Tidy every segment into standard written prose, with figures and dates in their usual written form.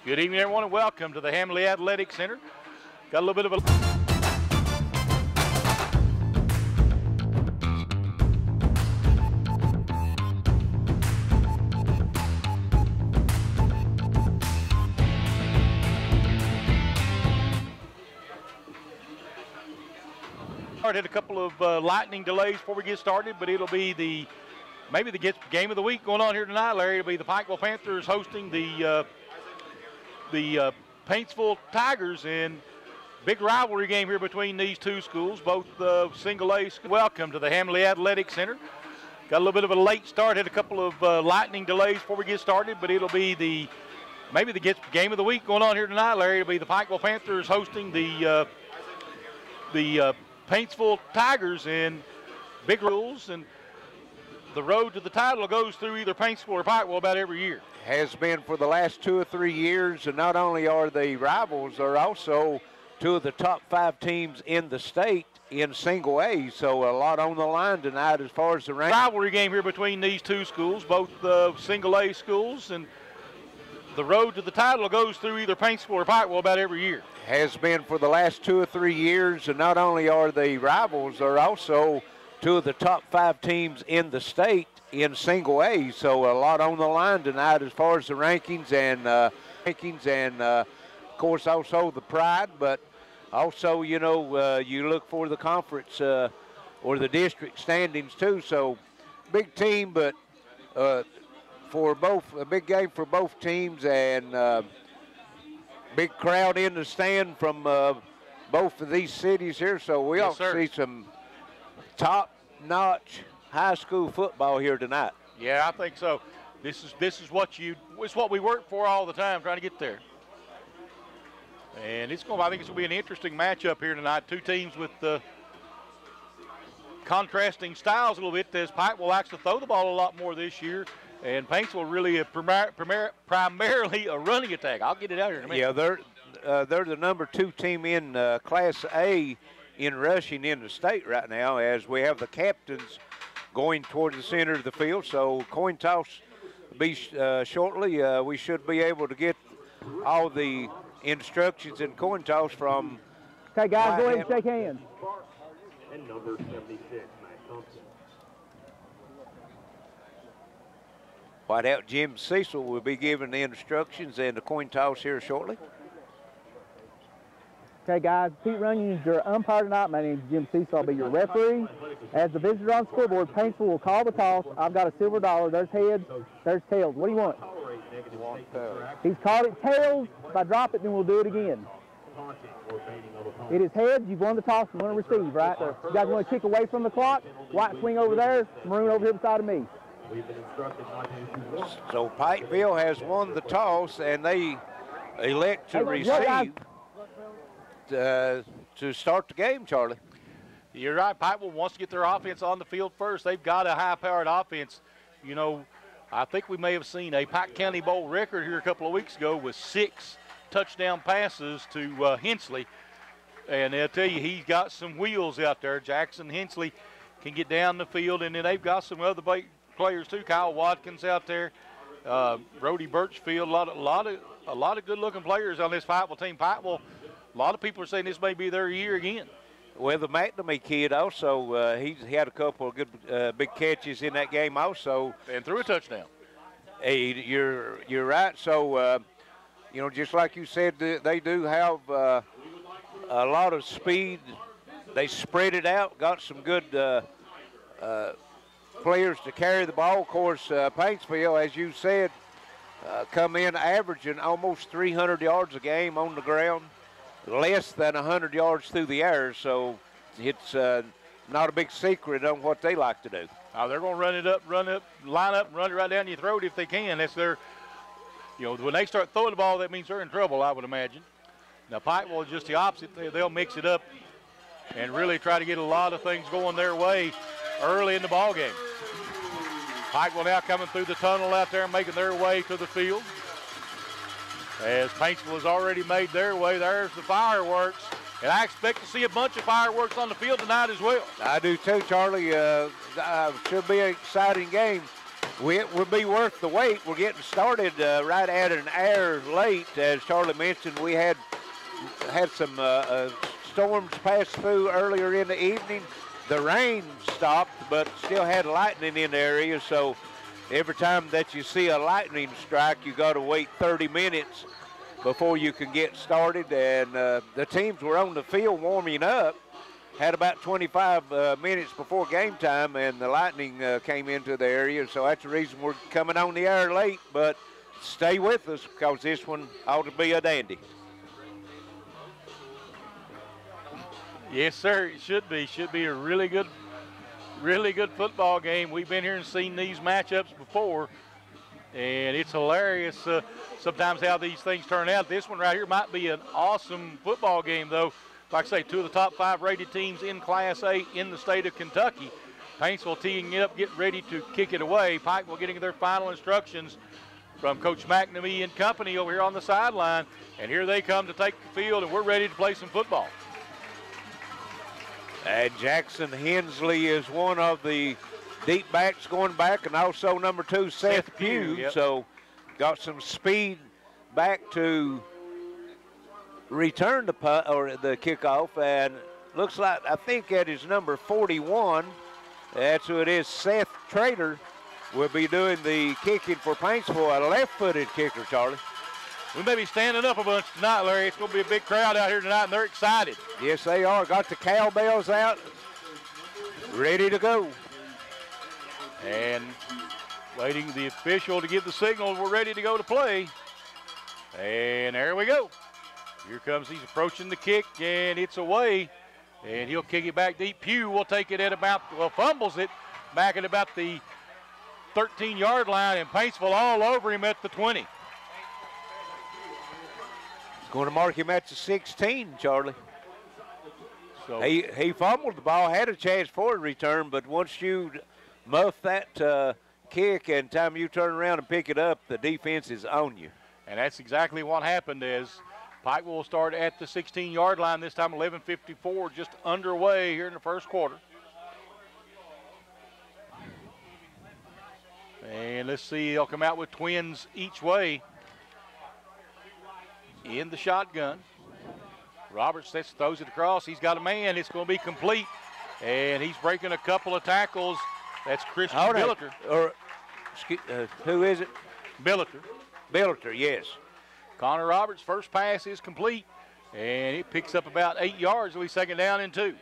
Good evening, everyone, and welcome to the Hamley Athletic Center. Got a little bit of a... Had a couple of lightning delays before we get started, but it'll be maybe the game of the week going on here tonight, Larry. It'll be the Pikeville Panthers hosting the Paintsville Tigers, in big rivalry game here between these two schools, both single A. Welcome to the Hamley Athletic Center. Got a little bit of a late start, had a couple of lightning delays before we get started, but it'll be maybe the game of the week going on here tonight, Larry. It'll be the Pikeville Panthers hosting the Paintsville Tigers, in big rules, and the road to the title goes through either Paintsville or Pikeville about every year. Has been for the last 2 or 3 years, and not only are they rivals, they're also two of the top 5 teams in the state in single A, so a lot on the line tonight as far as the rank. Rivalry game here between these two schools, both single A schools, and the road to the title goes through either Paintsville or Pikeville about every year. Has been for the last 2 or 3 years, and not only are they rivals, they're also two of the top 5 teams in the state in single A, so a lot on the line tonight as far as the rankings and of course also the pride, but also, you know, you look for the conference or the district standings too, so big team, but for both, a big game for both teams, and big crowd in the stand from both of these cities here, so we ought to see some top-notch high school football here tonight. Yeah, I think so. This is what we work for all the time, trying to get there. And I think it's going to be an interesting matchup here tonight. Two teams with contrasting styles a little bit, as Pikeville likes to throw the ball a lot more this year, and Paintsville really primarily a running attack. I'll get it out here in a minute. Yeah, they're the number 2 team in Class A in rushing in the state right now, as we have the captains going toward the center of the field. So coin toss be shortly. We should be able to get all the instructions in coin toss from. Okay, guys, go ahead and shake hands. And number 76, Matt Thompson. Whiteout Jim Cecil will be giving the instructions and the coin toss here shortly. Okay, guys, Pete Runyon is your umpire tonight. My name is Jim Cecil. I'll be your referee. As the visitor on the scoreboard, Paintsville will call the toss. I've got a silver dollar. There's heads, there's tails. What do you want? He's called it tails. If I drop it, then we'll do it again. It is heads. You've won the toss. You want to receive, right? You guys want to kick away from the clock? White swing over there. Maroon over here beside of me. So Pikeville has won the toss, and they elect to receive to start the game, Charlie. You're right. Pikeville wants to get their offense on the field first. They've got a high-powered offense. You know, I think we may have seen a Pike County Bowl record here a couple of weeks ago with 6 touchdown passes to Hensley. And they'll tell you, he's got some wheels out there. Jackson Hensley can get down the field, and then they've got some other players too. Kyle Watkins out there, Brody Birchfield, a lot of good-looking players on this Pikeville team. Pikeville, a lot of people are saying this may be their year again. Well, the McNamee kid also, he had a couple of good big catches in that game also. And threw a touchdown. Hey, you're right. So, you know, just like you said, they do have a lot of speed. They spread it out, got some good players to carry the ball. Of course, Paintsville, as you said, come in averaging almost 300 yards a game on the ground, less than 100 yards through the air, so it's not a big secret on what they like to do. They're going to run up, line up, and run it right down your throat if they can. That's their, you know, when they start throwing the ball, that means they're in trouble, I would imagine. Now, Pikeville is just the opposite. They'll mix it up and really try to get a lot of things going their way early in the ball game. Pikeville now coming through the tunnel out there and making their way to the field. As Paintsville has already made their way, there's the fireworks. And I expect to see a bunch of fireworks on the field tonight as well. I do too, Charlie. Should be an exciting game. It would be worth the wait. We're getting started right at an hour late. As Charlie mentioned, we had some storms pass through earlier in the evening. The rain stopped, but still had lightning in the area. So every time that you see a lightning strike, you got to wait 30 minutes before you can get started. And the teams were on the field warming up. Had about 25 minutes before game time, and the lightning came into the area, so that's the reason we're coming on the air late. But stay with us, because this one ought to be a dandy. Yes, sir, it should be. Should be a really good football game. We've been here and seen these matchups before, and it's hilarious sometimes how these things turn out. This one right here might be an awesome football game, though. Like I say, two of the top 5 rated teams in Class A in the state of Kentucky. Paintsville teeing it up, getting ready to kick it away. Pikeville getting their final instructions from Coach McNamee and company over here on the sideline. And here they come to take the field, and we're ready to play some football. And Jackson Hensley is one of the deep backs going back, and also number 2, Seth Pugh. Yep. So got some speed back to return the punt or the kickoff, and looks like, I think that is number 41. That's who it is. Seth Trader will be doing the kicking for Paintsville, a left-footed kicker, Charlie. We may be standing up a bunch tonight, Larry. It's going to be a big crowd out here tonight, and they're excited. Yes, they are. Got the cowbells out, ready to go. And waiting the official to give the signal. We're ready to go to play. And there we go. Here comes, he's approaching the kick, and it's away. And he'll kick it back deep. Pugh will take it at about, fumbles it back at about the 13-yard line, and Paintsville all over him at the 20. Going to mark him at the 16, Charlie. So he fumbled the ball, had a chance for a return, but once you muff that kick and time you turn around and pick it up, the defense is on you. And that's exactly what happened. As Pikeville will start at the 16-yard line this time, 11:54 just underway here in the first quarter. And let's see, they'll come out with twins each way in the shotgun. Roberts throws it across. He's got a man. It's going to be complete. And he's breaking a couple of tackles. That's Christian Billiter. Who is it? Billiter. Billiter, yes. Connor Roberts' first pass is complete, and it picks up about 8 yards. It'll be second down and 2.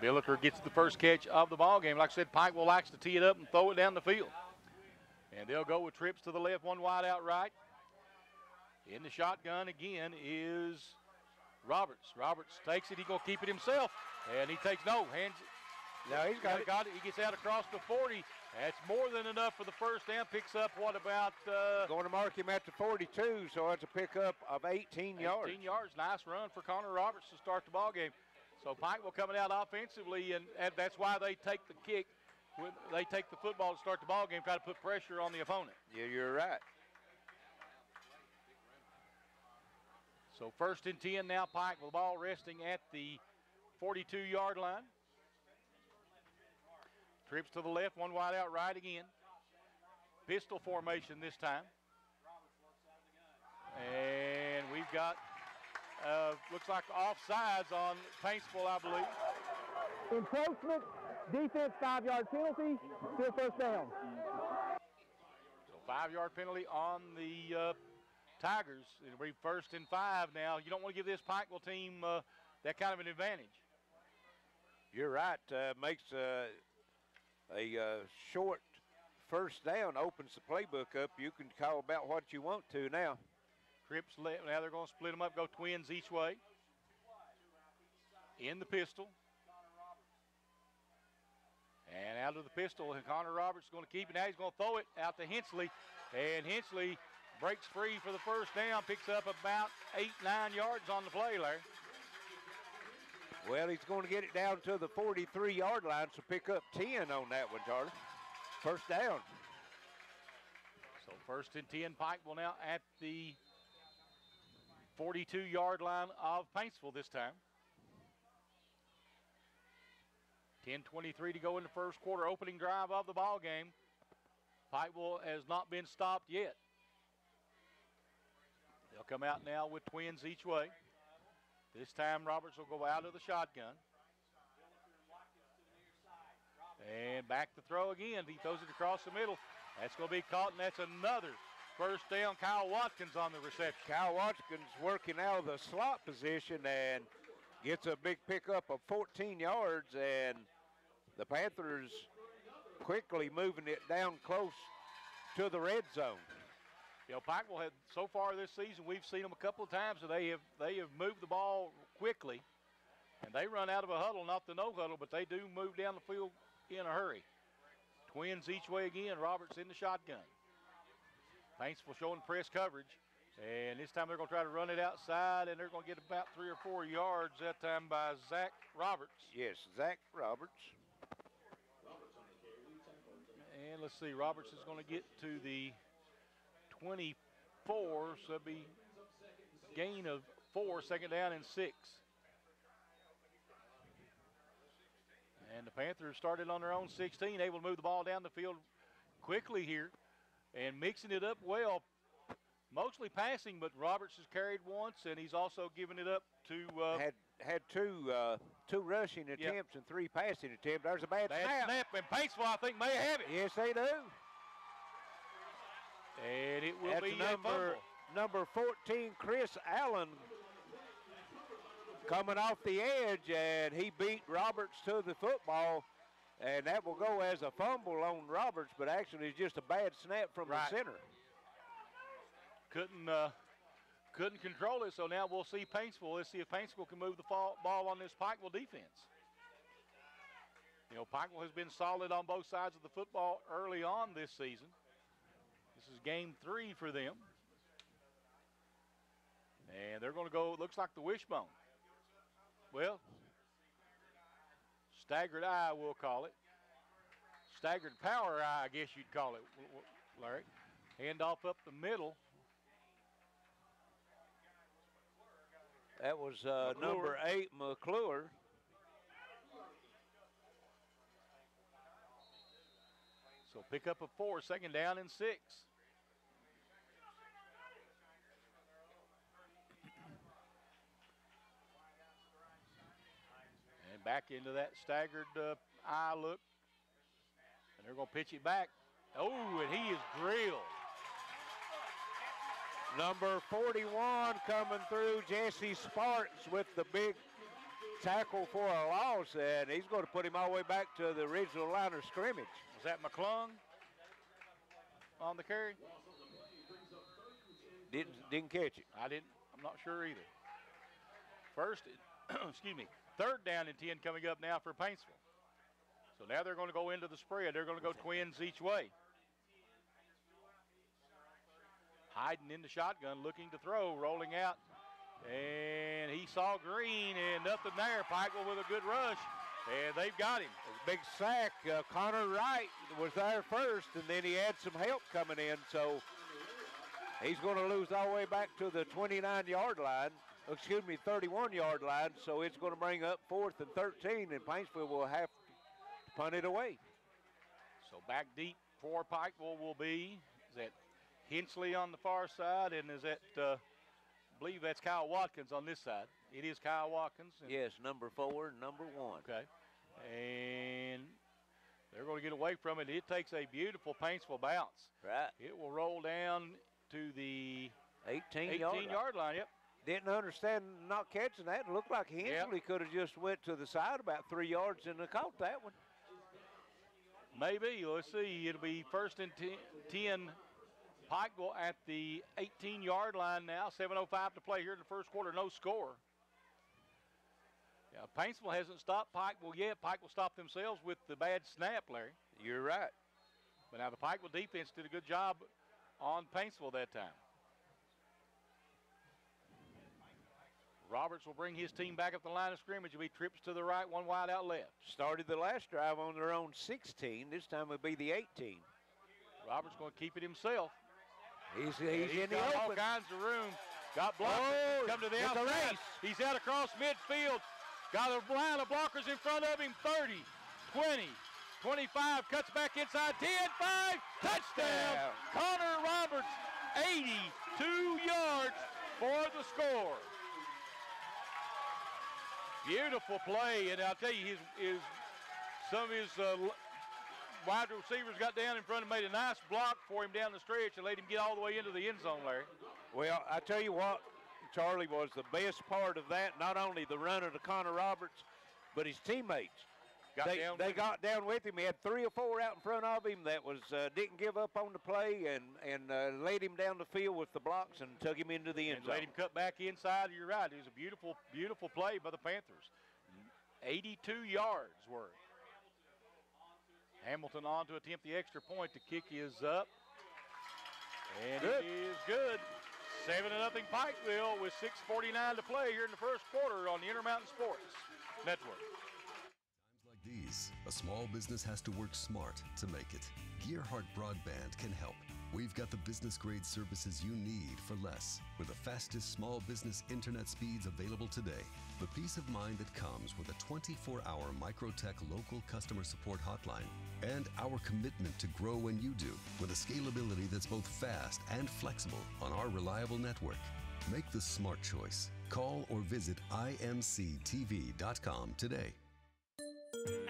Billiter gets the first catch of the ball game. Like I said, Pikeville likes to tee it up and throw it down the field. And they'll go with trips to the left, one wide out right. In the shotgun again is Roberts. Roberts takes it. He's going to keep it himself. And he takes hands it. Now he's got it. He gets out across the 40. That's more than enough for the first down. Picks up what about? Going to mark him at the 42, so it's a pickup of 18 yards. 18 yards. Nice run for Connor Roberts to start the ball game. So Pikeville coming out offensively, and that's why they take the kick. They take the football to start the ball game, try to put pressure on the opponent. Yeah, you're right. So 1st and 10 now, Pikeville, ball resting at the 42-yard line. Trips to the left, one wide out right again. Pistol formation this time. And we've got, looks like offsides on Paintsville, I believe. Encroachment, defense 5-yard penalty, still first down. So 5-yard penalty on the Tigers. It'll be 1st and 5 now. You don't want to give this Pikeville team that kind of an advantage. You're right. Makes a short first down, opens the playbook up. You can call about what you want to now. Trips left. Now they're going to split them up, go twins each way. In the pistol. And out of the pistol, and Connor Roberts is going to keep it. Now he's going to throw it out to Hensley. And Hensley breaks free for the first down, picks up about 8-9 yards on the play, Larry. Well, he's going to get it down to the 43-yard line, so pick up 10 on that one, Charlie. First down. So 1st and 10, Pikeville now at the 42-yard line of Paintsville this time. 10:23 to go in the first quarter, opening drive of the ball game. Pikeville has not been stopped yet. They'll come out now with twins each way. This time Roberts will go out of the shotgun. And back to throw again. He throws it across the middle. That's going to be caught, and that's another first down. Kyle Watkins on the reception. Kyle Watkins working out of the slot position and gets a big pickup of 14 yards, and the Panthers quickly moving it down close to the red zone. You know, Pikeville had, so far this season, we've seen them a couple of times, and they have moved the ball quickly, and they run out of a huddle, not the no huddle, but they do move down the field in a hurry. Twins each way again. Roberts in the shotgun. Paintsville showing press coverage, and this time they're going to try to run it outside, and they're going to get about 3 or 4 yards that time by Zach Roberts. Yes, Zach Roberts. And let's see, Roberts is going to get to the 24, so it'll be gain of 4, second down and 6. And the Panthers started on their own 16, able to move the ball down the field quickly here and mixing it up well, mostly passing, but Roberts has carried once, and he's also given it up to had two rushing attempts and 3 passing attempts. There's a bad snap, and Paintsville, I think, may have it. Yes, they do. And it will be a fumble. Number 14, Chris Allen, coming off the edge, and he beat Roberts to the football, and that will go as a fumble on Roberts, but actually it's just a bad snap from the center. Couldn't control it, so now we'll see Paintsville. Let's see if Paintsville can move the ball on this Pikeville defense. You know, Pikeville has been solid on both sides of the football early on this season. This is game 3 for them. And they're going to go, it looks like the wishbone. Well, staggered eye, we'll call it. Staggered power eye, I guess you'd call it, Larry. Handoff up the middle. That was number 8, McClure. So pick up a 4, second down and 6. And back into that staggered eye look. And they're going to pitch it back. Oh, and he is drilled. Number 41 coming through, Jesse Sparks with the big tackle for a loss, and he's going to put him all the way back to the original line of scrimmage. Was that McClung on the carry? Didn't catch it. I'm not sure either. First, excuse me, 3rd down and 10 coming up now for Paintsville. So now they're going to go into the spread. They're going to go twins each way. Hiding in the shotgun, looking to throw, rolling out. And he saw green and nothing there. Pikeville with a good rush, and they've got him. Big sack. Connor Wright was there first, and then he had some help coming in. So he's going to lose all the way back to the 29-yard line. Excuse me, 31-yard line. So it's going to bring up 4th and 13, and Paintsville will have to punt it away. So back deep for Pikeville will be, is that Hensley on the far side, and is that, I believe that's Kyle Watkins on this side. It is Kyle Watkins. Yes, number 4 and number 1. Okay. And they're going to get away from it. It takes a beautiful Paintsville bounce. Right. It will roll down to the 18-yard line. Yep. Didn't understand not catching that. It looked like Hensley could have just went to the side about 3 yards and caught that one. Maybe. Let's see. It'll be 1st and 10. Pikeville at the 18-yard line now. 7:05 to play here in the first quarter. No score. Yeah, Paintsville hasn't stopped Pikeville yet. Pikeville stopped themselves with the bad snap, Larry. You're right. But now the Pikeville defense did a good job on Paintsville that time. Roberts will bring his team back up the line of scrimmage. It'll be trips to the right, 1 wide out left. Started the last drive on their own 16. This time it'll be the 18. Roberts going to keep it himself. He's in the got open. All kinds of room. Got blockers. Come to the outside. He's out across midfield. Got a line of blockers in front of him. 30, 20, 25, cuts back inside, 10, 5, touchdown. Connor Roberts, 82 yards for the score. Beautiful play, and I'll tell you, some of his wide receivers got down in front and made a nice block for him down the stretch and let him get all the way into the end zone, Larry. Well, I tell you what, Charlie, was the best part of that, not only the runner to Connor Roberts, but his teammates. They got down with him. He had 3 or 4 out in front of him that was didn't give up on the play and led him down the field with the blocks and took him into the end zone. Let him cut back inside. You're right. It was a beautiful, beautiful play by the Panthers. 82 yards worth. Hamilton on to attempt the extra point. The kick is up. And it is good. 7-0 Pikeville with 6:49 to play here in the first quarter on the Intermountain Sports Network. Like these, a small business has to work smart to make it. Gearhart Broadband can help. We've got the business-grade services you need for less, with the fastest small business internet speeds available today. The peace of mind that comes with a 24-hour Microtech local customer support hotline, and our commitment to grow when you do, with a scalability that's both fast and flexible on our reliable network. Make the smart choice. Call or visit imctv.com today.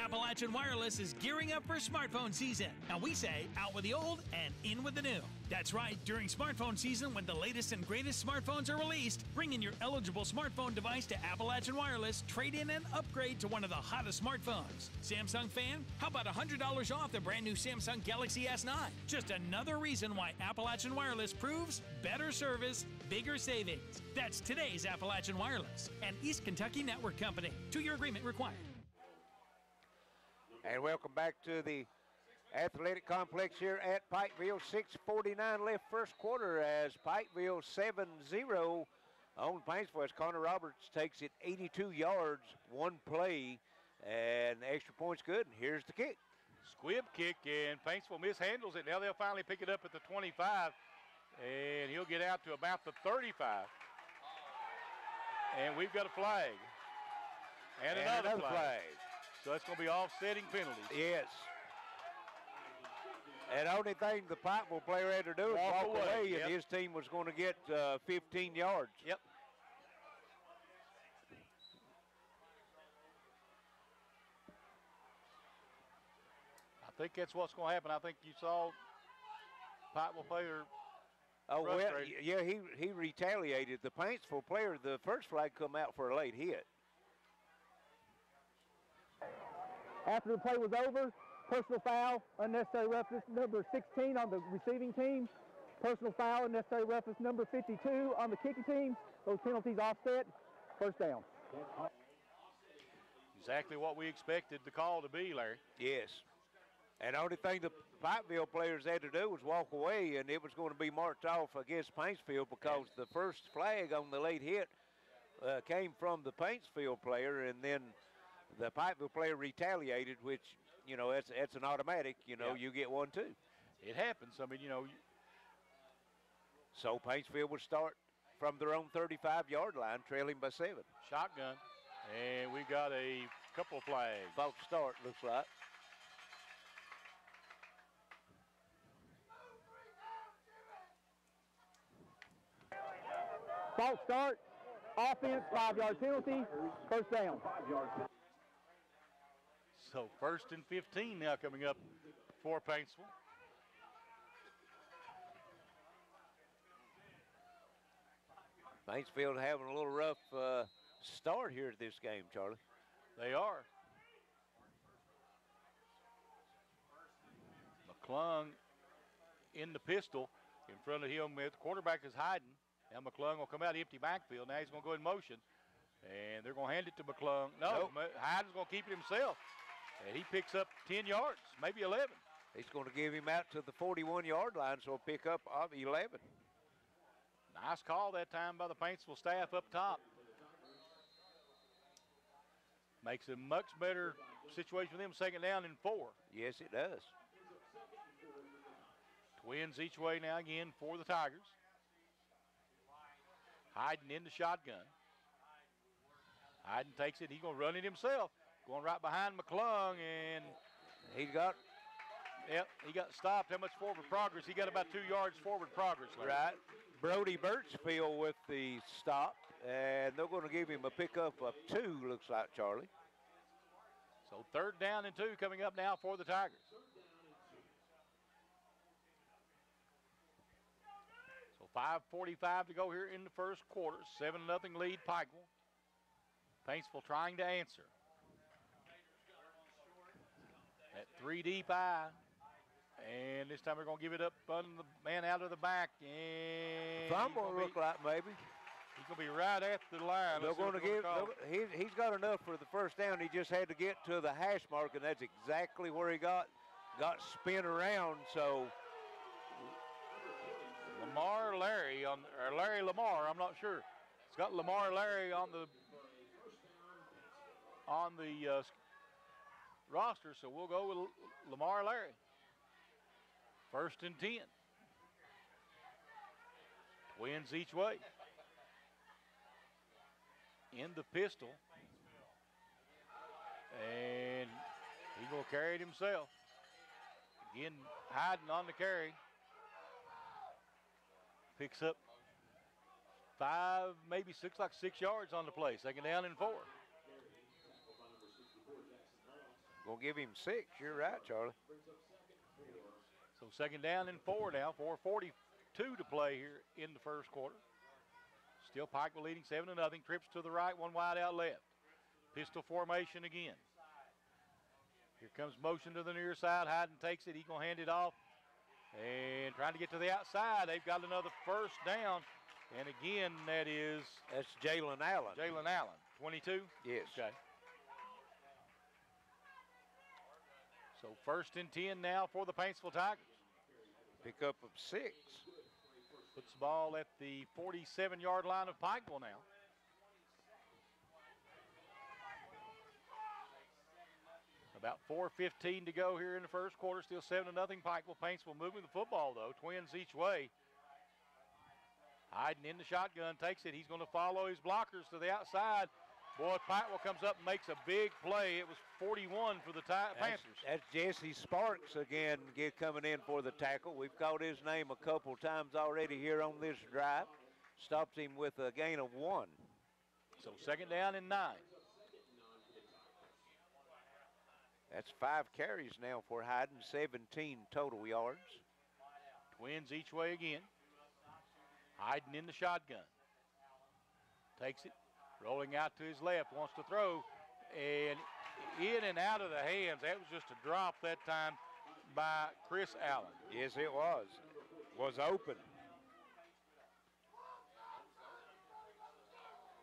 Appalachian Wireless is gearing up for smartphone season. Now we say out with the old and in with the new. That's right, during smartphone season when the latest and greatest smartphones are released, bring in your eligible smartphone device to Appalachian Wireless, trade in and upgrade to one of the hottest smartphones. Samsung fan? How about $100 off the brand new Samsung Galaxy S9? Just another reason why Appalachian Wireless proves better service, bigger savings. That's today's Appalachian Wireless, an East Kentucky network company. 2-year agreement required. And welcome back to the athletic complex here at Pikeville. 6:49 left first quarter as Pikeville 7-0 on Paintsville as Connor Roberts takes it 82 yards, 1 play, and the extra point's good. And here's the kick. Squib kick, and Paintsville mishandles it. Now they'll finally pick it up at the 25, and he'll get out to about the 35. And we've got a flag. And another flag. So that's going to be offsetting penalties. Yes. And the only thing the Pikeville player had to do is walk away, and his team was going to get 15 yards. Yep. I think that's what's going to happen. I think you saw Pikeville player. Oh, well, yeah, he retaliated. The Paintsville player, the first flag come out for a late hit. After the play was over, personal foul, unnecessary roughness number 16 on the receiving team, personal foul, unnecessary roughness number 52 on the kicking team. Those penalties offset, first down. Exactly what we expected the call to be, Larry. Yes. And the only thing the Pikeville players had to do was walk away, and it was going to be marked off against Paintsville because the first flag on the late hit came from the Paintsville player, and then the Pikeville player retaliated, which, you know, it's an automatic. You know, you get one too. It happens. I mean, you know. So Paintsville would start from their own 35-yard line, trailing by 7. Shotgun, and we got a couple of flags. False start, looks like. False start, offense, 5-yard penalty, first down. So 1st and 15 now coming up for Paintsville. Paintsville having a little rough start here at this game, Charlie. They are. McClung in the pistol in front of him. The quarterback is hiding. Now McClung will come out empty backfield. Now he's going to go in motion. And they're going to hand it to McClung. No, Hyden's going to keep it himself. And he picks up 10 yards, maybe 11. He's going to give him out to the 41-yard line, so he'll pick up 11. Nice call that time by the Paintsville staff up top. Makes a much better situation for them, 2nd down and 4. Yes, it does. Twins each way now again for the Tigers. Hyden in the shotgun. Hyden takes it. He's going to run it himself. Going right behind McClung, and he got stopped. How much forward progress? He got about 2 yards forward progress. Larry. Right. Brody Birchfield with the stop, and they're going to give him a pickup of 2, looks like, Charlie. So 3rd down and 2 coming up now for the Tigers. So 5:45 to go here in the first quarter. 7-0 lead Pikeville. Paintsville trying to answer. At 3 deep eye. And this time they're going to give it up on the man out of the back. And fumble look like maybe. He's going to be right at the line. They're going to give. He's got enough for the first down. He just had to get to the hash mark, and that's exactly where he got spin around. So Larry Lamar, I'm not sure. It's got Lamar Larry on the roster, so we'll go with Lamar Larry. 1st and 10. Twins each way. In the pistol. And he's going to carry it himself. Again, Hyden on the carry. Picks up 5, maybe 6, like 6 yards on the play. 2nd down and 4. Gonna give him 6. You're right, Charlie. So 2nd down and 4 now. 4:42 to play here in the first quarter. Still Pikeville leading 7-0. Trips to the right, 1 wide out left. Pistol formation again. Here comes motion to the near side. Hyden takes it. He's going to hand it off. And trying to get to the outside. They've got another 1st down. And again, that's Jalen Allen. Jalen Allen. 22? Yes. Okay. So 1st and 10 now for the Paintsville Tigers. Pickup of 6. Puts the ball at the 47-yard line of Pikeville now. About 4:15 to go here in the first quarter. Still 7-0 Pikeville. Paintsville moving the football, though. Twins each way. Hyden in the shotgun, takes it. He's going to follow his blockers to the outside. Boy, Pikeville comes up and makes a big play. It was 41 for the Panthers. That's Jesse Sparks again coming in for the tackle. We've called his name a couple times already here on this drive. Stops him with a gain of 1. So 2nd down and 9. That's 5 carries now for Hyden, 17 total yards. Twins each way again. Hyden in the shotgun. Takes it. Rolling out to his left, wants to throw, and in and out of the hands. That was just a drop that time by Chris Allen. Yes, it was. Was open.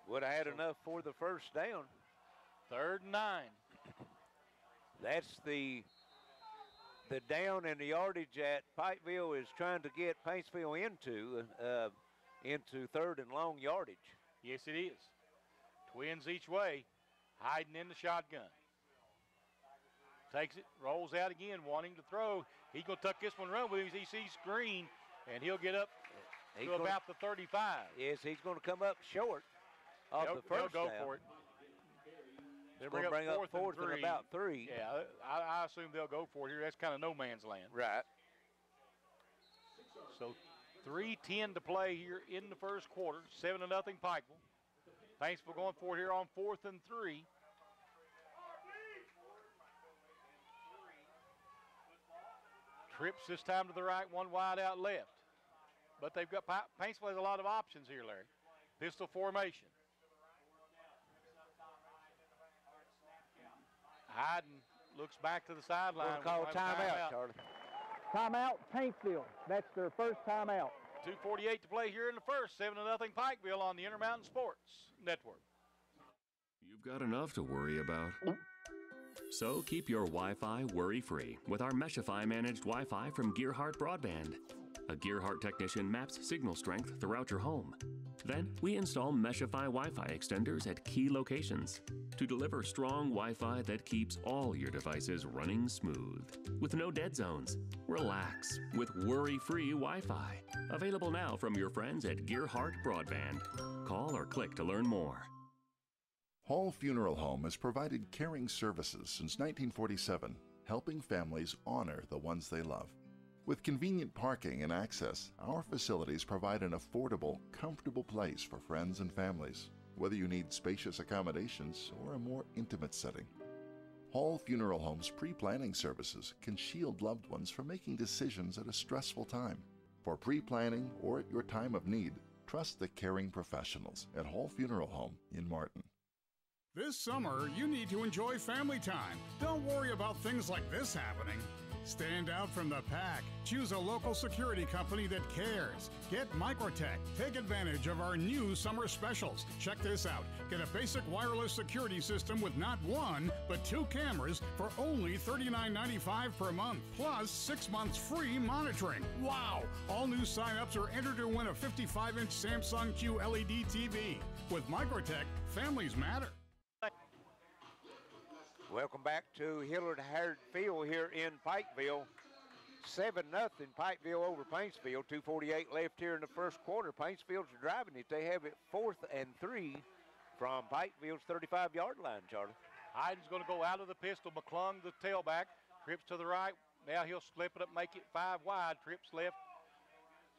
Would have had enough for the 1st down. 3rd and 9. That's the down and the yardage that Pikeville is trying to get Paintsville into 3rd and long yardage. Yes, it is. Twins each way. Hyden in the shotgun. Takes it, rolls out again, wanting to throw. He's going to tuck this one, run with him. He sees Green, and he'll get up to about the 35. Yes, he's going to come up short of the first down. They'll go for it. They're going to bring up 4th and about 3. Yeah, I assume they'll go for it here. That's kind of no man's land. Right. So 3:10 to play here in the first quarter. 7-0 Pikeville. Paintsville going for it here on 4th and 3. Trips this time to the right, 1 wide out left. But they've got Paintsville has a lot of options here, Larry. Pistol formation. Hyden looks back to the sideline. We'll call timeout, Charlie. Timeout, Paintsville. That's their first timeout. 2:48 to play here in the first. 7-0 Pikeville on the Intermountain Sports Network. You've got enough to worry about. So keep your Wi-Fi worry-free with our Meshify managed Wi-Fi from Gearhart Broadband. A Gearhart technician maps signal strength throughout your home. Then we install Meshify Wi-Fi extenders at key locations to deliver strong Wi-Fi that keeps all your devices running smooth. With no dead zones. Relax with worry-free Wi-Fi. Available now from your friends at Gearhart Broadband. Call or click to learn more. Hall Funeral Home has provided caring services since 1947, helping families honor the ones they love. With convenient parking and access, our facilities provide an affordable, comfortable place for friends and families, whether you need spacious accommodations or a more intimate setting. Hall Funeral Home's pre-planning services can shield loved ones from making decisions at a stressful time. For pre-planning or at your time of need, trust the caring professionals at Hall Funeral Home in Martin. This summer, you need to enjoy family time. Don't worry about things like this happening. Stand out from the pack. Choose a local security company that cares. Get Microtech. Take advantage of our new summer specials. Check this out. Get a basic wireless security system with not one, but 2 cameras for only $39.95 per month, plus 6 months free monitoring. Wow! All new sign-ups are entered to win a 55-inch Samsung Q LED TV. With Microtech, families matter. Welcome back to Hillard Hard Field here in Pikeville. 7-0 Pikeville over Paintsville. 2:48 left here in the first quarter. Paintsville's driving it. They have it 4th and 3 from Pikeville's 35-yard line, Charlie. Hyden's going to go out of the pistol. McClung, the tailback, trips to the right. Now he'll slip it up, make it 5 wide, trips left.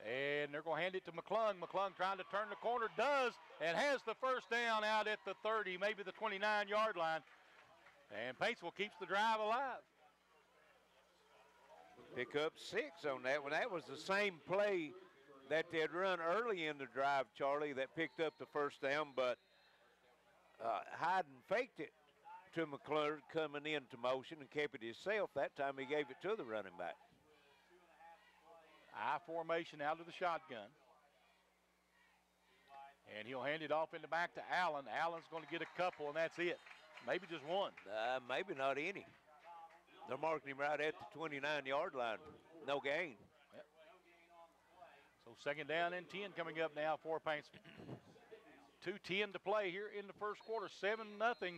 And they're going to hand it to McClung. McClung trying to turn the corner, does, and has the first down out at the 30, maybe the 29-yard line. And Paintsville keeps the drive alive. Pick up 6 on that one. That was the same play that they had run early in the drive, Charlie, that picked up the first down, but Hyden faked it to McClung coming into motion and kept it himself. That time he gave it to the running back. I formation out of the shotgun. And he'll hand it off in the back to Allen. Allen's going to get a couple, and that's it. Maybe just one. Maybe not any. They're marking him right at the 29-yard line. No gain. Yep. So 2nd down and 10 coming up now for Paintsville. 2:10 to play here in the first quarter. 7-0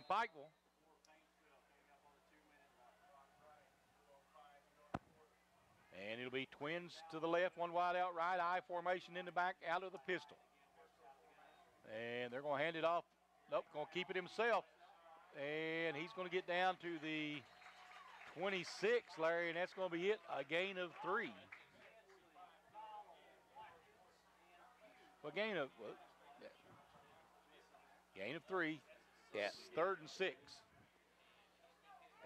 Pikeville. And it'll be twins to the left, one wide out right, I formation in the back, out of the pistol. And they're going to hand it off. Nope, going to keep it himself. And he's going to get down to the 26, Larry, and that's going to be it, a gain of 3. Well, gain of 3. Yeah. 3rd and 6.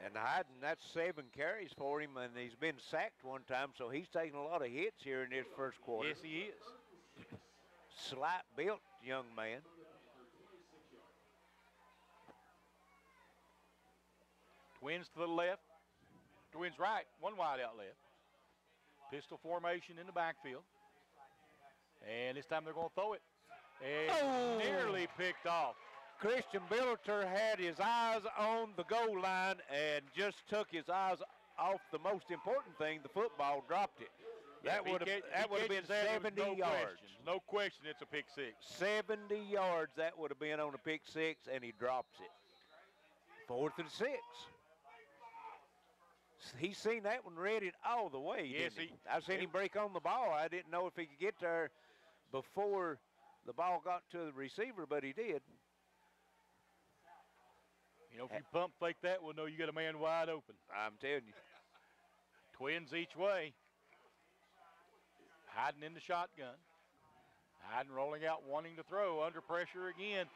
And Hyden, that's 7 carries for him, and he's been sacked one time, so he's taking a lot of hits here in this first quarter. Yes, he is. Slight built young man. Twins to the left. Twins right, one wide out left. Pistol formation in the backfield. And this time they're going to throw it. And nearly picked off. Christian Billiter had his eyes on the goal line and just took his eyes off the most important thing, the football, dropped it. That would have been 70 yards. No question, it's a pick 6. 70 yards that would have been on a pick 6, and he drops it. 4th and 6. He's seen that one ready all the way. Yes, I've seen him break on the ball. I didn't know if he could get there before the ball got to the receiver, but he did. You know, if you pump fake that one, though, you got a man wide open. I'm telling you. Twins each way. Hyden in the shotgun. Hyden rolling out, wanting to throw, under pressure again,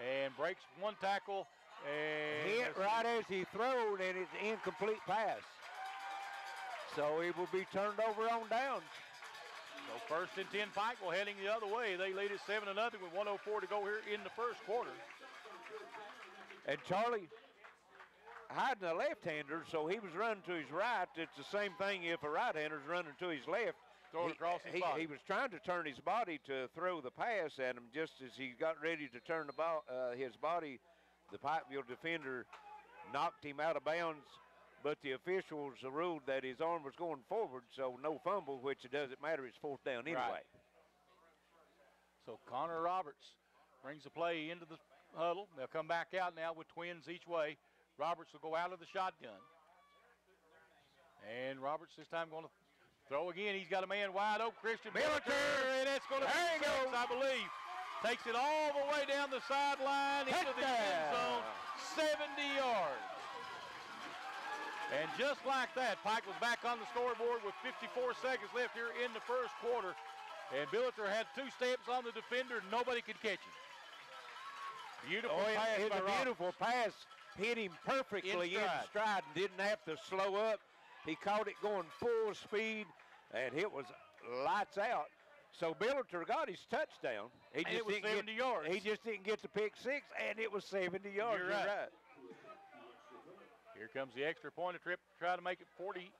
and breaks one tackle. And hit right as he throwed, and it's an incomplete pass. So he will be turned over on downs. So 1st and 10 Pikeville heading the other way. They lead it 7-0 with 1:04 to go here in the first quarter. And Charlie, Hyden a left-hander, so he was running to his right. It's the same thing if a right-hander's running to his left. Throw it across his body. He was trying to turn his body to throw the pass at him. Just as he got ready to turn the ball, his body, the Pikeville defender knocked him out of bounds, but the officials ruled that his arm was going forward, so no fumble, which it doesn't matter. It's 4th down anyway. Right. So Connor Roberts brings the play into the huddle. They'll come back out now with twins each way. Roberts will go out of the shotgun. And Roberts this time going to throw again. He's got a man wide open, Christian Billiter, and it's going to be 6, I believe. Takes it all the way down the sideline into the end zone, 70 yards. And just like that, Pike was back on the scoreboard with 54 seconds left here in the first quarter. And Billiter had 2 steps on the defender. Nobody could catch him. Beautiful pass by Roberts. Beautiful pass. Hit him perfectly in stride and didn't have to slow up. He caught it going full speed, and it was lights out. So Billiter got his touchdown. It was 70 yards. He just didn't get the pick 6, and it was 70 yards. You're right. Here comes the extra point of trip to try to make it 14-0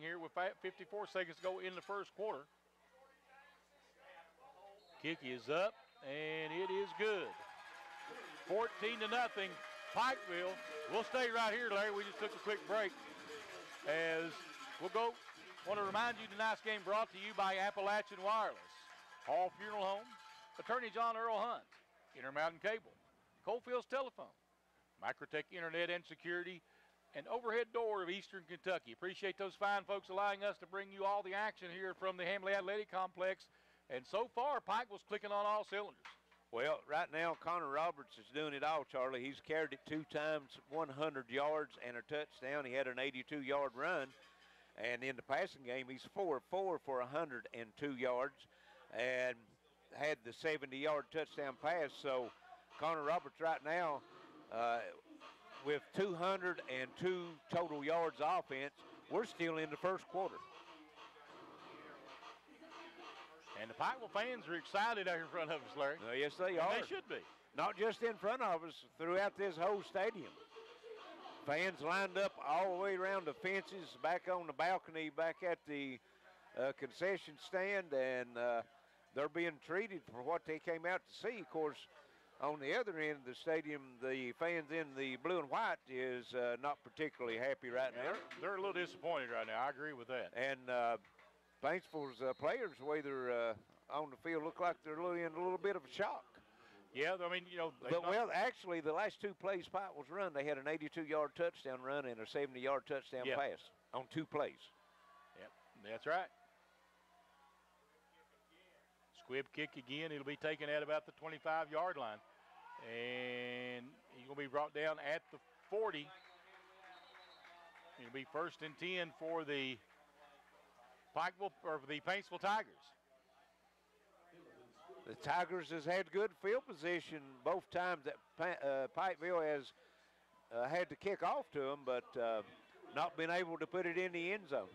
here with 54 seconds to go in the first quarter. Kick is up, and it is good. 14-0, Pikeville. We'll stay right here, Larry. We just took a quick break. As we'll go, want to remind you tonight's game brought to you by Appalachian Wireless, Hall Funeral Home, Attorney John Earl Hunt, Intermountain Cable, Coalfields Telephone, Microtech Internet and Security, and Overhead Door of Eastern Kentucky. Appreciate those fine folks allowing us to bring you all the action here from the Hamley Athletic Complex. And so far, Pike was clicking on all cylinders. Well, right now, Connor Roberts is doing it all, Charlie. He's carried it 2 times, 100 yards and a touchdown. He had an 82-yard run. And in the passing game, he's 4-4 for 102 yards and had the 70-yard touchdown pass. So Connor Roberts right now with 202 total yards offense. We're still in the first quarter. And the Pikeville fans are excited out in front of us, Larry. Yes, they are. They should be. Not just in front of us, throughout this whole stadium. Fans lined up all the way around the fences, back on the balcony, back at the concession stand, and they're being treated for what they came out to see. Of course, on the other end of the stadium, the fans in the blue and white is not particularly happy right now. They're a little disappointed right now. I agree with that. And Paintsville's players, the way they're on the field, look like they're in a little bit of a shock. Yeah, I mean, you know. Well, actually, the last 2 plays Pike was run, they had an 82-yard touchdown run and a 70-yard touchdown pass on 2 plays. Yep, that's right. Squib kick again. It'll be taken at about the 25-yard line. And he's going to be brought down at the 40. It'll be 1st and 10 for the Pikeville, or the Paintsville Tigers. The Tigers has had good field position both times that Pikeville has had to kick off to them, but not been able to put it in the end zone.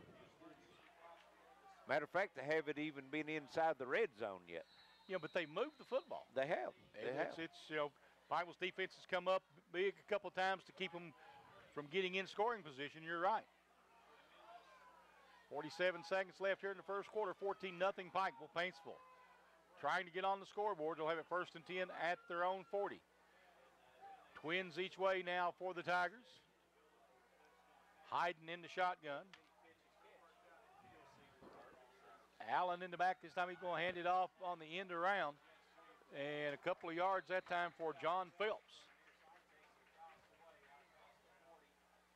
Matter of fact, they haven't even been inside the red zone yet. Yeah, but they moved the football. They have. It's you know, Pikeville's defense has come up big a couple of times to keep them from getting in scoring position. You're right. 47 seconds left here in the first quarter. 14-0 Pikeville. Paintsville trying to get on the scoreboard. They'll have it 1st and 10 at their own 40. Twins each way now for the Tigers. Hayden in the shotgun. Allen in the back. This time he's going to hand it off on the end around. And a couple of yards that time for John Phelps.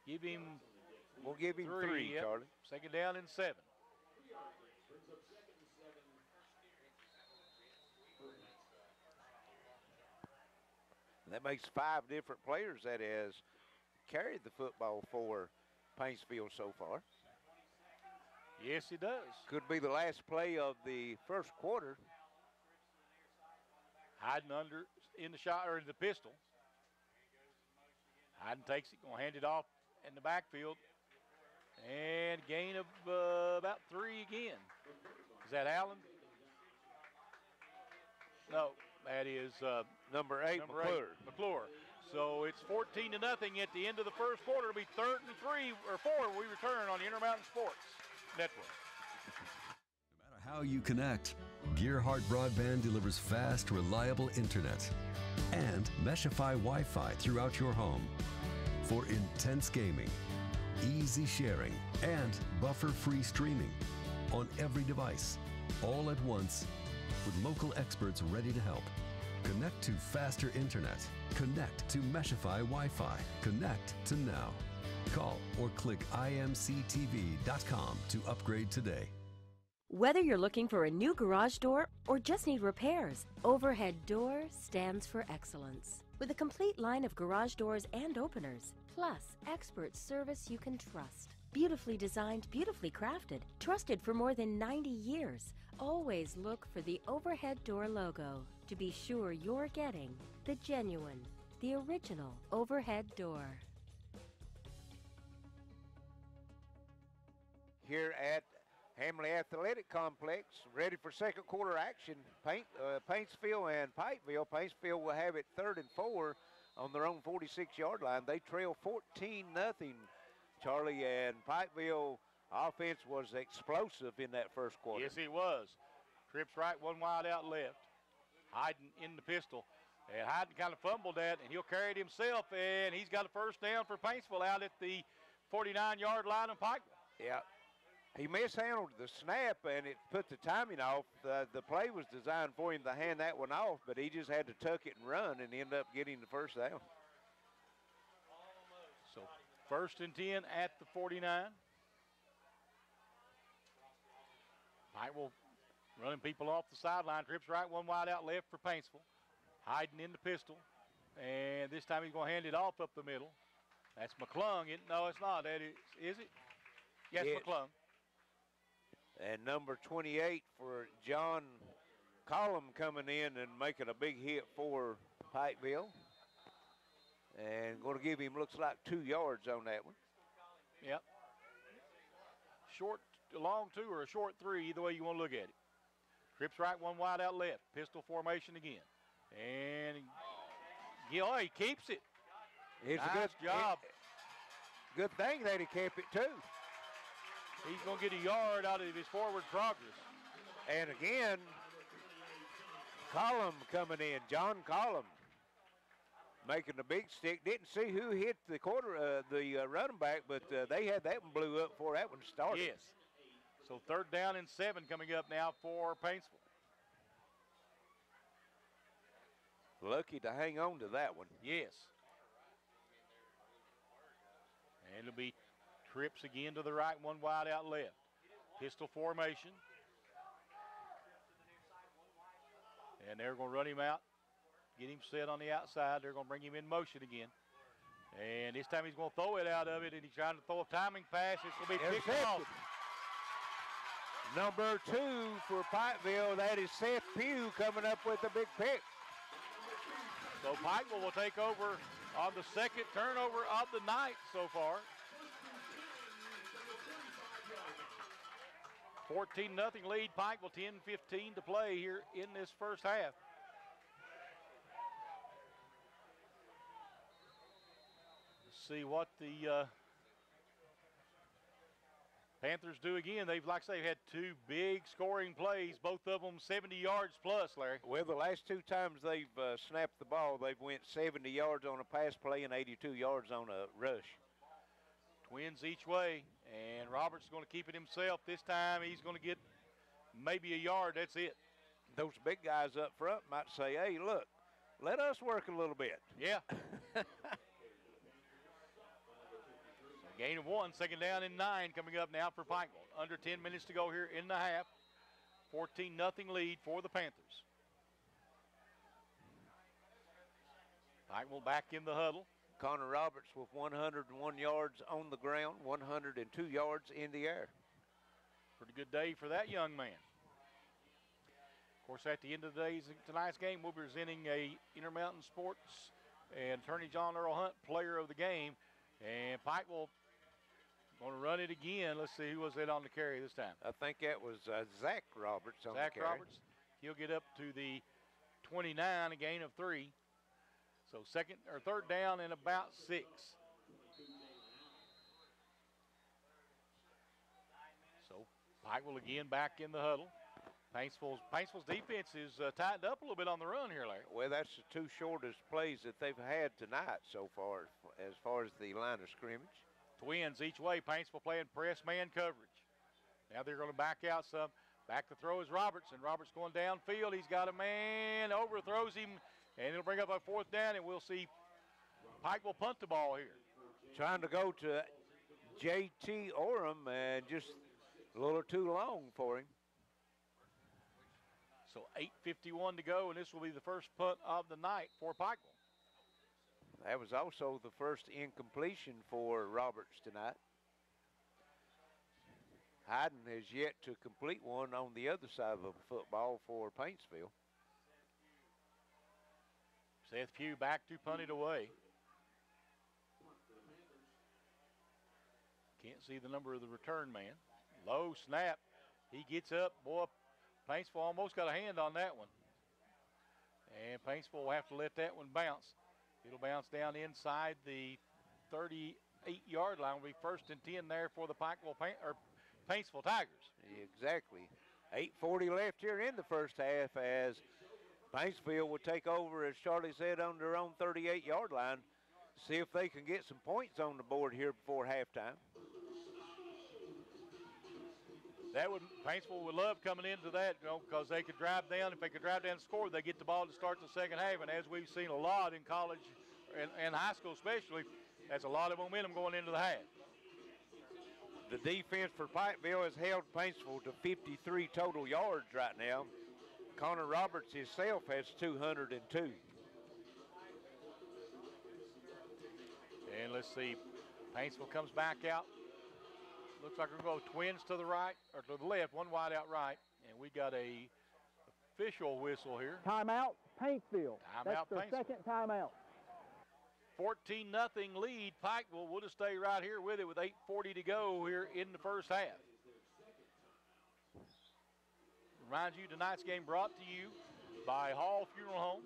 We'll give him 3, yep. Charlie. 2nd down and 7. That makes 5 different players that has carried the football for Paintsville so far. Yes, it does. Could be the last play of the first quarter. Hayden under in the shot or in the pistol. Hayden takes it, going to hand it off in the backfield. And gain of about 3 again. Is that Allen? No, that is number 8, McClure. So it's 14-0 at the end of the first quarter. It'll be 3rd and 3 or 4 when we return on the Intermountain Sports Network. No matter how you connect, Gearhart Broadband delivers fast, reliable internet and Meshify Wi-Fi throughout your home for intense gaming, easy sharing, and buffer-free streaming on every device, all at once, with local experts ready to help. Connect to faster internet. Connect to Meshify Wi-Fi. Connect to now. Call or click imctv.com to upgrade today. Whether you're looking for a new garage door or just need repairs, Overhead Door stands for excellence. With a complete line of garage doors and openers, plus expert service you can trust. Beautifully designed, beautifully crafted, trusted for more than 90 years. Always look for the Overhead Door logo to be sure you're getting the genuine, the original Overhead Door. Here at Hamley Athletic Complex, ready for second quarter action. Paintsville and Pikeville. Paintsville will have it 3rd and 4 on their own 46-yard line. They trail 14-0. Charlie, and Pikeville offense was explosive in that first quarter. Yes, it was. Trips right, one wide out left. Hayden in the pistol. And Hayden kind of fumbled that, and he'll carry it himself, and he's got a first down for Paintsville out at the 49-yard line of Pikeville. Yeah. He mishandled the snap, and it put the timing off. The play was designed for him to hand that one off, but he just had to tuck it and run and end up getting the first down. So 1st and 10 at the 49. Pikeville running people off the sideline. Trips right, one wide out left for Paintsville. Hayden in the pistol, and this time he's going to hand it off up the middle. That's McClung. No, it's not. That is it? Yes, McClung. And number 28 for John Collum coming in and making a big hit for Pikeville. And going to give him, looks like, 2 yards on that one. Yep. A long 2 or a short 3, either way you want to look at it. Trips right, one wide out left. Pistol formation again. And he keeps it. It's nice a good job. Good thing that he kept it, too. He's going to get a yard out of his forward progress. And again, Collum coming in, John Collum making the big stick. Didn't see who hit the running back, but they had that one blew up before that one started. Yes. So 3rd down and 7 coming up now for Paintsville. Lucky to hang on to that one. Yes. And it'll be trips again to the right, one wide out left. Pistol formation. And they're going to run him out, get him set on the outside. They're going to bring him in motion again. And this time he's going to throw it out of it, and he's trying to throw a timing pass. It's going to be picked off. Number 2 for Pikeville, that is Seth Pugh coming up with a big pick. So Pikeville will take over on the second turnover of the night so far. 14-0 lead, Pikeville, 10-15 to play here in this first half. Let's see what the Panthers do again. They've had 2 big scoring plays, both of them 70 yards plus, Larry. Well, the last 2 times they've snapped the ball, they've went 70 yards on a pass play and 82 yards on a rush. Twins each way, and Roberts is going to keep it himself. This time he's going to get maybe a yard. That's it. Those big guys up front might say, hey, look, let us work a little bit. Yeah. Gain of 1, 2nd down and 9 coming up now for Pikeville. Under 10 minutes to go here in the half. 14-0 lead for the Panthers. Pikeville back in the huddle. Connor Roberts with 101 yards on the ground, 102 yards in the air. Pretty good day for that young man. Of course, at the end of tonight's game, we'll be presenting a Intermountain Sports and Attorney John Earl Hunt Player of the Game. And Pikeville going to run it again. Let's see, who was it on the carry this time? I think that was Zach Roberts on the carry. Zach Roberts. He'll get up to the 29, a gain of 3. So 3rd down and about 6. So Pikeville again back in the huddle. Paintsville's defense is tightened up a little bit on the run here, Larry. Well, that's the 2 shortest plays that they've had tonight so far as the line of scrimmage. Twins each way. Paintsville playing press man coverage. Now they're going to back out some. Back to throw is Roberts, and Roberts going downfield. He's got a man, overthrows him, and it'll bring up a 4th down, and we'll see Pikeville punt the ball here. Trying to go to J.T. Orem, and just a little too long for him. So 8:51 to go, and this will be the first punt of the night for Pikeville. That was also the first incompletion for Roberts tonight. Hayden has yet to complete one on the other side of the football for Paintsville. Seth Pugh back to punt it away. Can't see the number of the return man. Low snap. He gets up. Boy, Paintsville almost got a hand on that one. And Paintsville will have to let that one bounce. It'll bounce down inside the 38-yard line. Will be 1st and 10 there for the Paintsville Tigers. Exactly. 8:40 left here in the first half as Paintsville will take over, as Charlie said, on their own 38-yard line. See if they can get some points on the board here before halftime. Paintsville would love coming into that, because they could drive down. If they could drive down and score, they get the ball to start the second half. And as we've seen a lot in college and high school especially, that's a lot of momentum going into the half. The defense for Pikeville has held Paintsville to 53 total yards right now. Connor Roberts himself has 202. And let's see, Paintsville comes back out. Looks like we're going to go Twins to the right, or to the left, one wide out right. And we got a official whistle here. Timeout, Paintsville. Timeout, That's their Paintsville. second timeout. 14-0 lead, Pikeville. We'll just stay right here with it with 8:40 to go here in the first half. Remind you, tonight's game brought to you by Hall Funeral Home,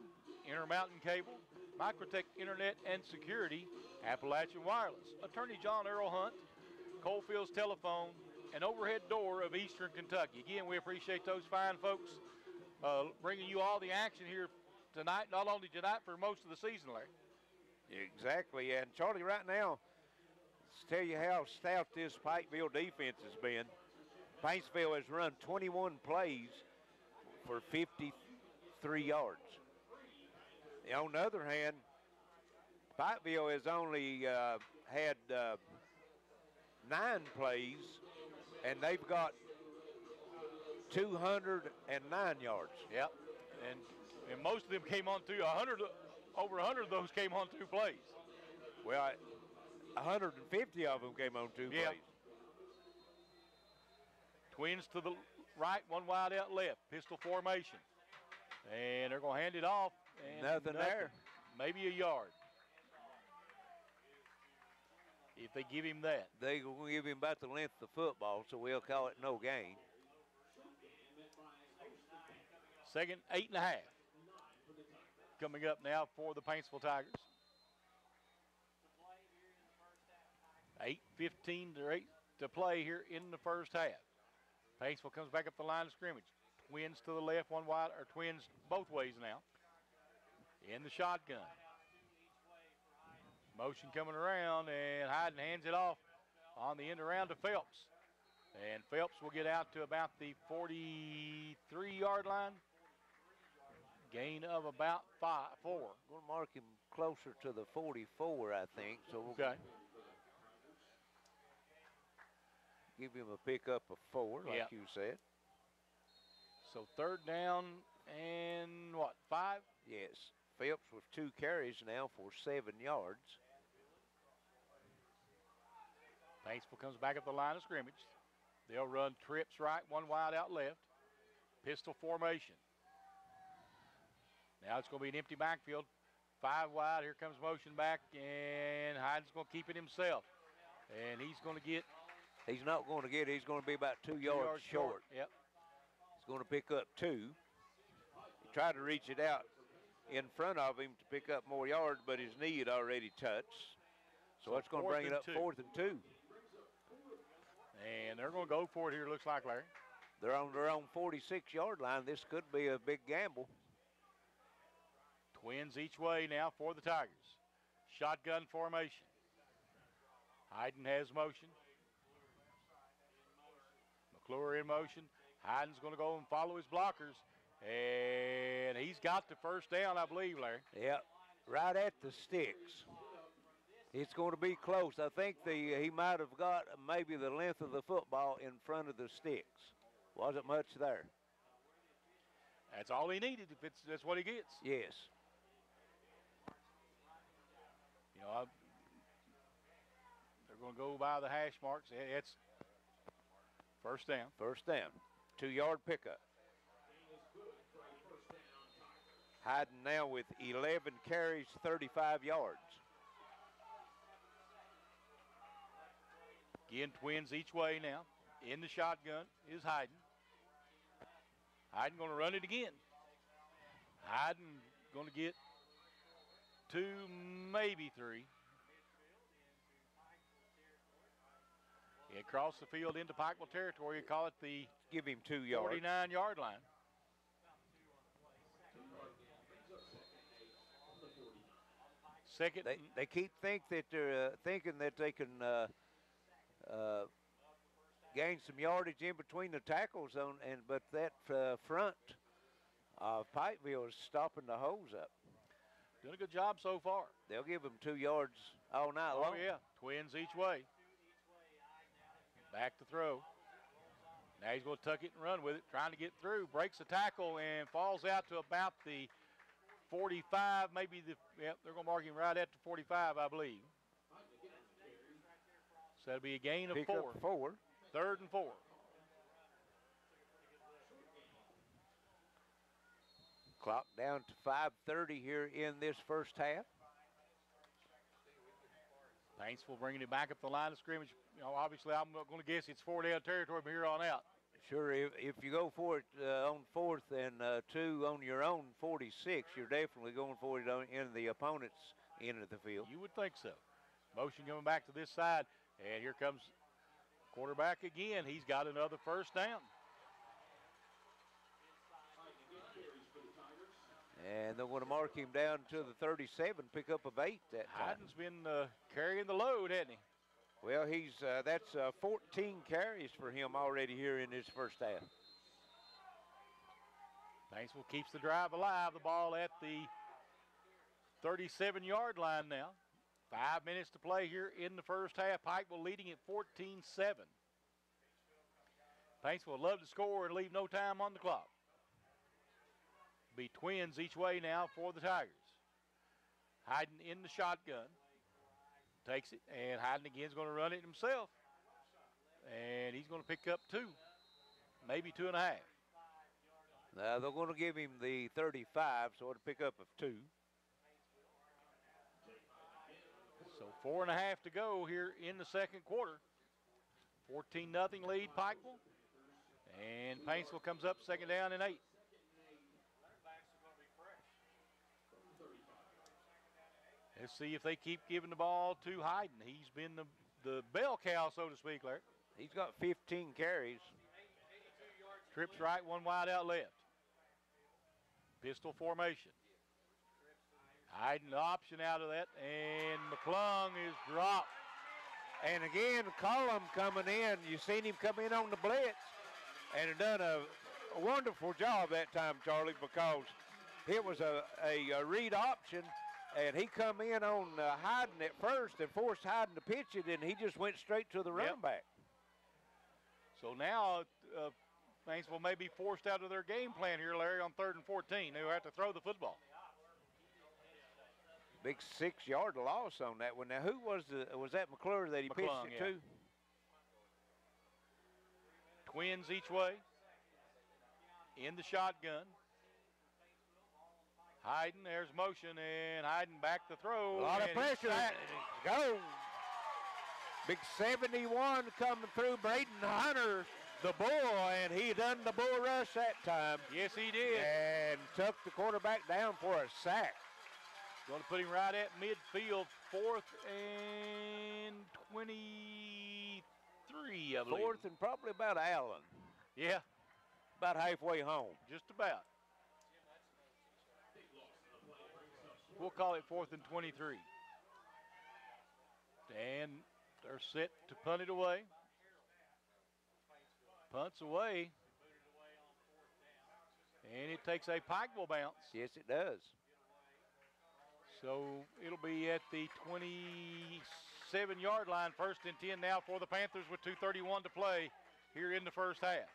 Intermountain Cable, Microtech Internet and Security, Appalachian Wireless, Attorney John Earl Hunt, Coalfields Telephone, and Overhead Door of Eastern Kentucky. Again, we appreciate those fine folks bringing you all the action here tonight, not only tonight, for most of the season, Larry. Exactly, and Charlie, right now, let's tell you how stout this Pikeville defense has been. Paintsville has run 21 plays for 53 yards. On the other hand, Pikeville has only had 9 plays, and they've got 209 yards. Yep, and most of them came on through over 100 of those came on 2 plays. Well, 150 of them came on 2 plays. Twins to the right, one wide out left, pistol formation. And they're going to hand it off. And nothing there. Maybe a yard. If they give him that. They're going to give him about the length of the football, so we'll call it no gain. Second, 8.5. Coming up now for the Paintsville Tigers. 8:15 to play here in the first half. Paintsville comes back up the line of scrimmage. Twins to the left, one wide, or twins both ways now. In the shotgun. Motion coming around, and Hayden hands it off on the end around to Phelps. And Phelps will get out to about the 43-yard line. Gain of about 4. Going to mark him closer to the 44, I think. So we'll okay. Give him a pickup of 4, like you said. So third down and 5? Yes. Phelps with 2 carries now for 7 yards. Paintsville comes back up the line of scrimmage. They'll run trips right, one wide out left. Pistol formation. Now it's going to be an empty backfield. 5 wide, here comes motion back, and Hyden's going to keep it himself. And he's going to get... He's not going to get it. He's going to be about 2 yards short. Yep. He's going to pick up 2. He tried to reach it out in front of him to pick up more yards, but his knee had already touched. So it's going to bring it up 4th and 2. And they're going to go for it here, looks like, Larry. They're on their own 46-yard line. This could be a big gamble. Twins each way now for the Tigers. Shotgun formation. Hayden has motion. McClure in motion. Hayden's going to go and follow his blockers. And he's got the first down, I believe, Larry. Yep, right at the sticks. It's going to be close. I think he might have got maybe the length of the football in front of the sticks. Wasn't much there. That's all he needed if that's what he gets. Yes. You know, they're going to go by the hash marks. It's first down. First down. 2-yard pickup. Hayden now with 11 carries, 35 yards. Again, twins each way now. In the shotgun is Hayden. Hayden going to run it again. Hayden going to get 2, maybe 3. Across the field into Pikeville territory. You call it the give him 2 yards. 49-yard line. Second. They keep thinking that they can gain some yardage in between the tackles but that front of Pikeville is stopping the hose up. Doing a good job so far. They'll give them 2 yards all night long. Oh yeah, twins each way. Back to throw. Now he's going to tuck it and run with it, trying to get through. Breaks the tackle and falls out to about the 45, maybe they're going to mark him right at the 45, I believe. So that'll be a gain of 4. 3rd and 4. Clock down to 5:30 here in this first half. Paintsville bringing it back up the line of scrimmage. You know, obviously, I'm going to guess it's 4-down territory from here on out. Sure, if you go for it on 4th and 2 on your own 46, you're definitely going for it in the opponent's end of the field. You would think so. Motion coming back to this side, and here comes quarterback again. He's got another first down. And they're going to mark him down to the 37, pick up of 8 that time. Hayden's been carrying the load, hasn't he? Well, he's that's 14 carries for him already here in his first half. Paintsville keeps the drive alive. The ball at the 37-yard line now. 5 minutes to play here in the first half. Pikeville leading at 14-7. Paintsville would love to score and leave no time on the clock. Be twins each way now for the Tigers. Hayden in the shotgun. Takes it, and Hayden again is going to run it himself. And he's going to pick up 2, maybe 2.5. Now they're going to give him the 35, so it'll pick up of 2. So 4.5 to go here in the second quarter. 14-0 lead Pikeville. And Paintsville comes up second down and 8. Let's see if they keep giving the ball to Hayden. He's been the bell cow, so to speak, Larry. He's got 15 carries. Trips right, 1 wide out left. Pistol formation. Hayden the option out of that, and McClung is dropped. And again, Cullum coming in. You seen him come in on the blitz and have done a wonderful job that time, Charlie, because it was a read option. And he come in on Hayden at first and forced Hayden to pitch it, and he just went straight to the running back. So now Paintsville may be forced out of their game plan here, Larry, on 3rd and 14. They'll have to throw the football. Big 6-yard loss on that one. Now, who was that McClure that he McClung, pitched it to? Twins each way. In the shotgun. Hayden, there's motion, and Hayden back to throw. A lot of pressure. Go. Big 71 coming through. Braden Hunter, the bull, and he done the bull rush that time. Yes, he did. And took the quarterback down for a sack. Going to put him right at midfield, 4th and 23, I believe. 4th and probably about Allen. Yeah. About halfway home. Just about. We'll call it 4th and 23. And they're set to punt it away. Punts away. And it takes a Pikeville bounce. Yes, it does. So it'll be at the 27-yard line, 1st and 10 now for the Panthers with 2:31 to play here in the first half.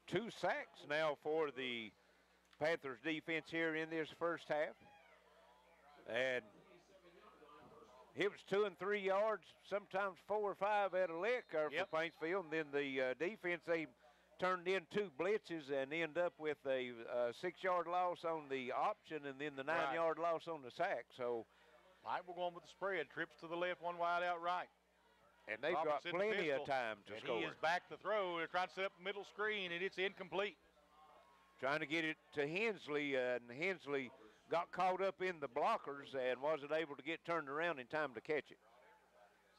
2 sacks now for the Panthers defense here in this first half. And it was 2 and 3 yards, sometimes 4 or 5 at a lick for Paintsville. And then the defense, they turned in 2 blitzes and end up with a 6-yard loss on the option and then the 9-yard loss on the sack. So Pikeville going with the spread. Trips to the left, one wide out right. And they've got plenty of time to score. He is back to throw. They're trying to set up the middle screen, and it's incomplete. Trying to get it to Hensley, and Hensley got caught up in the blockers and wasn't able to get turned around in time to catch it.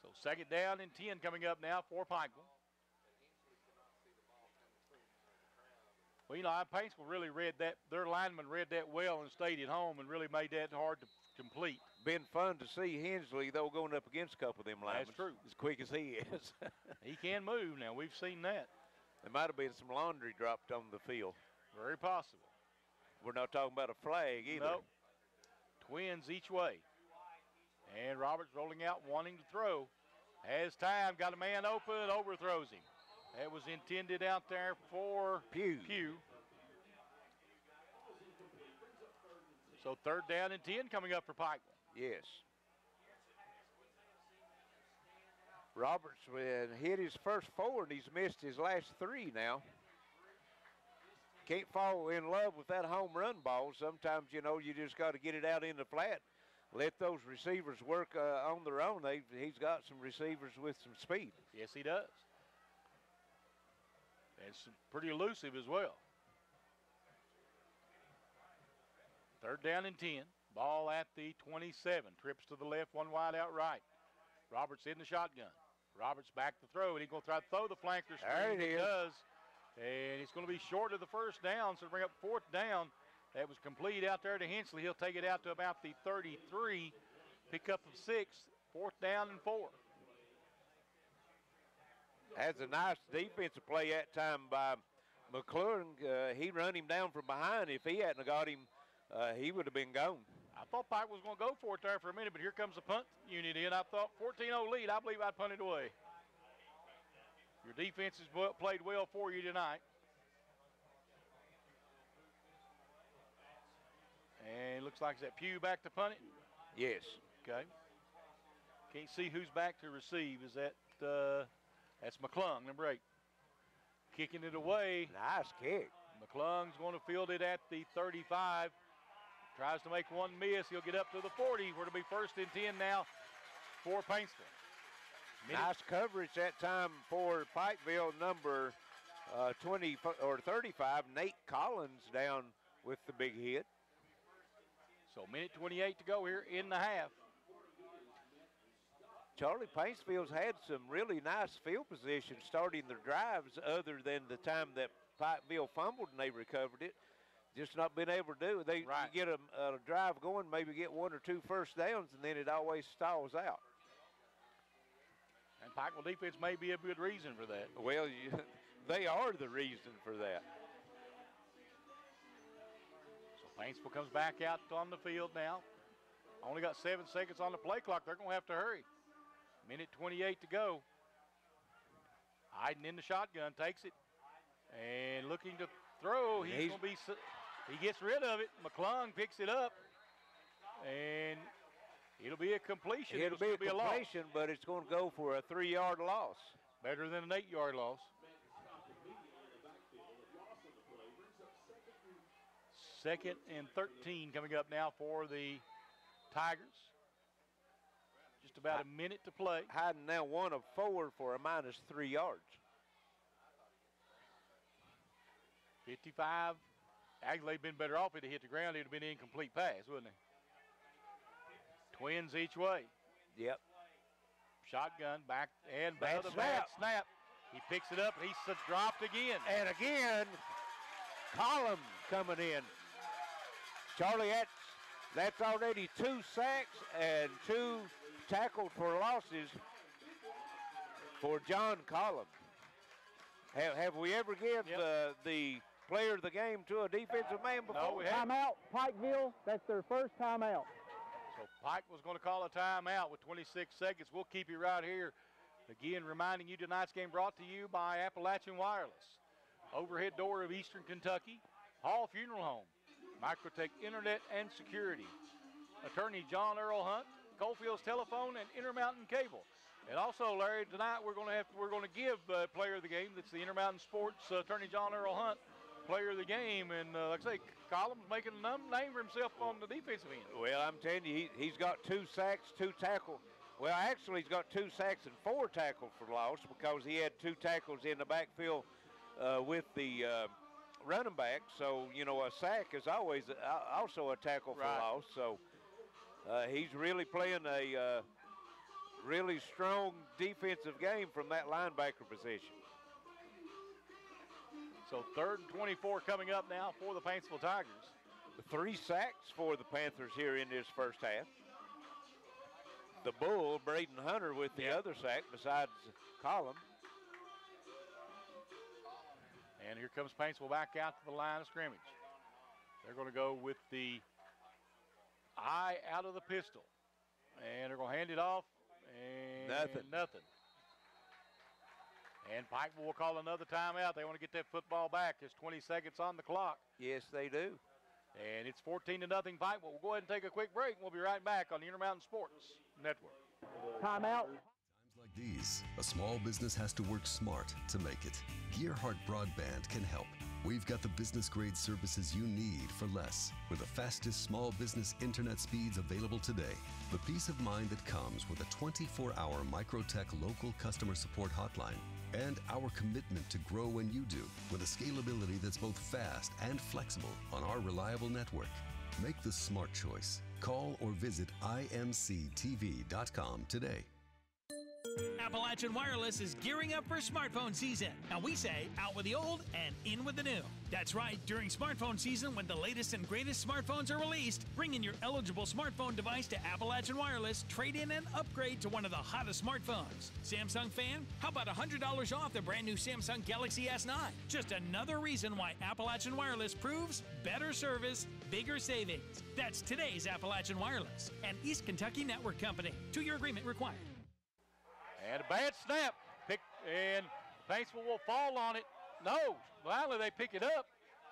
So 2nd down and 10 coming up now for Pikeville. Well, you know, Paintsville really read that. Their lineman read that well and stayed at home and really made that hard to complete. Been fun to see Hensley, though, going up against a couple of them linemen. That's true. As quick as he is. He can move now. We've seen that. There might have been some laundry dropped on the field. Very possible. We're not talking about a flag either. Nope. Twins each way. And Roberts rolling out, wanting to throw. Has time, got a man open, overthrows him. That was intended out there for Pugh. So 3rd down and 10 coming up for Pikeville. Yes. Roberts hit his first 4 and he's missed his last 3 now. Can't fall in love with that home run ball. Sometimes, you know, you just got to get it out in the flat. Let those receivers work on their own. He's got some receivers with some speed. Yes, he does. And some pretty elusive as well. 3rd down and 10. Ball at the 27. Trips to the left, one wide out right. Roberts in the shotgun. Roberts back to throw, and he's going to try to throw the flanker screen. There it is. He does. And it's going to be short of the 1st down, so to bring up 4th down. That was complete out there to Hensley. He'll take it out to about the 33. Pick up of 6. 4th down and 4. That's a nice defensive play that time by McClure. He run him down from behind. If he hadn't got him, he would have been gone. I thought Pike was going to go for it there for a minute, but here comes the punt unit in. I thought 14-0 lead. I believe I'd punt it away. Your defense has played well for you tonight. And it looks like is that Pugh back to punt it? Yes. Okay. Can't see who's back to receive. Is that that's McClung, number 8. Kicking it away. Nice kick. McClung's going to field it at the 35. Tries to make one miss. He'll get up to the 40. We're to be 1st and 10 now for Paintsville. Nice coverage that time for Pikeville, number 20 or 35. Nate Collins down with the big hit. So 1:28 to go here in the half. Charlie, Paintsville's had some really nice field position starting their drives other than the time that Pikeville fumbled and they recovered it. Just not been able to do it. They get a drive going, maybe get 1 or 2 first downs, and then it always stalls out. And Pikeville defense may be a good reason for that. Well, they are the reason for that. So Paintsville comes back out on the field now. Only got 7 seconds on the play clock. They're going to have to hurry. 1:28 to go. Hiding in the shotgun, takes it, and looking to throw. He's going to be. He gets rid of it. McClung picks it up, and it'll be a completion. It'll be a completion, but it's going to go for a 3-yard loss. Better than an 8-yard loss. 2nd and 13 coming up now for the Tigers. Just about a minute to play. Hiding now 1 of 4 for a -3 yards. 55. Actually, they'd been better off if they hit the ground. It would have been an incomplete pass, wouldn't it? Twins each way. Yep. Shotgun back and bad another bad snap. He picks it up. He's dropped again. And again, Collum coming in. Charlie, that's already 2 sacks and 2 tackled for losses for John Collum. Have we ever given the player of the game to a defensive man before? No, we haven't. Timeout, Pikeville. That's their first timeout. So Pike was going to call a timeout with 26 seconds. We'll keep you right here. Again, reminding you tonight's game brought to you by Appalachian Wireless. Overhead Door of Eastern Kentucky, Hall Funeral Home, Microtech Internet and Security, Attorney John Earl Hunt, Coalfields Telephone, and Intermountain Cable. And also, Larry, tonight we're going to give player of the game. That's the Intermountain Sports Attorney John Earl Hunt player of the game. And like I say, Collins making a name for himself on the defensive end. Well, I'm telling you, he's got 2 sacks, 2 tackles. Well, actually, he's got 2 sacks and 4 tackles for loss because he had 2 tackles in the backfield with the running back. So, you know, a sack is always also a tackle for loss. So he's really playing a really strong defensive game from that linebacker position. So 3rd and 24 coming up now for the Paintsville Tigers. 3 sacks for the Panthers here in this first half. The Bull, Braden Hunter, with the other sack besides Collins. And here comes Paintsville back out to the line of scrimmage. They're going to go with the eye out of the pistol. And they're going to hand it off. And nothing. And Pikeville will call another timeout. They want to get that football back. There's 20 seconds on the clock. Yes, they do. And it's 14-0 Pikeville. We'll go ahead and take a quick break. We'll be right back on the Intermountain Sports Network. Timeout. Times like these, a small business has to work smart to make it. Gearhart Broadband can help. We've got the business-grade services you need for less, with the fastest small business internet speeds available today. The peace of mind that comes with a 24-hour Microtech local customer support hotline. And our commitment to grow when you do, with a scalability that's both fast and flexible on our reliable network. Make the smart choice. Call or visit imctv.com today. Appalachian Wireless is gearing up for smartphone season. Now we say out with the old and in with the new. That's right, during smartphone season when the latest and greatest smartphones are released, bring in your eligible smartphone device to Appalachian Wireless, trade in and upgrade to one of the hottest smartphones. Samsung fan? How about $100 off the brand new Samsung Galaxy S9? Just another reason why Appalachian Wireless proves better service, bigger savings. That's today's Appalachian Wireless, an East Kentucky network company. 2-year agreement required. And a bad snap. And Paintsville will fall on it. No, finally they pick it up.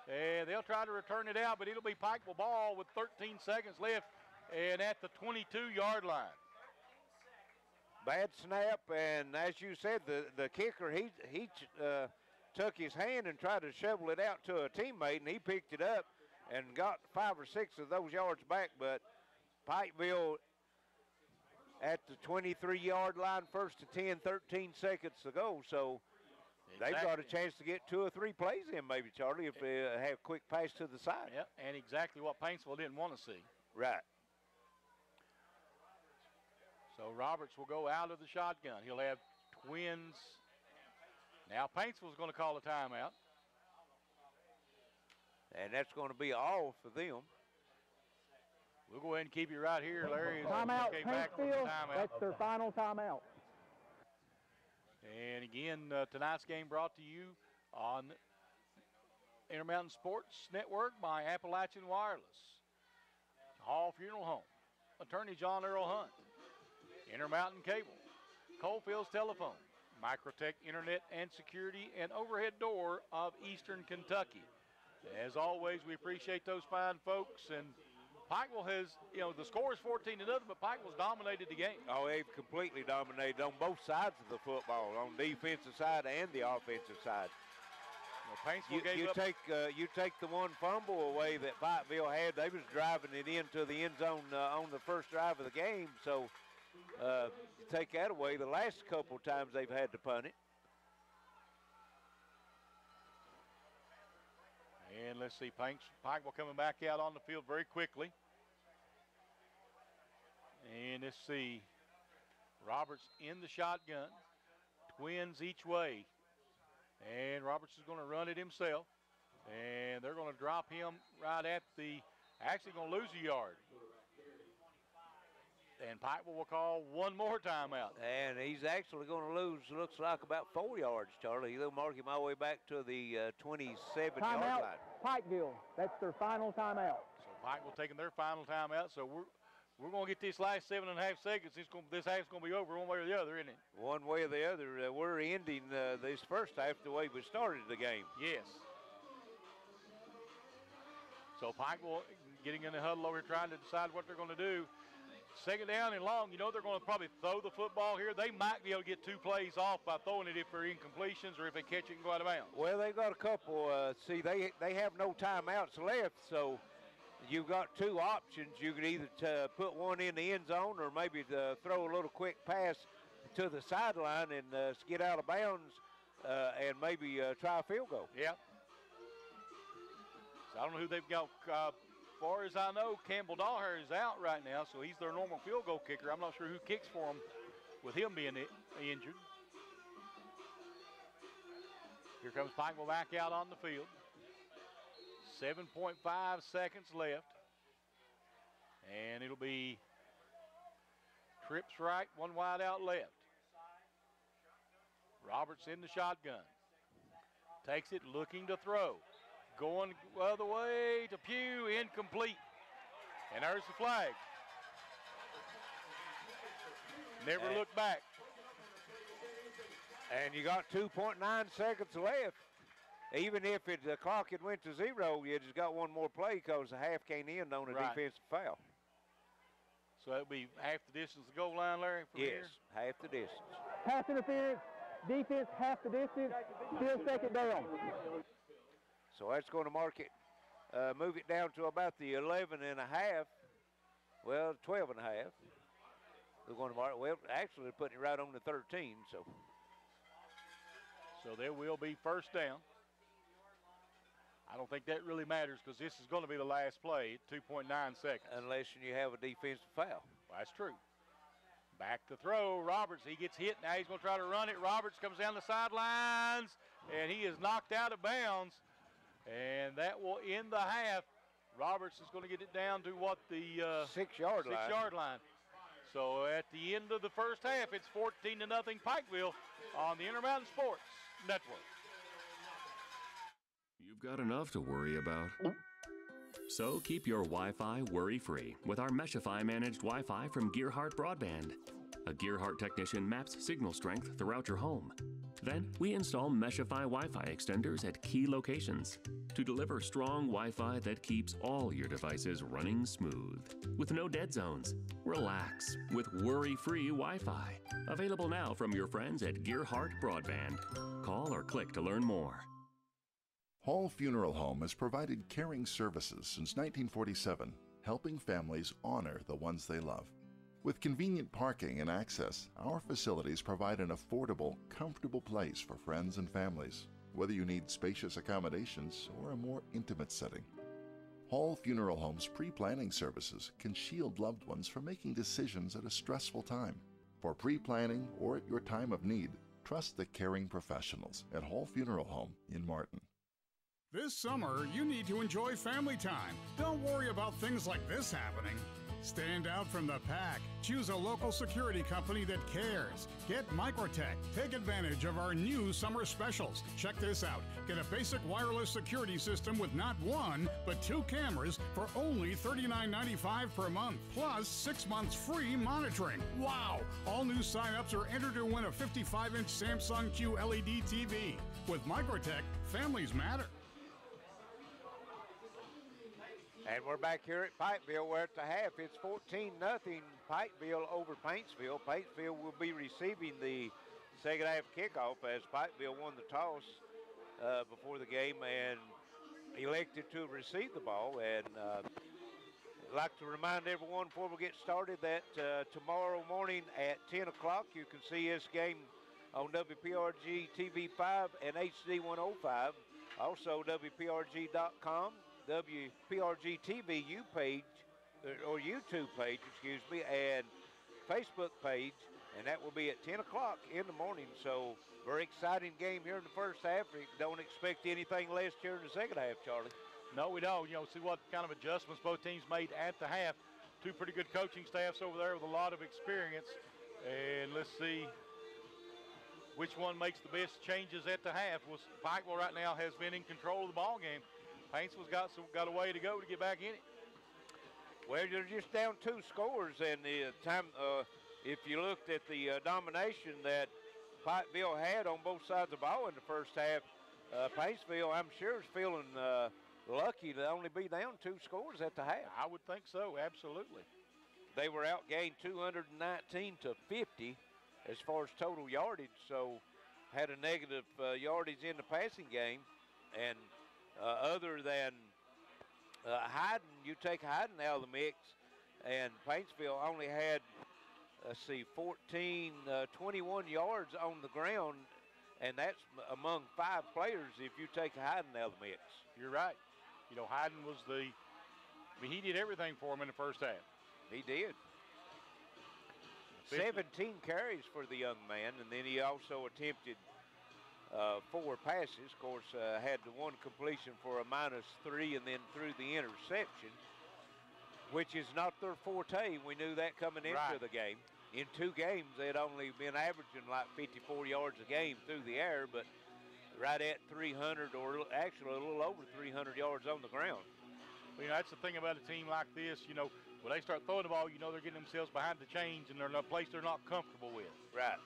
And they'll try to return it out, but it'll be Pikeville ball with 13 seconds left and at the 22-yard line. Bad snap, and as you said, the kicker, he took his hand and tried to shovel it out to a teammate, and he picked it up and got 5 or 6 of those yards back, but Pikeville at the 23-yard line, 1st to 10, 13 seconds to go. So they've got a chance to get 2 or 3 plays in maybe, Charlie, if they have a quick pass to the side. Yep, and exactly what Paintsville didn't want to see. Right. So Roberts will go out of the shotgun. He'll have twins. Now Paintsville's going to call a timeout. And that's going to be all for them. We'll go ahead and keep you right here, Larry. Timeout, Paintsville. That's their final timeout. And again, tonight's game brought to you on Intermountain Sports Network by Appalachian Wireless, Hall Funeral Home, Attorney John Earl Hunt, Intermountain Cable, Coalfields Telephone, Microtech Internet and Security, and Overhead Door of Eastern Kentucky. As always, we appreciate those fine folks, and Pikeville has, the score is 14-0, but Pikeville's dominated the game. Oh, they've completely dominated on both sides of the football, on the defensive side and the offensive side. You take the one fumble away that Pikeville had. They was driving it into the end zone on the first drive of the game. So you take that away. The last couple times they've had to punt it. And let's see, Pikeville coming back out on the field very quickly. And let's see, Roberts in the shotgun, twins each way. And Roberts is going to run it himself. And they're going to drop him right at actually going to lose a yard. And Pikeville will call one more timeout. And he's actually going to lose, looks like about 4 yards, Charlie. They'll mark him all the way back to the 27-yard line. Pikeville, that's their final timeout. So Pikeville taking their final timeout. So we're going to get this last 7.5 seconds. This half's going to be over one way or the other, isn't it? One way or the other. We're ending this first half the way we started the game. Yes. So Pikeville getting in the huddle over here trying to decide what they're going to do. Second down and long, they're going to probably throw the football here. They might be able to get 2 plays off by throwing it if they're incompletions or if they catch it and go out of bounds. Well, they've got a couple. See, they have no timeouts left, so you've got 2 options. You can either put one in the end zone or maybe throw a little quick pass to the sideline and get out of bounds and maybe try a field goal. Yeah. So I don't know who they've got. As far as I know, Campbell Dahlher is out right now, so he's their normal field goal kicker. I'm not sure who kicks for them with him being injured. Here comes Pikeville back out on the field. 7.5 seconds left. And it'll be trips right, one wide out left. Roberts in the shotgun. Takes it, looking to throw. Going the other way to Pugh, incomplete. And there's the flag. Never look back. And you got 2.9 seconds left. Even if the clock had went to 0, you just got one more play because the half can't end on a defensive foul. So that'll be half the distance to the goal line, Larry, from here? Yes, half the distance. Pass interference, defense half the distance, still second down. So that's going to mark it, move it down to about the 11.5. Well, 12.5. They're going to mark it. Well, actually, they're putting it right on the 13. So there will be first down. I don't think that really matters because this is going to be the last play at 2.9 seconds. Unless you have a defensive foul. Well, that's true. Back to throw. Roberts, he gets hit. Now he's going to try to run it. Roberts comes down the sidelines, and he is knocked out of bounds. And that will end the half. Roberts is going to get it down to what, the 6-yard line. 6-yard line. So at the end of the first half, it's 14-0 Pikeville on the Intermountain Sports Network. You've got enough to worry about. So keep your Wi-Fi worry-free with our Meshify managed Wi-Fi from Gearhart Broadband. A Gearhart technician maps signal strength throughout your home. Then we install Meshify Wi-Fi extenders at key locations to deliver strong Wi-Fi that keeps all your devices running smooth. With no dead zones, relax with worry-free Wi-Fi. Available now from your friends at Gearhart Broadband. Call or click to learn more. Hall Funeral Home has provided caring services since 1947, helping families honor the ones they love. With convenient parking and access, our facilities provide an affordable, comfortable place for friends and families, whether you need spacious accommodations or a more intimate setting. Hall Funeral Home's pre-planning services can shield loved ones from making decisions at a stressful time. For pre-planning or at your time of need, trust the caring professionals at Hall Funeral Home in Martin. This summer, you need to enjoy family time. Don't worry about things like this happening. Stand out from the pack. Choose a local security company that cares. Get Microtech. Take advantage of our new summer specials. Check this out. Get a basic wireless security system with not 1, but 2 cameras for only $39.95 per month, plus 6 months free monitoring. Wow! All new sign-ups are entered to win a 55-inch Samsung QLED TV. With Microtech, families matter. And we're back here at Pikeville. We're at the half. It's 14-0 Pikeville over Paintsville. Paintsville will be receiving the second half kickoff as Pikeville won the toss before the game and elected to receive the ball. And I'd like to remind everyone before we get started that tomorrow morning at 10 o'clock you can see this game on WPRG TV5 and HD 105. Also WPRG.com. WPRG TV page, or YouTube page, and Facebook page, and that will be at 10 o'clock in the morning. So, very exciting game here in the first half. We don't expect anything less here in the second half, Charlie. No, we don't. See what kind of adjustments both teams made at the half. 2 pretty good coaching staffs over there with a lot of experience. And let's see which one makes the best changes at the half. Well, Pikeville right now has been in control of the ball game. Paintsville's got a way to go to get back in it. Well, you're just down 2 scores, and the time, if you looked at the domination that Pikeville had on both sides of the ball in the first half, Paintsville, I'm sure, is feeling lucky to only be down 2 scores at the half. I would think so, absolutely. They were outgained 219 to 50 as far as total yardage, so had a negative yardage in the passing game. And other than Hyden, you take Hyden out of the mix, and Paintsville only had, 21 yards on the ground, and that's among 5 players if you take Hyden out of the mix. You're right. You know, Hyden was he did everything for him in the first half. He did. 17 carries for the young man, and then he also attempted 4 passes. Of course, had the 1 completion for a -3 and then threw the interception, which is not their forte. We knew that coming into the game. In 2 games, they'd only been averaging like 54 yards a game through the air, but right at 300, or actually a little over 300 yards on the ground. Well, you know, that's the thing about a team like this. You know, when they start throwing the ball, you know they're getting themselves behind the chains, and they're in a place they're not comfortable with. Right.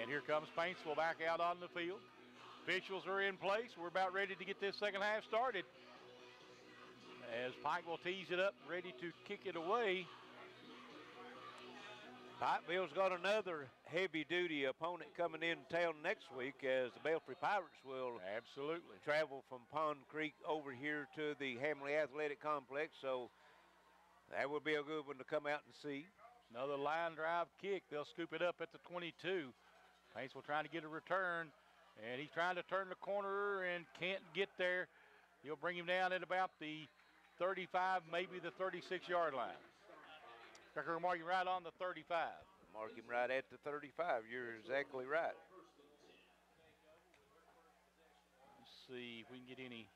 And here comes Paintsville back out on the field. Officials are in place. We're about ready to get this second half started. As Pikeville tees it up, ready to kick it away. Pikeville's got another heavy-duty opponent coming in town next week, as the Belfry Pirates will absolutely travel from Pond Creek over here to the Hamley Athletic Complex. So that would be a good one to come out and see. Another line drive kick. They'll scoop it up at the 22. Paintsville trying to get a return, and he's trying to turn the corner and can't get there. He'll bring him down at about the 35, maybe the 36-yard line. We're going to mark him right on the 35. Mark him right at the 35. You're exactly right. Let's see if we can get any,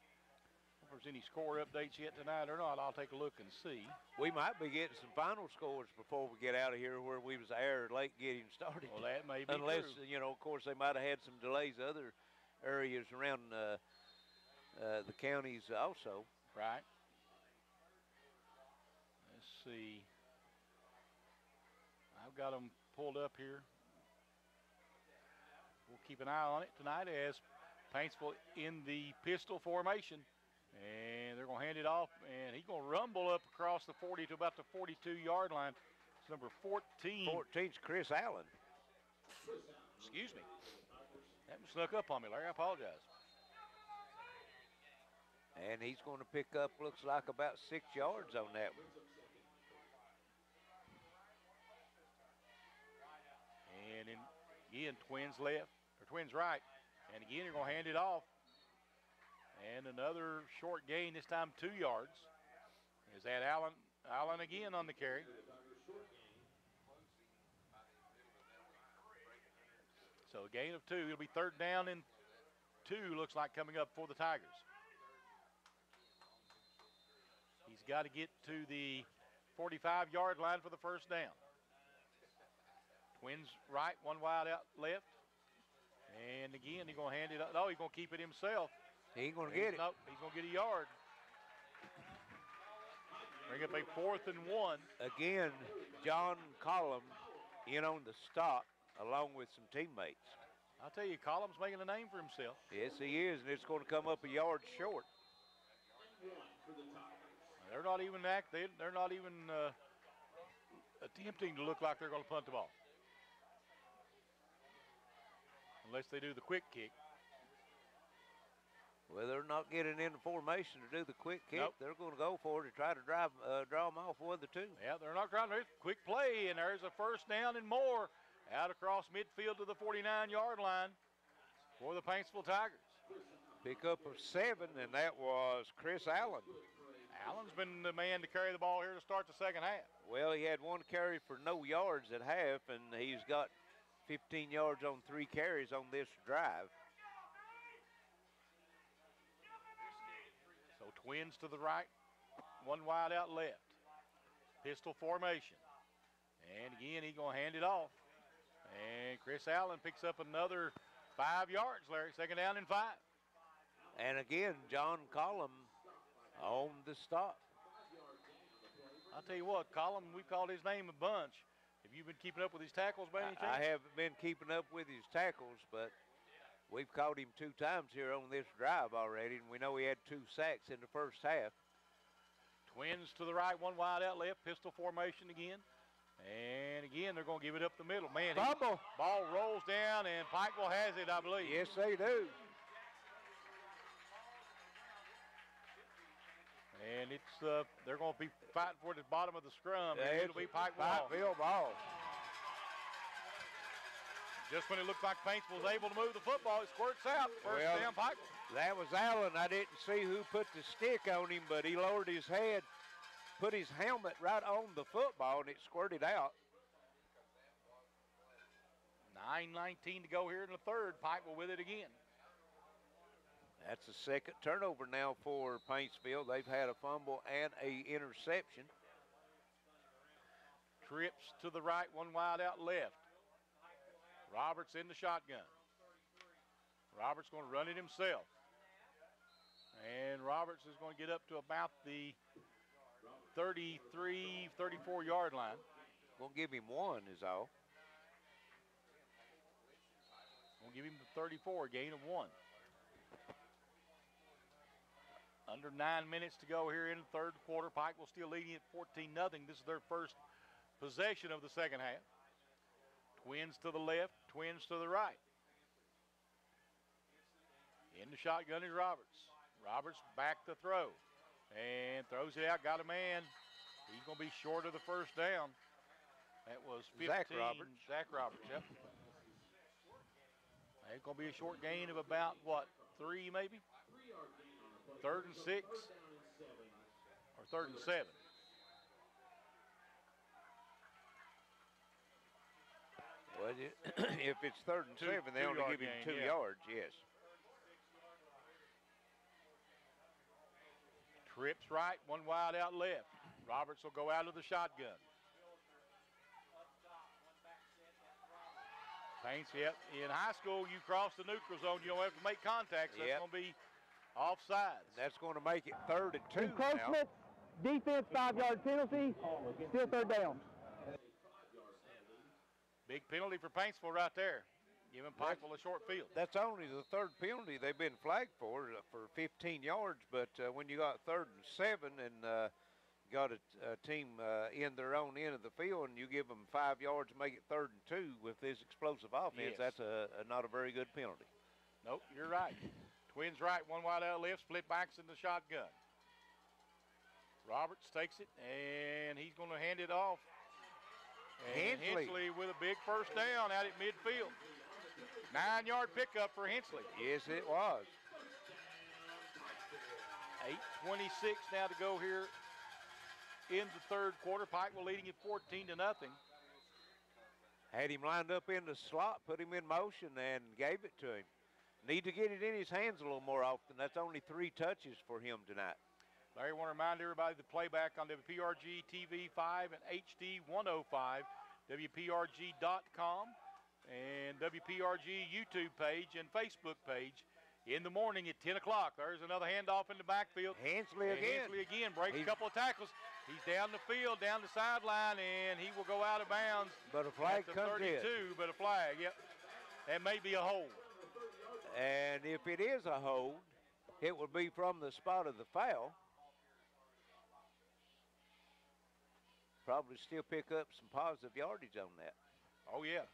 if there's any score updates yet tonight or not. I'll take a look and see. We might be getting some final scores before we get out of here, where we was there late getting started. Well, that may be Unless, true. you know, of course, they might have had some delays other areas around the counties also. Right. Let's see. I've got them pulled up here. We'll keep an eye on it tonight as Paintsville in the pistol formation. And they're going to hand it off, and he's going to rumble up across the 40 to about the 42-yard line. It's number 14. 14's Chris Allen. Excuse me. That snuck up on me, Larry. I apologize. And he's going to pick up, looks like, about 6 yards on that one. And then, again, Twins left, or Twins right. And again, they're going to hand it off. And another short gain, this time 2 yards. Is that Allen again on the carry. So a gain of 2. It'll be 3rd down and 2, looks like, coming up for the Tigers. He's got to get to the 45-yard line for the first down. Twins right, 1 wide out left. And again, he's going to hand it up. No, he's going to keep it himself. He ain't going to get it. Nope, he's going to get a yard. Bring up a 4th and 1. Again, John Collum in on the stop along with some teammates. I'll tell you, Collum's making a name for himself. Yes, he is, and it's going to come up a yard short. They're not even they're not even attempting to look like they're going to punt the ball. Unless they do the quick kick. Well, they're not getting in the formation to do the quick kick. Nope. They're going to go for it to try to draw them off with the 2. Yeah, they're not trying to. Quick play, and there's a 1st down and more out across midfield to the 49-yard line for the Paintsville Tigers. Pickup of 7, and that was Chris Allen. Allen's been the man to carry the ball here to start the second half. Well, he had 1 carry for no yards at half, and he's got 15 yards on 3 carries on this drive. So Twins to the right, 1 wide out left. Pistol formation. And again, he's going to hand it off. And Chris Allen picks up another 5 yards, Larry. 2nd down and 5. And again, John Collum On the stop. I'll tell you what, Colin, we called his name a bunch. Have you been keeping up with his tackles by any chance? I haven't been keeping up with his tackles, but we've caught him 2 times here on this drive already, and we know he had 2 sacks in the first half. Twins to the right, one wide out left, pistol formation again. And again, they're going to give it up the middle. Man, Fumble. Ball rolls down, and Pikeville has it, I believe. Yes, they do. And it's they're going to be fighting for the bottom of the scrum. And it'll be Pikeville ball. Just when it looked like Paintsville was able to move the football, it squirts out. First down, Pikeville. That was Allen. I didn't see who put the stick on him, but he lowered his head, put his helmet right on the football, and it squirted out. 9:19 to go here in the third. Pikeville with it again. That's the second turnover now for Paintsville. They've had a fumble and a interception. Trips to the right, one wide out left. Roberts in the shotgun. Roberts going to run it himself. And Roberts is going to get up to about the 33, 34-yard line. We'll give him 1 is all. We'll give him the 34, gain of 1. Under 9 minutes to go here in the third quarter. Pikeville still leading at 14-0. This is their first possession of the second half. Twins to the left, Twins to the right. In the shotgun is Roberts. Roberts back to throw. And throws it out, got a man. He's going to be short of the first down. That was 15. Zach Roberts. Zach Roberts, yep. It's going to be a short gain of about, what, 3 maybe? 3rd and 6 or 3rd and 7. Well, if it's 3rd and 7, they only give him 2 yards, yes. Trips right, one wide out left. Roberts will go out of the shotgun. Paints, yep. In high school, you cross the neutral zone, you don't have to make contact, so that's going to be offsides. That's going to make it 3rd and 2 encroachment, now. Defense, 5-yard penalty, still 3rd down. Big penalty for Paintsville right there, giving Pikeville a short field. That's only the 3rd penalty they've been flagged for 15 yards, but when you got 3rd and 7 and got a team in their own end of the field and you give them 5 yards to make it 3rd and 2 with this explosive offense, that's not a very good penalty. Nope, you're right. Twins right, one wide out left, split backs in the shotgun. Roberts takes it, and he's going to hand it off. And Hensley with a big first down out at midfield. 9-yard pickup for Hensley. Yes, it was. 8:26 now to go here in the third quarter. Pikeville leading at 14-0. Had him lined up in the slot, put him in motion, and gave it to him. Need to get it in his hands a little more often. That's only 3 touches for him tonight. Larry, I want to remind everybody the playback on WPRG TV 5 and HD 105, WPRG.com, and WPRG YouTube page and Facebook page in the morning at 10 o'clock. There's another handoff in the backfield. Hensley again. Breaks a couple of tackles. He's down the field, down the sideline, and he will go out of bounds. But a flag at the comes 32, in. But a flag, yep. That may be a hold. And if it is a hold, it will be from the spot of the foul. Probably still pick up some positive yardage on that. Oh, yeah.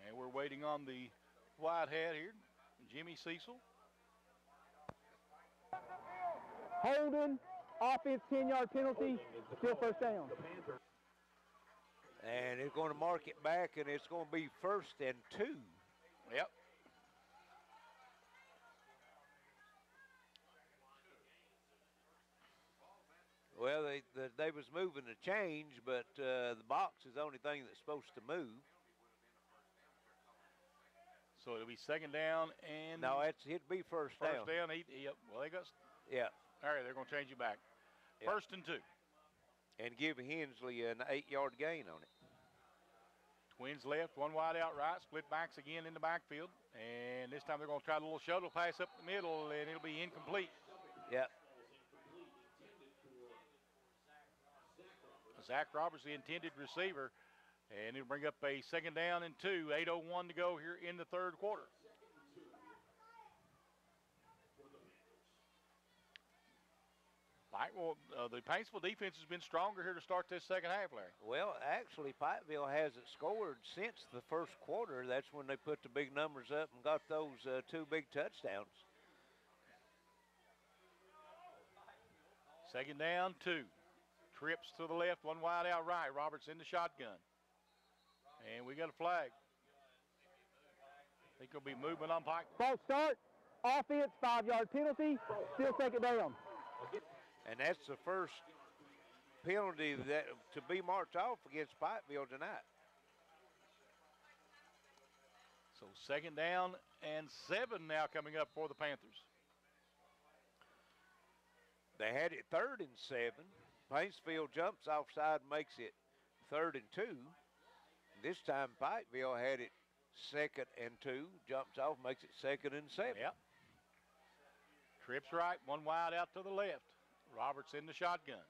And we're waiting on the white hat here, Jimmy Cecil. Holding, offense 10-yard penalty, still first down. And it's going to mark it back, and it's going to be 1st and 2. Yep. Well, they was moving the change, but the box is the only thing that's supposed to move. So it'll be 2nd down and... No, it'd be first down. First down. Yep. Well, they got... Yeah. All right, they're going to change it back. Yep. 1st and 2. And give Hensley an 8-yard gain on it. Twins left, one wide out right, split backs again in the backfield. And this time they're going to try a little shuttle pass up the middle, and it'll be incomplete. Yep. Zach Roberts, the intended receiver, and he'll bring up a 2nd down and 2. 8:01 to go here in the 3rd quarter. The Paintsville defense has been stronger here to start this 2nd half, Larry. Well, actually, Pikeville hasn't scored since the 1st quarter. That's when they put the big numbers up and got those 2 big touchdowns. 2nd down, 2. Trips to the left, 1 wide out right. Roberts in the shotgun. And we got a flag. I think he'll be moving on Pike. False start, offense, 5-yard penalty, still 2nd down. And that's the first penalty that to be marked off against Pikeville tonight. So 2nd down and 7 now coming up for the Panthers. They had it 3rd and 7. Paintsville jumps offside and makes it 3rd and 2. This time Pikeville had it 2nd and 2, jumps off, makes it 2nd and 7. Yep. Trips right, 1 wide out to the left. Roberts in the shotgun.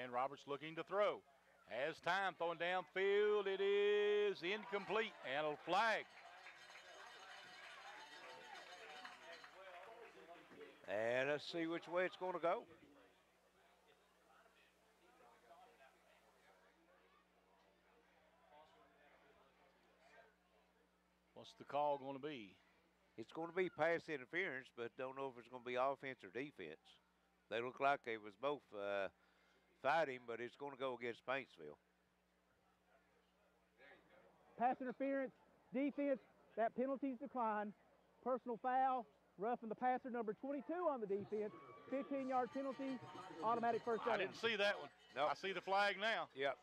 And Roberts looking to throw. Has time, throwing downfield. It is incomplete and a flag. And let's see which way it's going to go. What's the call going to be? It's going to be pass interference, but don't know if it's going to be offense or defense. They look like they was both fighting, but it's going to go against Paintsville. Pass interference, defense, that penalty's declined. Personal foul, roughing the passer, number 22 on the defense. 15-yard penalty, automatic 1st down. I didn't see that one. Nope. I see the flag now. Yep.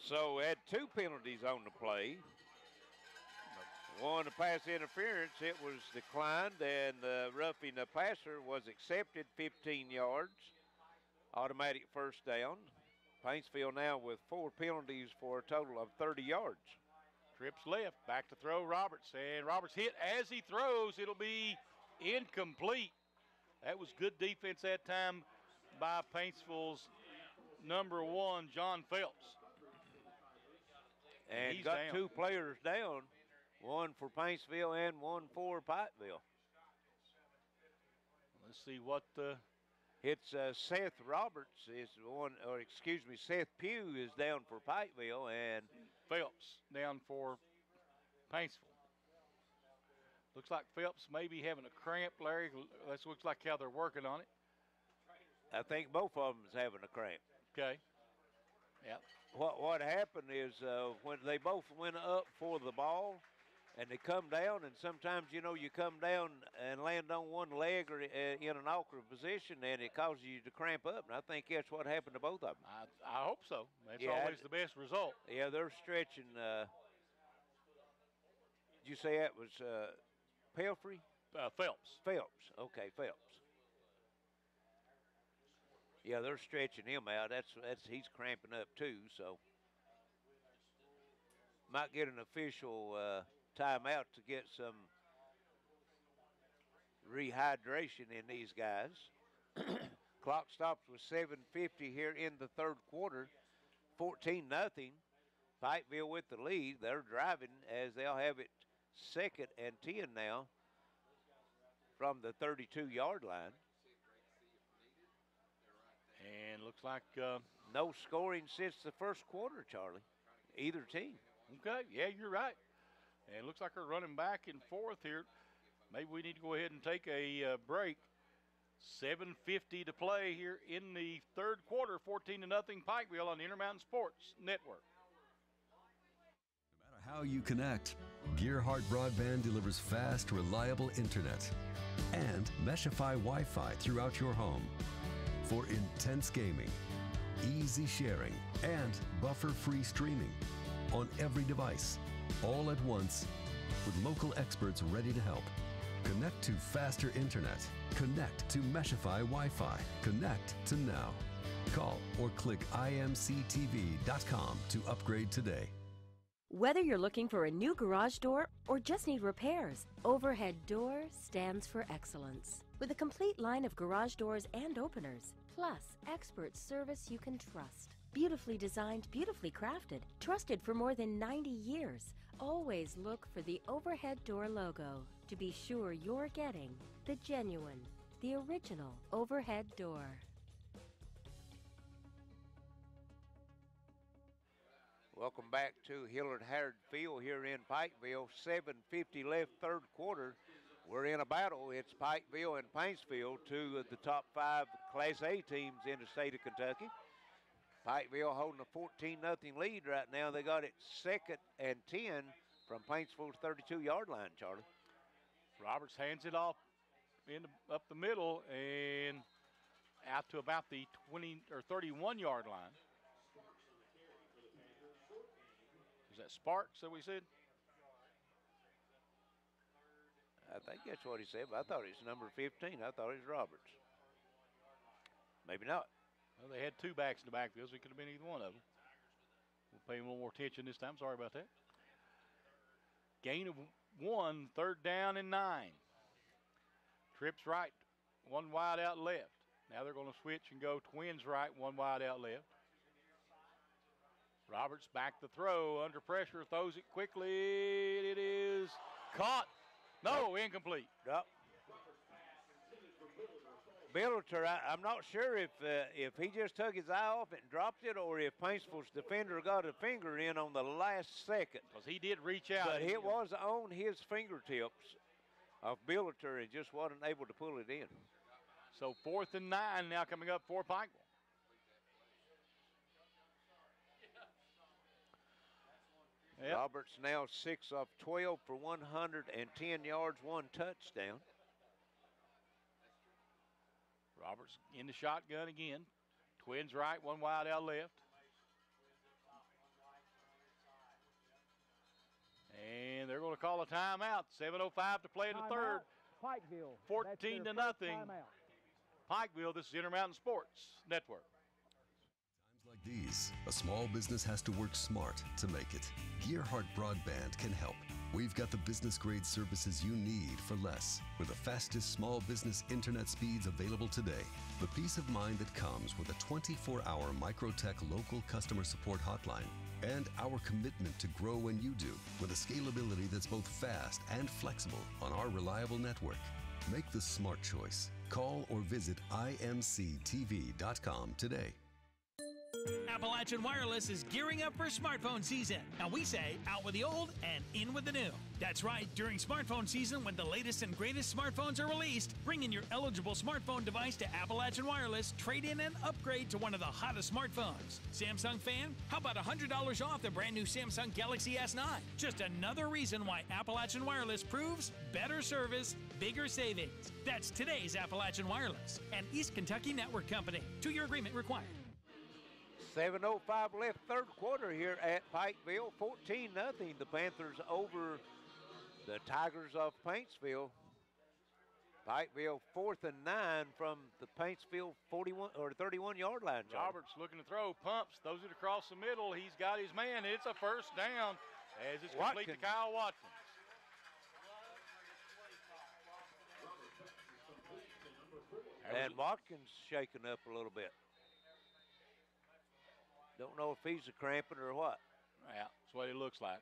So had 2 penalties on the play. One, the pass interference, it was declined, and roughing the passer was accepted, 15 yards. Automatic 1st down. Paintsville now with 4 penalties for a total of 30 yards. Trips left, back to throw Roberts, and Roberts hit as he throws. It'll be incomplete. That was good defense that time by Paintsville's number 1, John Phelps. And he's got down. 2 players down, 1 for Paintsville and 1 for Pikeville. Let's see what it's Seth Roberts is one, or excuse me, Seth Pugh is down for Pikeville, and Phelps down for Paintsville. Looks like Phelps may be having a cramp, Larry. That looks like how they're working on it. I think both of them is having a cramp. Okay. Yep. What happened is when they both went up for the ball and they come down, and sometimes, you know, you come down and land on one leg or in an awkward position, and it causes you to cramp up. And I think that's what happened to both of them. I hope so. That's always the best result. Yeah, they're stretching. Did you say that was Pelfrey? Phelps. Phelps. Okay, Phelps. Yeah, they're stretching him out. That's he's cramping up too, so might get an official timeout to get some rehydration in these guys. Clock stops with 7:50 here in the 3rd quarter. 14-0. Pikeville with the lead. They're driving as they'll have it 2nd and 10 now from the 32-yard line. And looks like no scoring since the 1st quarter, Charlie, either team. Okay, yeah, you're right. And it looks like we're running back and forth here. Maybe we need to go ahead and take a break. 7:50 to play here in the 3rd quarter. 14-0 Pikeville on the Intermountain Sports Network. No matter how you connect, Gearhart Broadband delivers fast, reliable internet and Meshify Wi-Fi throughout your home for intense gaming, easy sharing, and buffer-free streaming on every device, all at once, with local experts ready to help. Connect to faster internet. Connect to Meshify Wi-Fi. Connect to now. Call or click imctv.com to upgrade today. Whether you're looking for a new garage door or just need repairs, Overhead Door stands for excellence. With a complete line of garage doors and openers, plus expert service you can trust. Beautifully designed, beautifully crafted, trusted for more than 90 years. Always look for the Overhead Door logo to be sure you're getting the genuine, the original Overhead Door. Welcome back to Hillard Harrod Field here in Pikeville. 7:50 left, third quarter. We're in a battle. It's Pikeville and Paintsville, two of the top 5 Class A teams in the state of Kentucky. Pikeville holding a 14-0 lead right now. They got it 2nd and 10 from Paintsville's 32-yard line, Charlie. Roberts hands it off up the middle and out to about the 20 or 31-yard line. Is that Sparks that we said? I think that's what he said, but I thought it was number 15. I thought it was Roberts. Maybe not. Well, they had 2 backs in the backfield, so it could have been either one of them. We'll pay a little more attention this time. Sorry about that. Gain of 1, 3rd down and 9. Trips right, 1 wide out left. Now they're going to switch and go twins right, 1 wide out left. Roberts back to throw, under pressure, throws it quickly. It is caught. No, incomplete. Yep. Billiter, I'm not sure if he just took his eye off it and dropped it, or if Paintsville's defender got a finger in on the last second. Because he did reach out. But it was on his fingertips of Billiter and just wasn't able to pull it in. So 4th and 9 now coming up for Pikeville. Yep. Roberts now 6 of 12 for 110 yards, 1 touchdown. Roberts in the shotgun again. Twins right, 1 wide out left. And they're going to call a timeout. 7:05 to play in the third. Pikeville. 14-0. Pikeville, this is Intermountain Sports Network. Like these, a small business has to work smart to make it. Gearhart Broadband can help. We've got the business-grade services you need for less, with the fastest small business internet speeds available today. The peace of mind that comes with a 24-hour Microtech local customer support hotline. And our commitment to grow when you do, with a scalability that's both fast and flexible on our reliable network. Make the smart choice. Call or visit imctv.com today. Appalachian Wireless is gearing up for smartphone season. Now we say out with the old and in with the new. That's right, during smartphone season when the latest and greatest smartphones are released, bring in your eligible smartphone device to Appalachian Wireless, trade in and upgrade to one of the hottest smartphones. Samsung fan? How about $100 off the brand new Samsung Galaxy S9? Just another reason why Appalachian Wireless proves better service, bigger savings. That's today's Appalachian Wireless, an East Kentucky network company. 2-year agreement required. 7:05 left, third quarter here at Pikeville. 14-0. The Panthers over the Tigers of Paintsville. Pikeville 4th and 9 from the Paintsville 41 or 31-yard line. Roberts looking to throw, pumps, throws it across the middle. He's got his man. It's a first down as it's complete to Kyle Watkins. And Watkins shaking up a little bit. Don't know if he's a cramping or what. Yeah, that's what it looks like.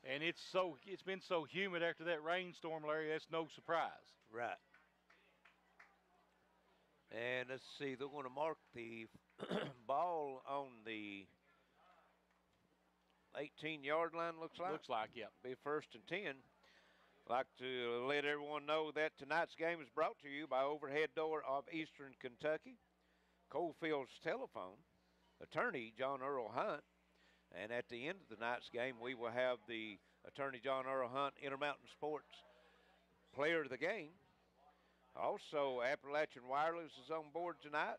And it's been so humid after that rainstorm, Larry, that's no surprise. Right. And let's see, they're going to mark the ball on the 18-yard line, looks like. Looks like, yeah. Be 1st and 10. I'd like to let everyone know that tonight's game is brought to you by Overhead Door of Eastern Kentucky, Coalfields Telephone, attorney John Earl Hunt, and at the end of the night's game we will have the attorney John Earl Hunt Intermountain Sports player of the game. Also, Appalachian Wireless is on board tonight,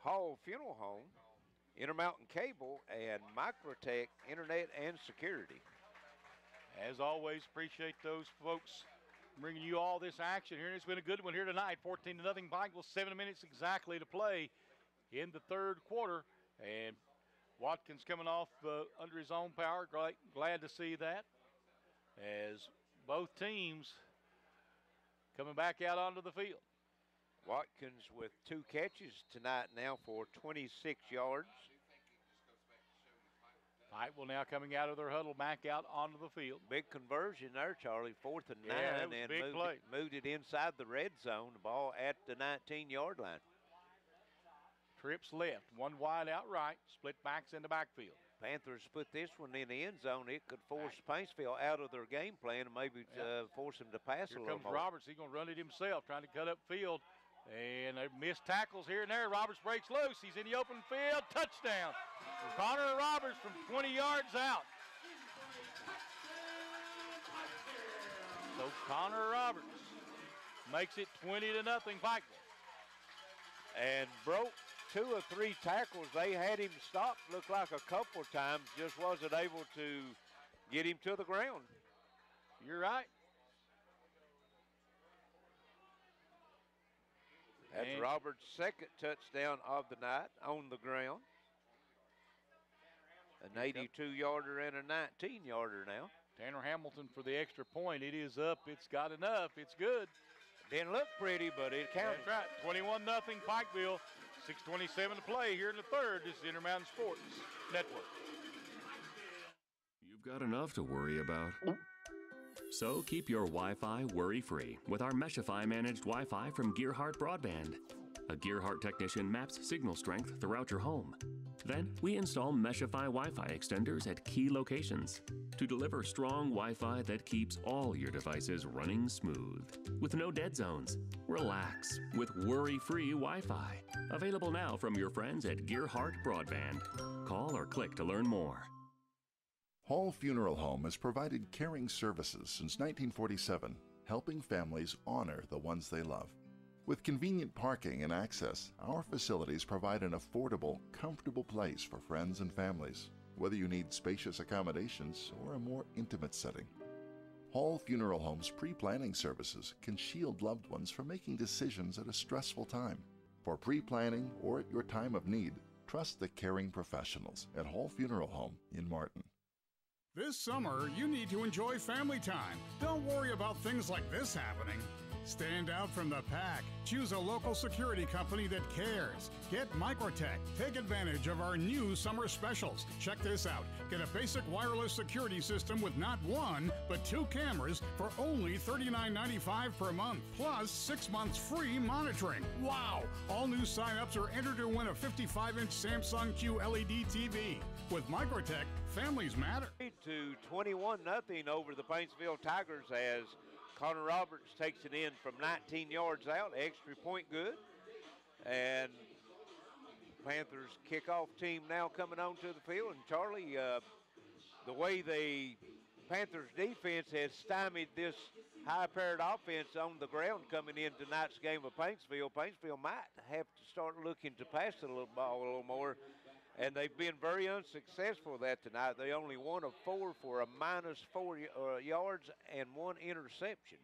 Hall Funeral Home, Intermountain Cable, and Microtech Internet and Security. As always, appreciate those folks bringing you all this action here. And it's been a good one here tonight. 14-0 Pikeville, 7 minutes exactly to play in the third quarter. And Watkins coming off under his own power. Glad to see that. As both teams coming back out onto the field. Watkins with 2 catches tonight now for 26 yards. Pikeville now coming out of their huddle back out onto the field. Big conversion there, Charlie. 4th and 9, that was a and big play. moved it inside the red zone. The ball at the 19-yard line. Trips left, one wide out right, split backs in the backfield. Panthers put this one in the end zone. It could force Paintsville out of their game plan and maybe force them to pass a little more. Here comes Roberts. He's going to run it himself, trying to cut up field. And they missed tackles here and there. Roberts breaks loose. He's in the open field. Touchdown. Connor Roberts from 20 yards out. So Connor Roberts makes it 20-0 Pikeville. And broke 2 or 3 tackles. They had him stopped, looked like a couple of times, just wasn't able to get him to the ground. You're right. That's Roberts' 2nd touchdown of the night on the ground. An 82-yarder and a 19-yarder now. Tanner Hamilton for the extra point. It is up. It's got enough. It's good. Didn't look pretty, but it counted. That's right. 21-0 Pikeville. 6:27 to play here in the third. This is Intermountain Sports Network. You've got enough to worry about. So keep your Wi-Fi worry-free with our Meshify managed Wi-Fi from Gearhart Broadband. A Gearhart technician maps signal strength throughout your home. Then we install Meshify Wi-Fi extenders at key locations to deliver strong Wi-Fi that keeps all your devices running smooth. With no dead zones, relax with worry-free Wi-Fi. Available now from your friends at Gearhart Broadband. Call or click to learn more. Hall Funeral Home has provided caring services since 1947, helping families honor the ones they love. With convenient parking and access, our facilities provide an affordable, comfortable place for friends and families, whether you need spacious accommodations or a more intimate setting. Hall Funeral Home's pre-planning services can shield loved ones from making decisions at a stressful time. For pre-planning or at your time of need, trust the caring professionals at Hall Funeral Home in Martin. This summer, you need to enjoy family time. Don't worry about things like this happening. Stand out from the pack. Choose a local security company that cares. Get Microtech. Take advantage of our new summer specials. Check this out. Get a basic wireless security system with not 1, but 2 cameras for only $39.95 per month, plus 6 months free monitoring. Wow! All new sign-ups are entered to win a 55-inch Samsung Q LED TV. With Microtech, families matter. To 21-0 over the Paintsville Tigers as Connor Roberts takes it in from 19 yards out. Extra point good. And Panthers kickoff team now coming onto the field. And Charlie, the way the Panthers defense has stymied this high-powered offense on the ground coming in tonight's game of Paintsville, Paintsville might have to start looking to pass the ball a little more. And they've been very unsuccessful with that tonight. They only 1 of 4 for a -4 yards and 1 interception.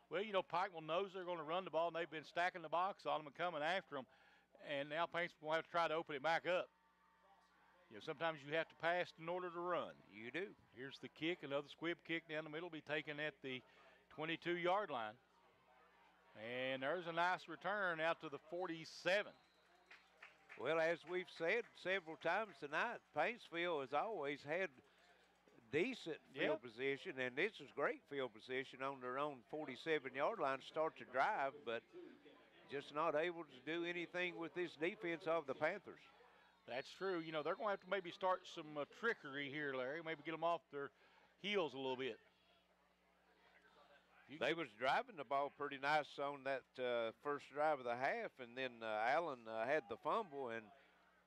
Well, you know, Pikeville knows they're going to run the ball, and they've been stacking the box on them and coming after them. And now Paintsville will have to try to open it back up. You know, sometimes you have to pass in order to run. You do. Here's the kick, another squib kick down the middle, be taken at the 22-yard line. And there's a nice return out to the 47. Well, as we've said several times tonight, Paintsville has always had decent field position, and this is great field position on their own 47-yard line to start the drive, but just not able to do anything with this defense of the Panthers. That's true. You know, they're going to have to maybe start some trickery here, Larry, maybe get them off their heels a little bit. They was driving the ball pretty nice on that first drive of the half, and then Allen had the fumble, and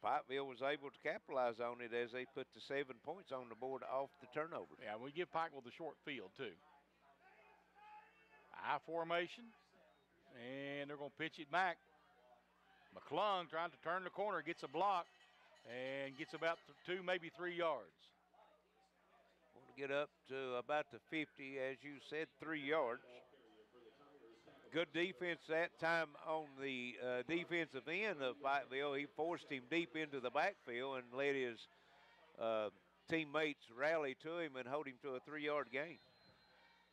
Pikeville was able to capitalize on it as they put the 7 points on the board off the turnover. Yeah, we give Pikeville the short field, too. I formation, and they're going to pitch it back. McClung trying to turn the corner, gets a block, and gets about 2, maybe 3 yards. Want to get up to about the 50, as you said, 3 yards. Good defense that time on the defensive end of Pikeville. He forced him deep into the backfield and let his teammates rally to him and hold him to a 3-yard gain.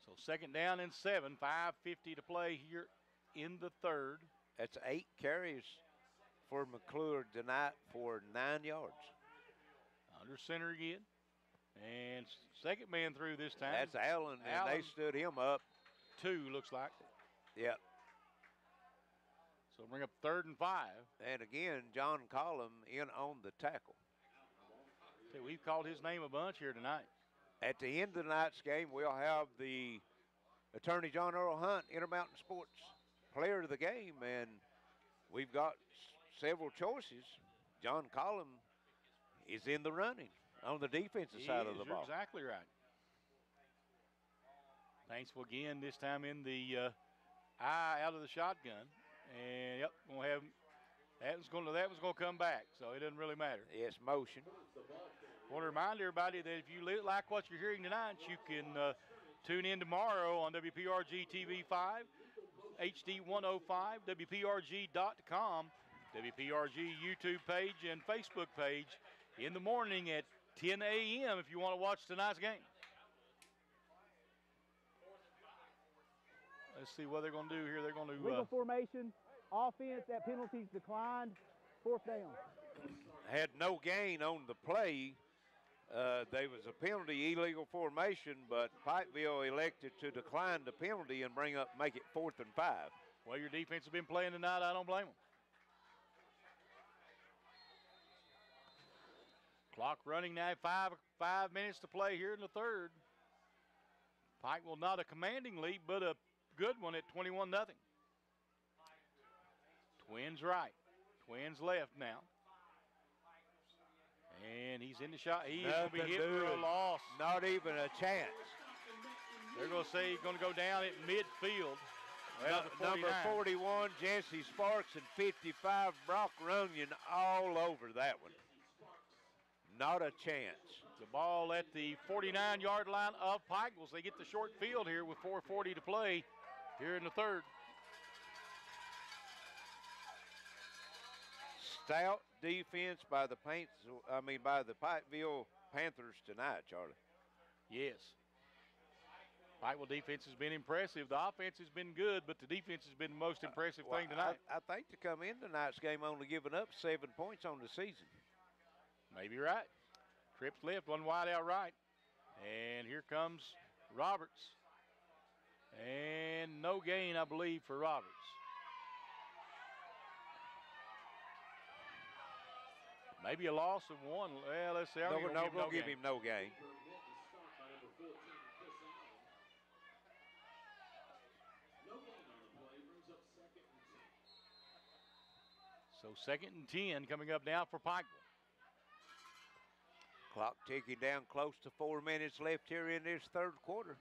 So 2nd down and 7, 5:50 to play here in the third. That's 8 carries for McClure tonight for 9 yards. Under center again. And second man through this time. That's Allen, and they stood him up. 2, looks like. Yep. So bring up 3rd and 5. And again, John Collum in on the tackle. Okay, we've called his name a bunch here tonight. At the end of tonight's game, we'll have the Attorney John Earl Hunt Intermountain Sports Player of the Game, and we've got several choices. John Collum is in the running on the defensive side of the ball. You're exactly right. Paintsville again, this time in the eye out of the shotgun. And, yep, going to have that one's going to come back, so it doesn't really matter. Yes, motion. I want to remind everybody that if you like what you're hearing tonight, you can tune in tomorrow on WPRG TV 5, HD 105, WPRG.com, WPRG YouTube page and Facebook page in the morning at 10 a.m. if you want to watch tonight's game. Let's see what they're going to do here. They're going to legal formation, offense at penalties declined, 4th down. Had no gain on the play. There was a penalty, illegal formation, but Pikeville elected to decline the penalty and make it 4th and 5. Well, your defense has been playing tonight. I don't blame them. Clock running now, 5 minutes to play here in the third. Pikeville not a commanding lead, but a good one at 21-0. Twins right, Twins left now. And he's in the shot. He's going to be hit for a loss. Not even a chance. They're going to say he's going to go down at midfield. Well, number 41, Jesse Sparks, and 55, Brock Runyon, all over that one. Not a chance. The ball at the 49-yard line of Pikeville. They get the short field here with 4:40 to play here in the third. Stout defense by the Pikeville Panthers tonight, Charlie. Yes. Pikeville defense has been impressive. The offense has been good, but the defense has been the most impressive thing tonight. I think to come in tonight's game only giving up 7 points on the season. Maybe you're right. Trips left, one wide out right. And here comes Roberts. And no gain, I believe, for Roberts. Maybe a loss of 1. Well, let's see. We'll give him no gain. So 2nd and 10 coming up now for Pikeville. Clock ticking down, close to 4 minutes left here in this third quarter.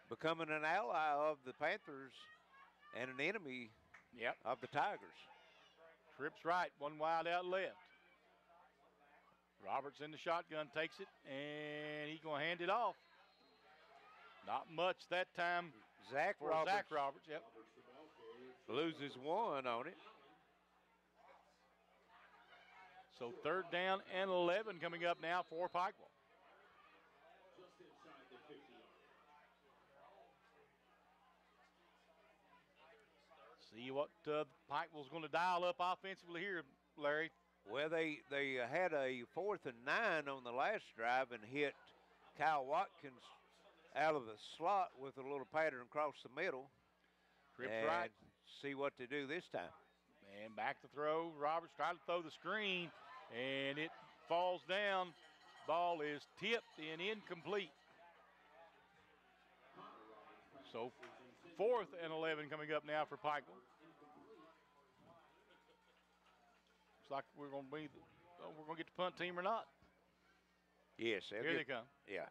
Becoming an ally of the Panthers and an enemy of the Tigers. Trips right, one wide out left. Roberts in the shotgun, takes it, and he's going to hand it off. Not much that time. Zach Roberts, yep. Loses 1 on it. So 3rd down and 11 coming up now for Pikeville. See what Pikeville's going to dial up offensively here, Larry. Well, they had a 4th and 9 on the last drive and hit Kyle Watkins out of the slot with a little pattern across the middle. Trips right. See what they do this time. And back to throw. Roberts trying to throw the screen, and it falls down. Ball is tipped and incomplete. So 4th and 11 coming up now for Pikeville. Looks like we're going to get the punt team or not. Yes. Here they come. Yeah.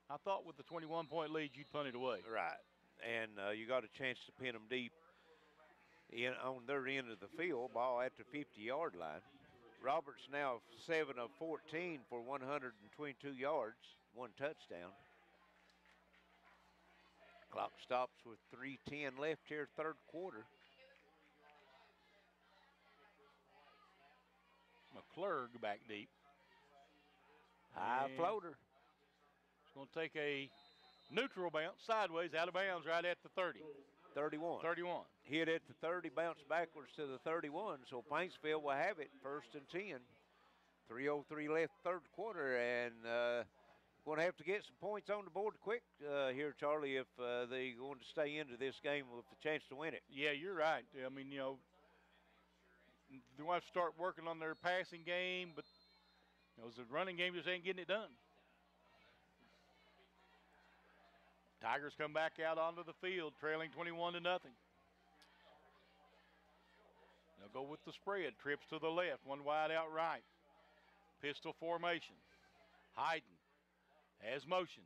I thought with the 21-point lead, you'd punt it away. Right. And you got a chance to pin them deep on their end of the field, ball at the 50-yard line. Roberts now 7 of 14 for 122 yards, 1 touchdown. Clock stops with 3:10 left here, third quarter. McClurg back deep. High And floater. It's going to take a neutral bounce sideways out of bounds right at the 30. 31. 31. Hit at the 30, bounce backwards to the 31. So Paintsville will have it 1st and 10. 3:03 left third quarter, and going to have to get some points on the board quick here, Charlie, if they're going to stay into this game with a chance to win it. Yeah, you're right. I mean, they want to start working on their passing game, but the running game just ain't getting it done. Tigers come back out onto the field, trailing 21-0. They'll go with the spread. Trips to the left, one wide out right. Pistol formation. Hayden has motion.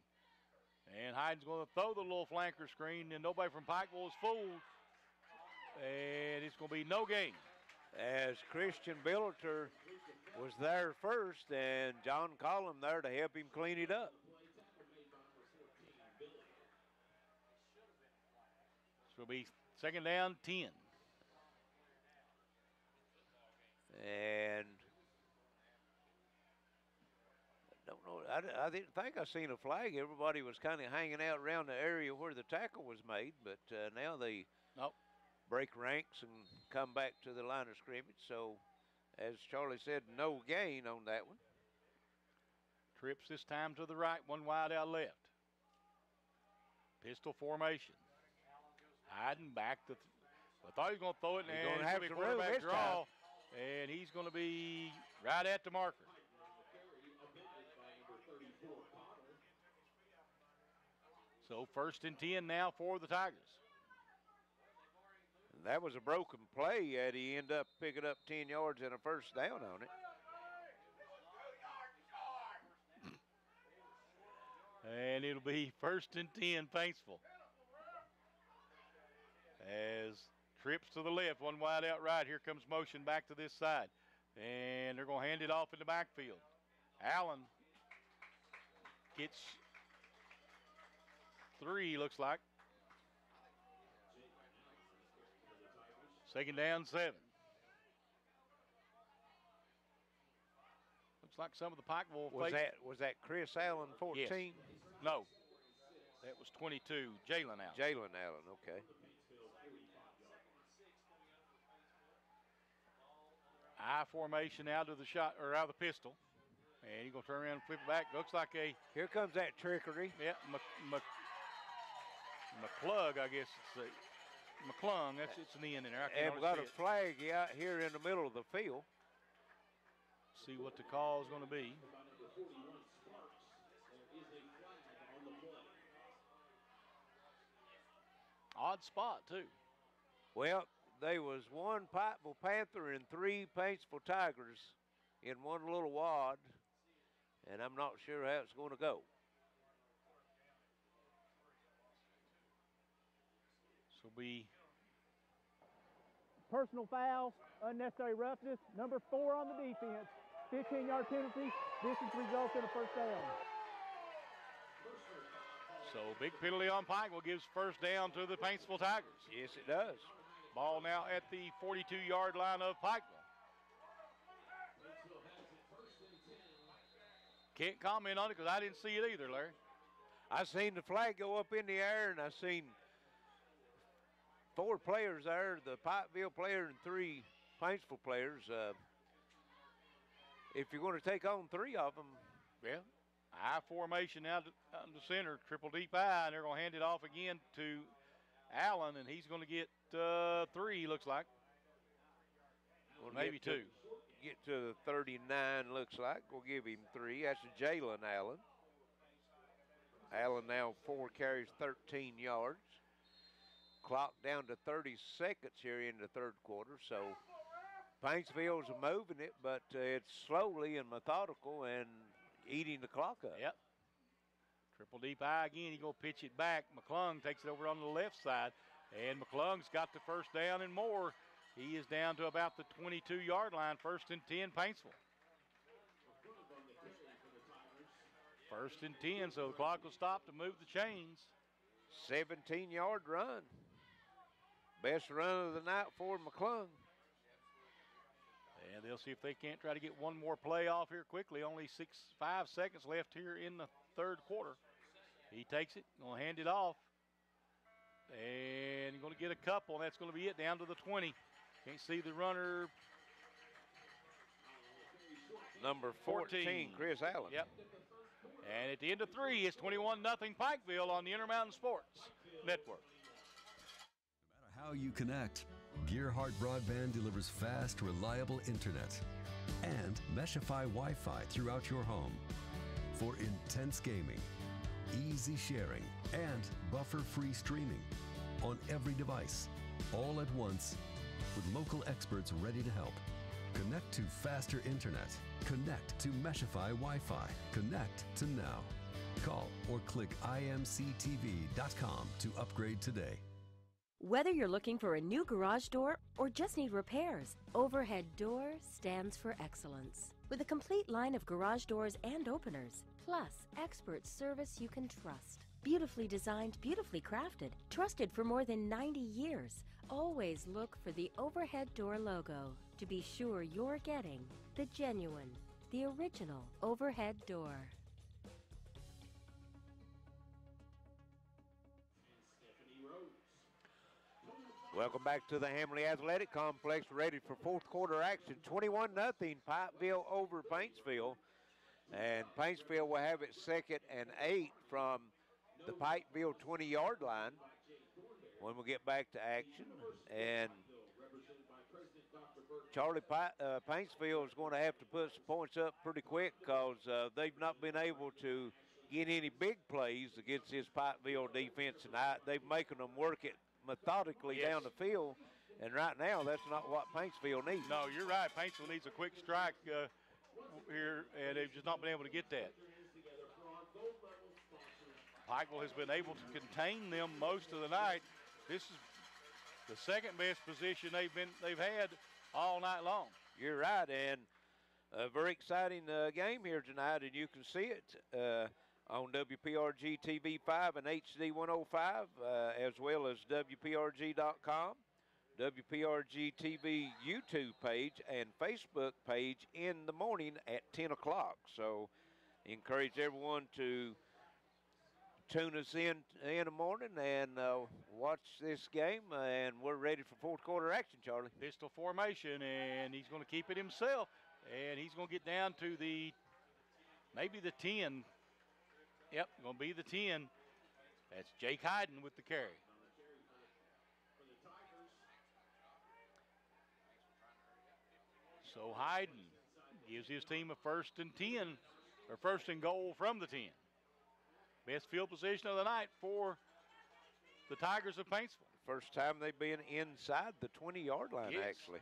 And Hayden's going to throw the little flanker screen, and nobody from Pikeville is fooled. And it's going to be no gain. As Christian Billiter was there first, and John Collum there to help him clean it up. This will be 2nd down, 10. And I don't know. I didn't think I seen a flag. Everybody was kind of hanging out around the area where the tackle was made, but now they break ranks and come back to the line of scrimmage. So, as Charlie said, no gain on that one. Trips this time to the right, one wide out left. Pistol formation. Hayden back to. I thought he was going to throw it, and going to have a some quarterback room draw, and he's going to be right at the marker. So 1st and 10 now for the Tigers. That was a broken play, and he ended up picking up 10 yards and a 1st down on it. And it'll be 1st and 10, Paintsville. As trips to the left, one wide out right. Here comes motion back to this side. And they're going to hand it off in the backfield. Allen gets 3, looks like. 2nd down, 7. Looks like some of the Pikeville was that Chris Allen, 14? Yes. No, that was 22, Jalen Allen. Jalen Allen, okay. I formation out of the shot, or out of the pistol. And he's going to turn around and flip it back. Looks like a. Here comes that trickery. Yeah, McClung, I guess it's a. McClung, it's an N in there. And we got a flag out here in the middle of the field. See what the call is going to be. Odd spot, too. Well, there was one Pikeville Panther and 3 Paintsville Tigers in one little wad, and I'm not sure how it's going to go. This will be personal foul, unnecessary roughness, number 4 on the defense. 15-yard penalty. Distance results in a 1st down. So big penalty on Pikeville gives 1st down to the Paintsville Tigers. Yes, it does. Ball now at the 42-yard line of Pikeville. Can't comment on it because I didn't see it either, Larry. I seen the flag go up in the air, and I seen 4 players there, the Pikeville player and 3 Paintsville players. If you're going to take on 3 of them. Yeah. I formation out in the center, triple deep I, and they're going to hand it off again to Allen, and he's going to get 3, looks like. Maybe 2. Get to the 39, looks like. We'll give him 3. That's Jalen Allen. Allen now 4 carries, 13 yards. Clock down to 30 seconds here in the 3rd quarter, so Paintsville's moving it, but it's slowly and methodical and eating the clock up. Yep. Triple deep I again. He's going to pitch it back. McClung takes it over on the left side, and McClung's got the 1st down and more. He is down to about the 22-yard line. 1st and 10, Paintsville. 1st and 10, so the clock will stop to move the chains. 17-yard run. Best run of the night for McClung. And They'll see if they can't try to get one more play off here quickly. Only 5 seconds left here in the third quarter. He takes it, going to hand it off. And he's going to get a couple, and that's going to be it, down to the 20. Can't see the runner. Number 14, Chris Allen. Yep. And at the end of 3, it's 21-0 Pikeville on the Intermountain Sports Network. No matter how you connect, Gearhart Broadband delivers fast, reliable internet and Meshify Wi-Fi throughout your home for intense gaming, easy sharing, and buffer-free streaming on every device, all at once, with local experts ready to help. Connect to faster internet. Connect to Meshify Wi-Fi. Connect to now. Call or click imctv.com to upgrade today. Whether you're looking for a new garage door or just need repairs, Overhead Door stands for excellence. With a complete line of garage doors and openers, plus expert service you can trust. Beautifully designed, beautifully crafted, trusted for more than 90 years. Always look for the Overhead Door logo to be sure you're getting the genuine, the original Overhead Door. Welcome back to the Hamley Athletic Complex, ready for fourth quarter action. 21-0 Pikeville over Paintsville. And Paintsville will have it 2nd and 8 from the Pikeville 20-yard line when we get back to action. And Charlie, Paintsville is going to have to put some points up pretty quick because they've not been able to get any big plays against this Pikeville defense tonight. They've making them work it methodically down the field, and right now that's not what Paintsville needs. No, you're right. Paintsville needs a quick strike here, and they've just not been able to get that. Pikeville has been able to contain them most of the night. This is the second best position they've had all night long. You're right, and a very exciting game here tonight, and you can see it on WPRG TV 5 and HD 105, as well as WPRG.com, WPRG TV YouTube page, and Facebook page in the morning at 10 o'clock. So encourage everyone to tune us in the morning and watch this game, and we're ready for fourth quarter action, Charlie. Pistol formation, and he's going to keep it himself, and he's going to get down to maybe the 10. Yep, going to be the 10. That's Jake Hyden with the carry. So Hyden gives his team a 1st and 10, or 1st and goal from the 10. Best field position of the night for the Tigers of Paintsville. First time they've been inside the 20-yard line, actually.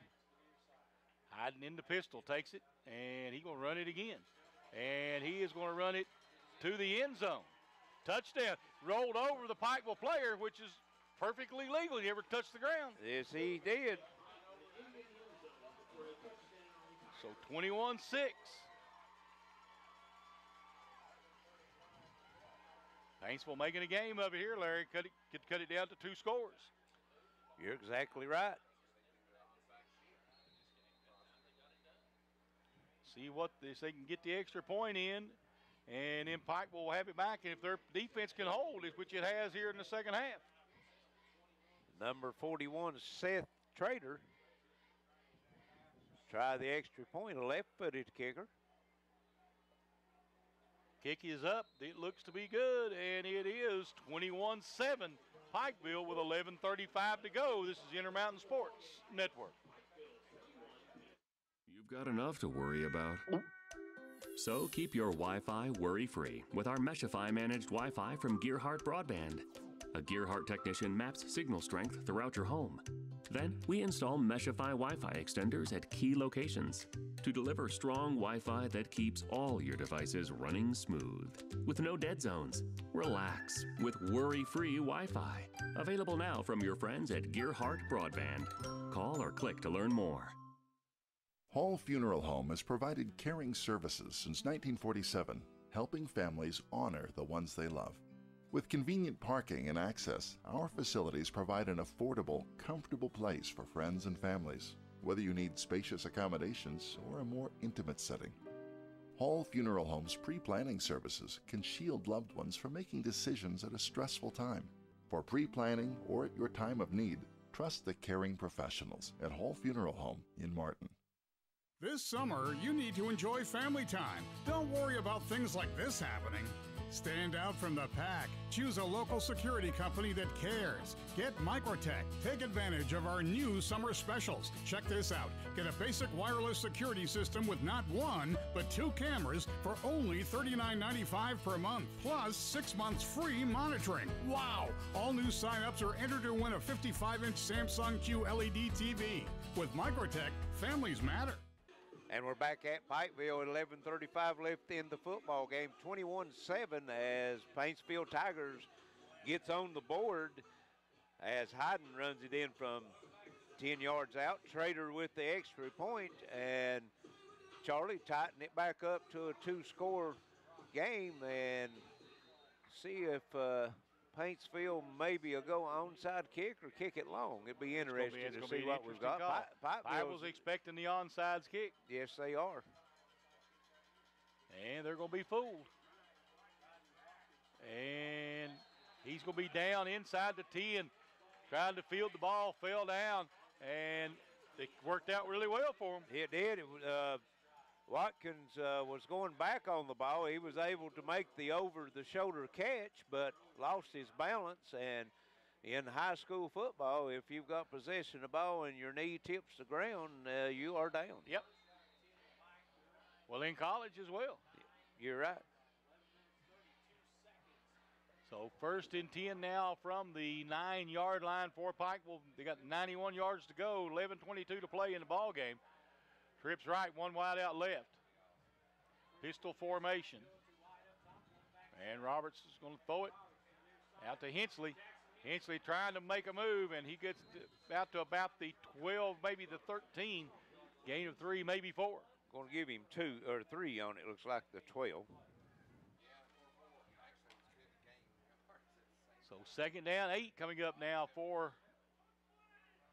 Hyden in the pistol, takes it, and he's going to run it again. And he is going to run it to the end zone. Touchdown. Rolled over the Pikeville player, which is perfectly legal. He never touched the ground. Yes, he did. So 21-6. Paintsville making a game of it here, Larry. Could cut it down to 2 scores. You're exactly right. See what they can get the extra point in, and then Pikeville will have it back. And if their defense can hold, which it has here in the second half. Number 41, Seth Trader. Try the extra point, a left-footed kicker. Kick is up. It looks to be good, and it is 21-7 Pikeville with 11:35 to go. This is Intermountain Sports Network. You've got enough to worry about. So keep your Wi-Fi worry-free with our Meshify managed Wi-Fi from Gearhart Broadband. A Gearhart technician maps signal strength throughout your home. Then we install Meshify Wi-Fi extenders at key locations to deliver strong Wi-Fi that keeps all your devices running smooth. With no dead zones, relax with worry-free Wi-Fi. Available now from your friends at Gearhart Broadband. Call or click to learn more. Hall Funeral Home has provided caring services since 1947, helping families honor the ones they love. With convenient parking and access, our facilities provide an affordable, comfortable place for friends and families. whether you need spacious accommodations or a more intimate setting. Hall Funeral Home's pre-planning services can shield loved ones from making decisions at a stressful time. For pre-planning or at your time of need, trust the caring professionals at Hall Funeral Home in Martin. This summer, you need to enjoy family time. Don't worry about things like this happening. Stand out from the pack. Choose a local security company that cares. Get Microtech. Take advantage of our new summer specials. Check this out. Get a basic wireless security system with not one, but 2 cameras for only $39.95 per month, plus 6 months free monitoring. Wow! All new sign-ups are entered to win a 55-inch Samsung QLED TV. With Microtech, families matter. And we're back at Pikeville, 11:35 left in the football game, 21-7 as Paintsville Tigers gets on the board as Hayden runs it in from 10 yards out. Trader with the extra point, and Charlie tighten it back up to a 2-score game and see if Paintsville maybe will go onside kick or kick it long. It'd be interesting to see what we've got. Pikeville's expecting the onside kick. Yes, they are. And they're going to be fooled. And he's going to be down inside the 10, trying to field the ball, fell down, and it worked out really well for him. It did. Watkins was going back on the ball. He was able to make the over-the-shoulder catch, but lost his balance. And in high school football, if you've got possession of the ball and your knee tips the ground, you are down. Yep. Well, in college as well. You're right. So 1st and 10 now from the 9-yard line for Pikeville. They got 91 yards to go, 11:22 to play in the ball game. Trips right, one wide out left. Pistol formation. And Roberts is going to throw it out to Hensley. Hensley trying to make a move, and he gets out to about the 12, maybe the 13. Gain of 3, maybe 4. Going to give him 2 or 3 on it, looks like the 12. So 2nd down, 8 coming up now for,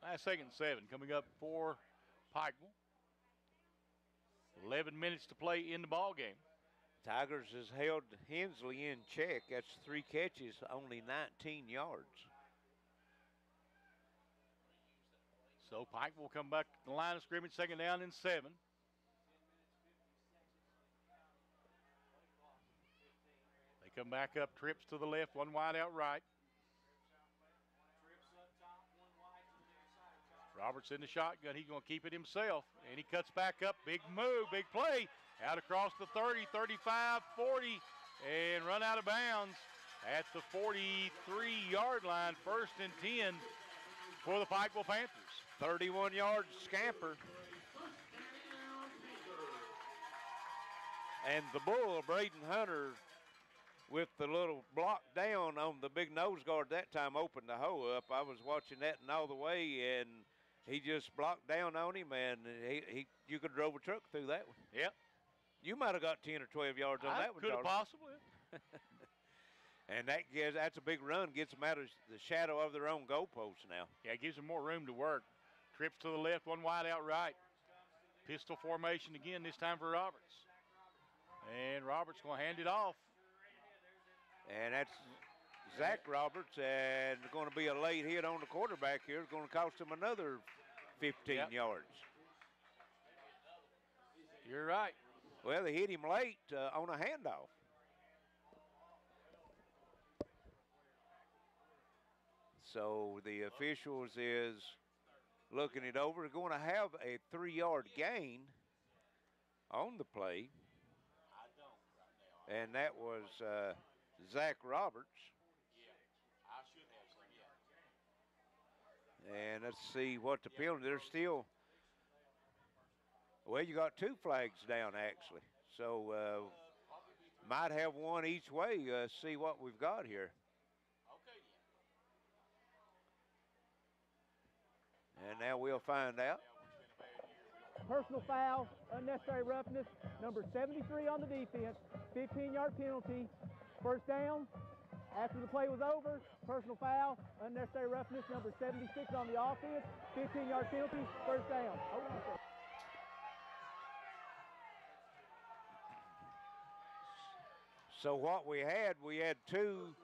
2nd and 7 coming up for Pikeville. 11 minutes to play in the ball game. Tigers has held Hensley in check. That's 3 catches, only 19 yards. So Pikeville will come back to the line of scrimmage, 2nd down and 7. They come back up, trips to the left, one wide out right. Roberts in the shotgun. He's going to keep it himself, and he cuts back up. Big move, big play. Out across the 30, 35, 40, and run out of bounds at the 43-yard line. 1st and 10 for the Pikeville Panthers. 31-yard scamper. And the bull, Braden Hunter, with the little block down on the big nose guard that time, opened the hole up. I was watching that and all the way, and he just blocked down on him, and you could have drove a truck through that one. Yep. You might have got 10 or 12 yards on that one, could have possibly. And that's a big run, gets them out of the shadow of their own goalpost now. Yeah, it gives them more room to work. Trips to the left, one wide out right. Pistol formation again, this time for Roberts. And Roberts going to hand it off. And that's Zach Roberts, and going to be a late hit on the quarterback here. It's going to cost him another 15 yards. You're right. Well, they hit him late on a handoff. So the officials is looking it over. They're going to have a 3-yard gain on the play. And that was Zach Roberts. And let's see what the penalty. There's still, well, you got 2 flags down actually. So might have one each way. See what we've got here. And now we'll find out. Personal foul, unnecessary roughness, number 73 on the defense, 15-yard penalty, 1st down After the play was over, personal foul, unnecessary roughness, number 76 on the offense, 15-yard penalty, first down. Hold on a second. So what we had two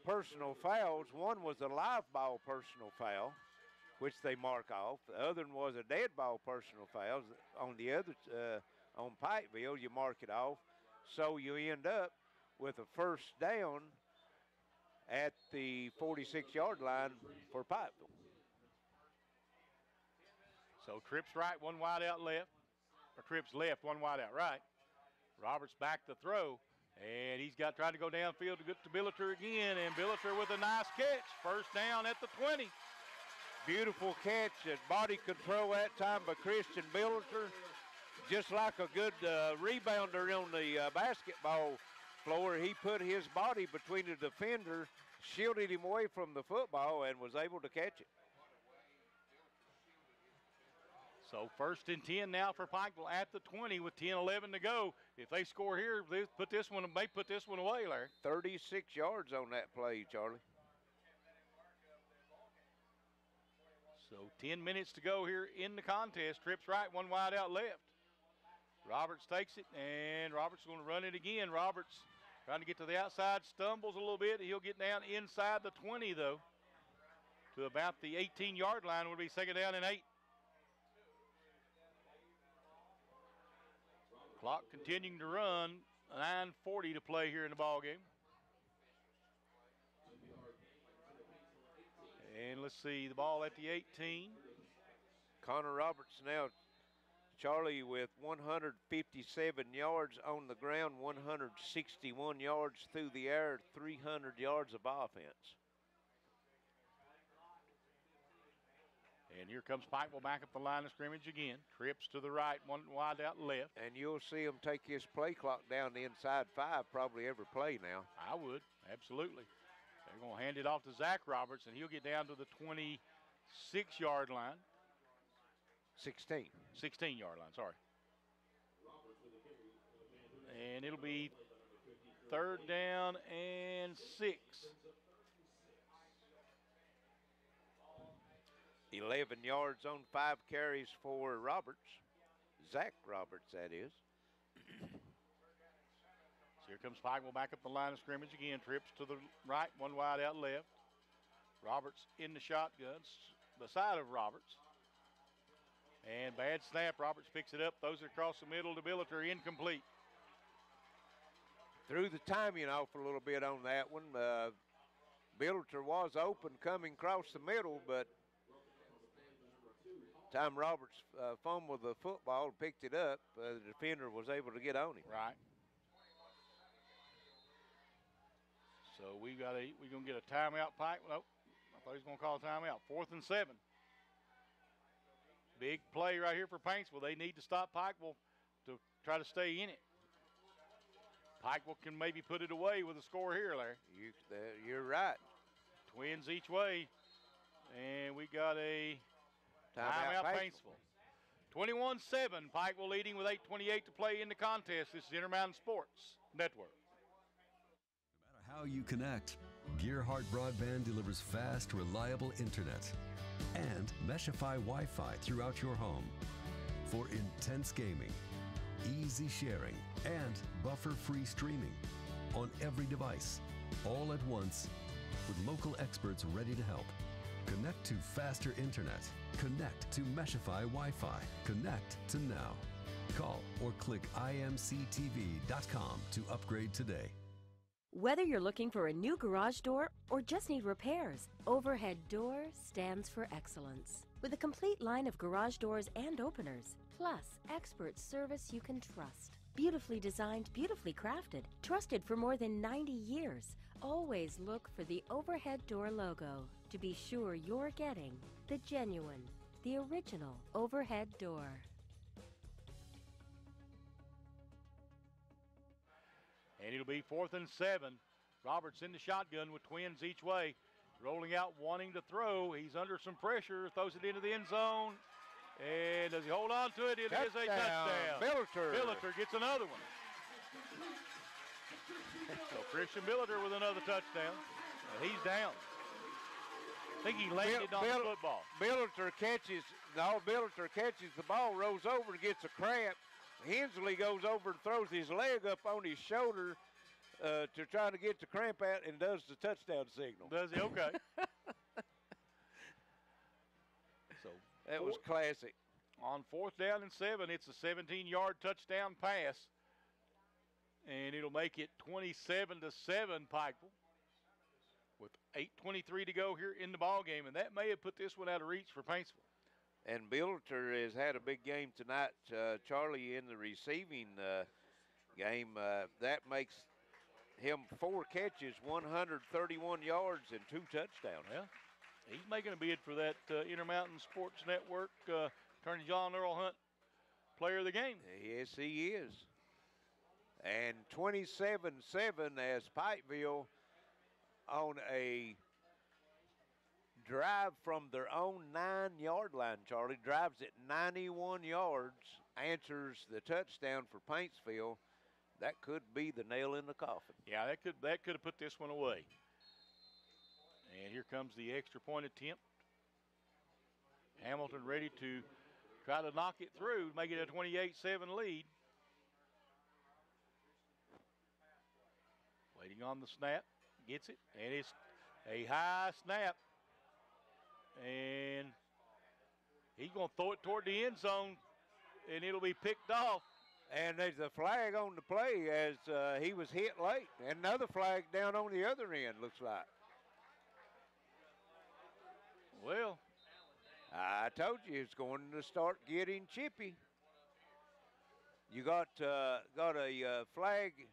personal fouls. One was a live ball personal foul, which they mark off. The other one was a dead ball personal foul. On the other, on Pikeville, you mark it off. So you end up with a first down at the 46-yard line for Pikeville. So trips right, one wide out left, or trips left, one wide out right. Roberts back to throw, and he's got trying to go downfield to get to Billiter again, and Billiter with a nice catch. First down at the 20. Beautiful catch and body control that time by Christian Billiter. Just like a good rebounder on the basketball floor, he put his body between the defender, shielded him away from the football, and was able to catch it. So 1st and 10 now for Pikeville at the 20 with 10-11 to go. If they score here, they put this one away, Larry. 36 yards on that play, Charlie. So 10 minutes to go here in the contest. Trips right, one wide out left. Roberts takes it, and Roberts going to run it again. Roberts trying to get to the outside, stumbles a little bit. He'll get down inside the 20, though, to about the 18-yard line. Would be 2nd down and 8. Clock continuing to run, 9:40 to play here in the ball game. And let's see, the ball at the 18. Connor Roberts now, Charlie, with 157 yards on the ground, 161 yards through the air, 300 yards of offense. And here comes Pikeville back up the line of scrimmage again. Trips to the right, one wide out left. And you'll see him take his play clock down the inside 5 probably every play now. I would, absolutely. They're going to hand it off to Zach Roberts, and he'll get down to the 26-yard line. 16-yard line, sorry. And it'll be 3rd down and 6. 11 yards on 5 carries for Roberts. Zach Roberts, that is. So here comes Pikeville back up the line of scrimmage again. Trips to the right, one wide out left. Roberts in the shotgun, beside of Roberts. And bad snap. Roberts picks it up, throws it across the middle to Billiter, incomplete. Threw the timing off a little bit on that one. Billiter was open coming across the middle, but time Roberts fumbled the football and picked it up, the defender was able to get on him. Right. So we're going to get a timeout, Pike. Nope, I thought he was going to call a timeout. 4th and 7. Big play right here for Paintsville. They need to stop Pikeville to try to stay in it. Pikeville can maybe put it away with a score here, Larry. You're right. Twins each way. And we got a timeout Paintsville. 21-7. Pikeville leading with 8:28 to play in the contest. This is Intermountain Sports Network. No matter how you connect, Gearhart Broadband delivers fast, reliable internet and Meshify Wi-Fi throughout your home for intense gaming, easy sharing, and buffer-free streaming on every device, all at once, with local experts ready to help. Connect to faster internet. Connect to Meshify Wi-Fi. Connect to now. Call or click imctv.com to upgrade today. Whether you're looking for a new garage door or just need repairs, Overhead Door stands for excellence. With a complete line of garage doors and openers, plus expert service you can trust. Beautifully designed, beautifully crafted, trusted for more than 90 years. Always look for the Overhead Door logo to be sure you're getting the genuine, the original Overhead Door. And it'll be 4th and 7. Roberts in the shotgun with twins each way. Rolling out, wanting to throw. He's under some pressure, throws it into the end zone. And does he hold on to it? It is a touchdown. Billiter gets another one. So Christian Billiter with another touchdown. And he's down. I think he landed on the football. Billiter catches the ball, rolls over and gets a cramp. Hensley goes over and throws his leg up on his shoulder to try to get the cramp out and does the touchdown signal. Does he? Okay. So that was classic. On 4th down and 7, it's a 17-yard touchdown pass. And it'll make it 27-7 Pikeville with 8:23 to go here in the ball game, and that may have put this one out of reach for Paintsville. And Billiter has had a big game tonight, Charlie, in the receiving game. That makes him 4 catches, 131 yards, and 2 touchdowns. Yeah, he's making a bid for that Intermountain Sports Network Attorney John Earl Hunt Player of the Game. Yes, he is. And 27-7 as Pikeville on a drive from their own 9-yard line, Charlie, drives it 91 yards, answers the touchdown for Paintsville. That could be the nail in the coffin. Yeah, that could have put this one away. And here comes the extra point attempt. Hamilton ready to try to knock it through, make it a 28-7 lead. Waiting on the snap, gets it, and it's a high snap. And he's going to throw it toward the end zone, and it'll be picked off. And there's a flag on the play as he was hit late. And another flag down on the other end, looks like. Well, I told you it's going to start getting chippy. You got a flag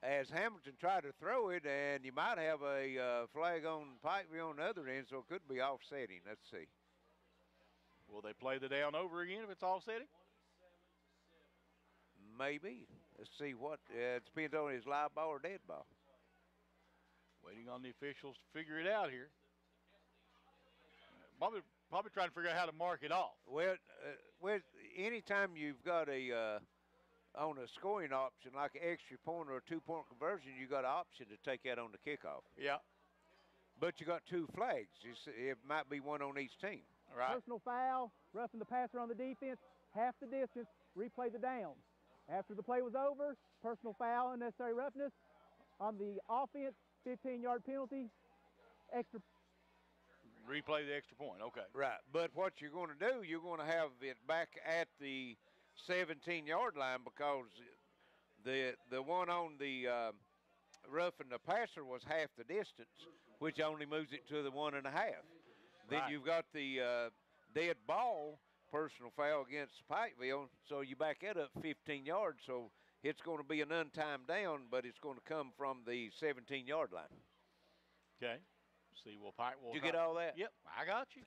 as Hamilton tried to throw it, and you might have a flag on Pikeville on the other end, so it could be offsetting. Let's see. Will they play the down over again if it's offsetting? Maybe. Let's see what. It depends on his live ball or dead ball. Waiting on the officials to figure it out here. Probably trying to figure out how to mark it off. Well, anytime you've got on a scoring option, like an extra point or a 2-point conversion, you got an option to take that on the kickoff. Yeah. But you got 2 flags. It might be one on each team. Right. Personal foul, roughing the passer on the defense, half the distance, replay the down. After the play was over, personal foul, unnecessary roughness. On the offense, 15-yard penalty, extra. Replay the extra point, okay. Right, but what you're going to do, you're going to have it back at the 17-yard line because the one on the roughing the passer was half the distance, which only moves it to the 1.5. Then Right. you've got the dead ball, personal foul against Pikeville, so you back that up 15 yards, so it's going to be an untimed down, but it's going to come from the 17-yard line. Okay. See, well, Pike will. Did you get all that? Yep, I got you.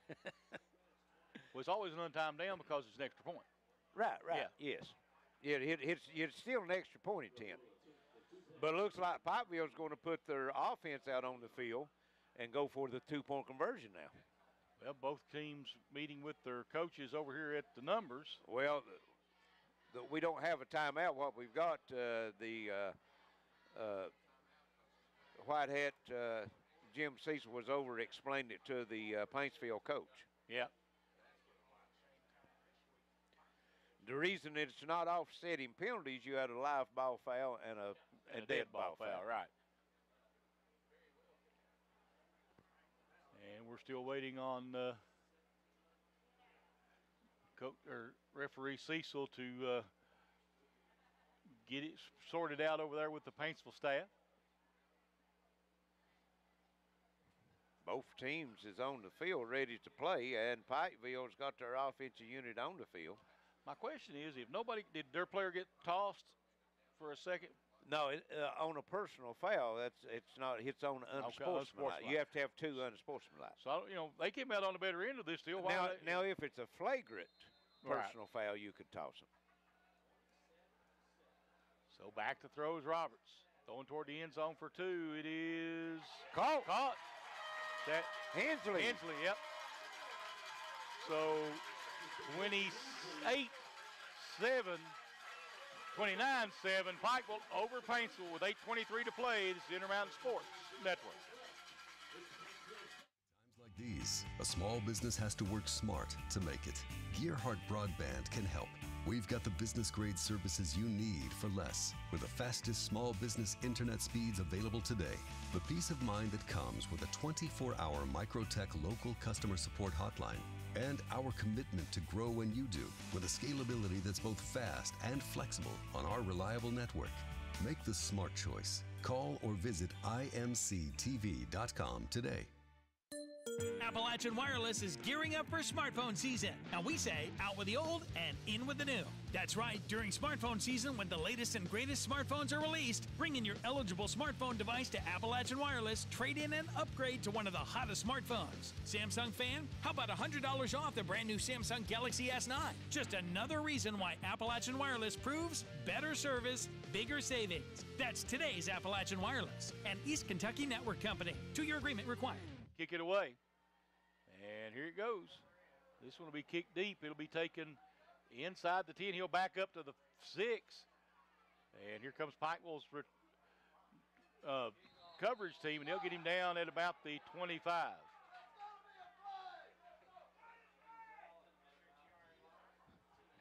Well, it's always an untimed down because it's an extra point. Right, Yeah. yes. Yeah, it's still an extra point attempt. But it looks like Pikeville's going to put their offense out on the field and go for the 2-point conversion now. Well, both teams meeting with their coaches over here at the numbers. Well, we don't have a timeout. What we've got, the white hat Jim Cecil was over explaining it to the Paintsville coach. Yeah. The reason it's not offsetting penalties, you had a live ball foul and a dead ball foul. Right. And we're still waiting on referee Cecil to get it sorted out over there with the Paintsville staff. Both teams is on the field ready to play, and Pikeville's got their offensive unit on the field. My question is, if nobody, did their player get tossed for a second? No, on a personal foul, it's on unsportsmanlike. You have to have 2 unsportsmanlike. So, they came out on the better end of this deal. Now, if it's a flagrant personal foul, you could toss them. So back to throws Roberts. Throwing toward the end zone for 2. It is caught. That Hensley, yep. So 28-7 29-7, Pikeville over Paintsville with 8:23 to play. This is Intermountain Sports Network. Times like these, a small business has to work smart to make it. Gearhart Broadband can help. We've got the business-grade services you need for less, with the fastest small business internet speeds available today. The peace of mind that comes with a 24-hour Microtech local customer support hotline. And our commitment to grow when you do, with a scalability that's both fast and flexible on our reliable network. Make the smart choice. Call or visit imctv.com today. Appalachian Wireless is gearing up for smartphone season. Now we say out with the old and in with the new. That's right, during smartphone season when the latest and greatest smartphones are released, bring in your eligible smartphone device to Appalachian Wireless, trade in and upgrade to one of the hottest smartphones. Samsung fan? How about $100 off the brand new Samsung Galaxy S9? Just another reason why Appalachian Wireless proves better service, bigger savings. That's today's Appalachian Wireless, an East Kentucky network company. 2-year agreement required. Kick it away. And here it goes. This one will be kicked deep. It'll be taken inside the 10. He'll back up to the 6. And here comes Pikeville's coverage team, and they'll get him down at about the 25.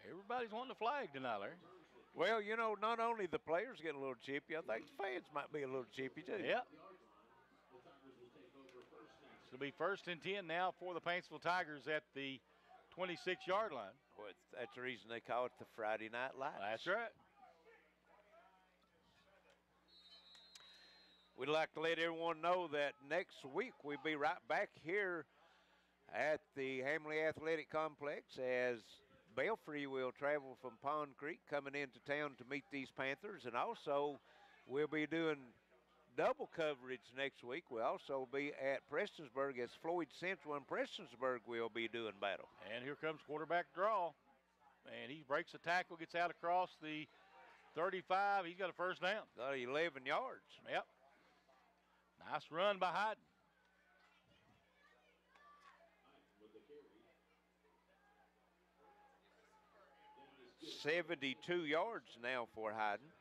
Everybody's wanting the flag tonight, Larry. Well, you know, not only the players get a little chippy, I think the fans might be a little chippy too. Yep. It'll be 1st and 10 now for the Paintsville Tigers at the 26-yard line. Well, that's the reason they call it the Friday Night Lights. That's right. We'd like to let everyone know that next week we'll be right back here at the Hamley Athletic Complex as Belfry will travel from Pond Creek coming into town to meet these Panthers, and also we'll be doing double coverage next week. We'll also be at Prestonsburg as Floyd Central and Prestonsburg will be doing battle. And here comes quarterback draw. And he breaks the tackle, gets out across the 35. He's got a first down. Got 11 yards. Yep. Nice run by Hyden. .72 yards now for Hyden.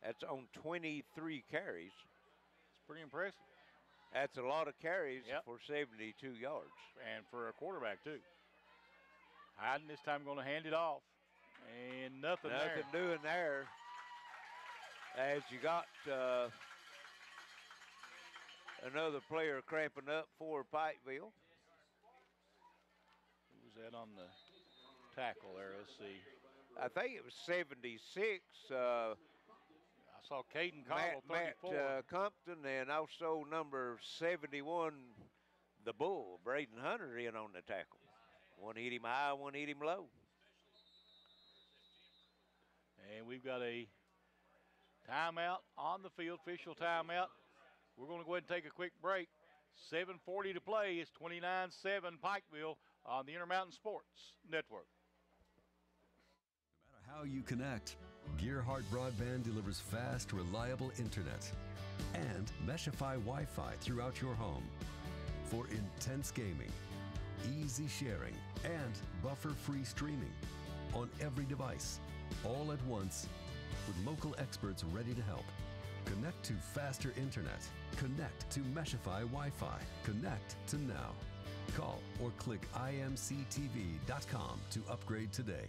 That's on 23 carries. It's pretty impressive. That's a lot of carries for 72 yards. And for a quarterback, too. Hyden this time going to hand it off. And nothing doing there. As you got another player cramping up for Pikeville. Who was that on the tackle there? Let's see. I think it was 76. I saw Caden Cottle, 34. Matt Compton, and also number 71, the Bull, Braden Hunter, in on the tackle. One hit him high, one hit him low. And we've got a timeout on the field, official timeout. We're going to go ahead and take a quick break. 7:40 to play. It's 29-7 Pikeville on the Intermountain Sports Network. No matter how you connect, Gearhart Broadband delivers fast, reliable internet and Meshify Wi-Fi throughout your home for intense gaming, easy sharing, and buffer-free streaming on every device, all at once, with local experts ready to help. Connect to faster internet. Connect to Meshify Wi-Fi. Connect to now. Call or click imctv.com to upgrade today.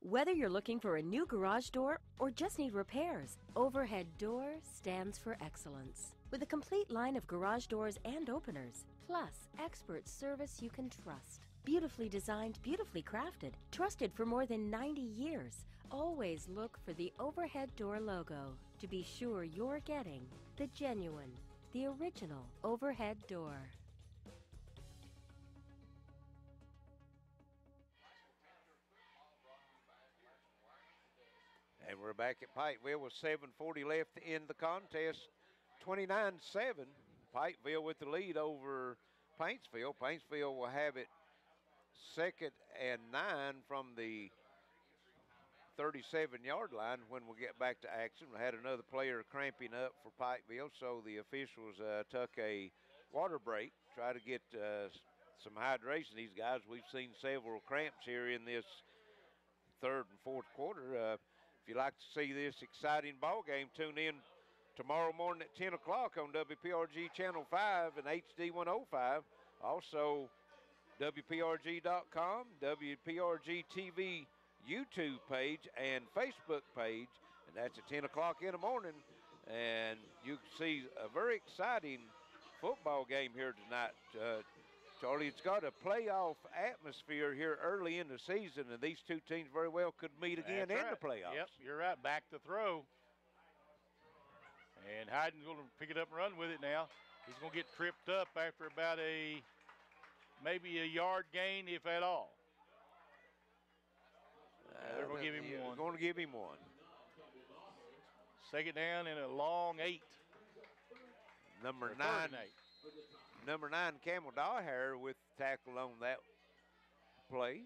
Whether you're looking for a new garage door or just need repairs, Overhead Door stands for excellence. With a complete line of garage doors and openers, plus expert service you can trust. Beautifully designed, beautifully crafted, trusted for more than 90 years. Always look for the Overhead Door logo to be sure you're getting the genuine, the original Overhead Door. And we're back at Pikeville with 7:40 left in the contest. 29-7. Pikeville with the lead over Paintsville. Paintsville will have it 2nd and 9 from the 37-yard line when we get back to action. We had another player cramping up for Pikeville, so the officials took a water break, try to get some hydration. These guys, we've seen several cramps here in this third and fourth quarter. If you'd like to see this exciting ball game, tune in tomorrow morning at 10 o'clock on WPRG Channel 5 and HD 105. Also, WPRG.com, WPRG TV YouTube page and Facebook page, and that's at 10 o'clock in the morning. And you can see a very exciting football game here tonight. Charlie, it's got a playoff atmosphere here early in the season, and these two teams very well could meet again in the playoffs. Yep, you're right. Back to throw. And Hayden's going to pick it up and run with it now. He's going to get tripped up after about maybe a yard gain, if at all. They're going to give him one. Going to give him one. Second down and a long 8. Number 9. Number 9, Camel Daher with tackle on that play.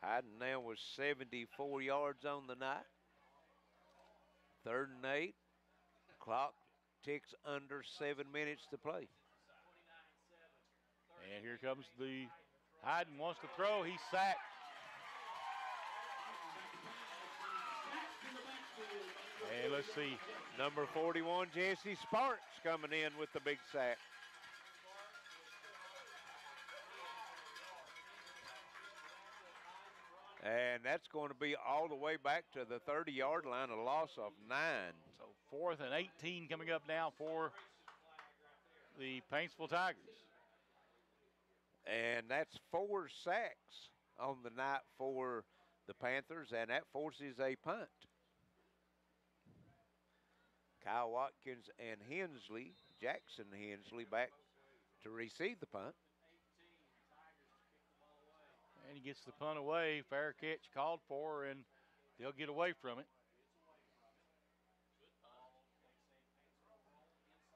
Hayden now was 74 yards on the night. 3rd and 8. Clock ticks under 7 minutes to play. And here comes the Hayden wants to throw. He's sacked. And let's see. Number 41, Jesse Sparks coming in with the big sack. And that's going to be all the way back to the 30-yard line, a loss of 9. So 4th and 18 coming up now for the Paintsville Tigers. And that's 4 sacks on the night for the Panthers, and that forces a punt. Kyle Watkins and Jackson Hensley back to receive the punt. And he gets the punt away. Fair catch called for, and they'll get away from it.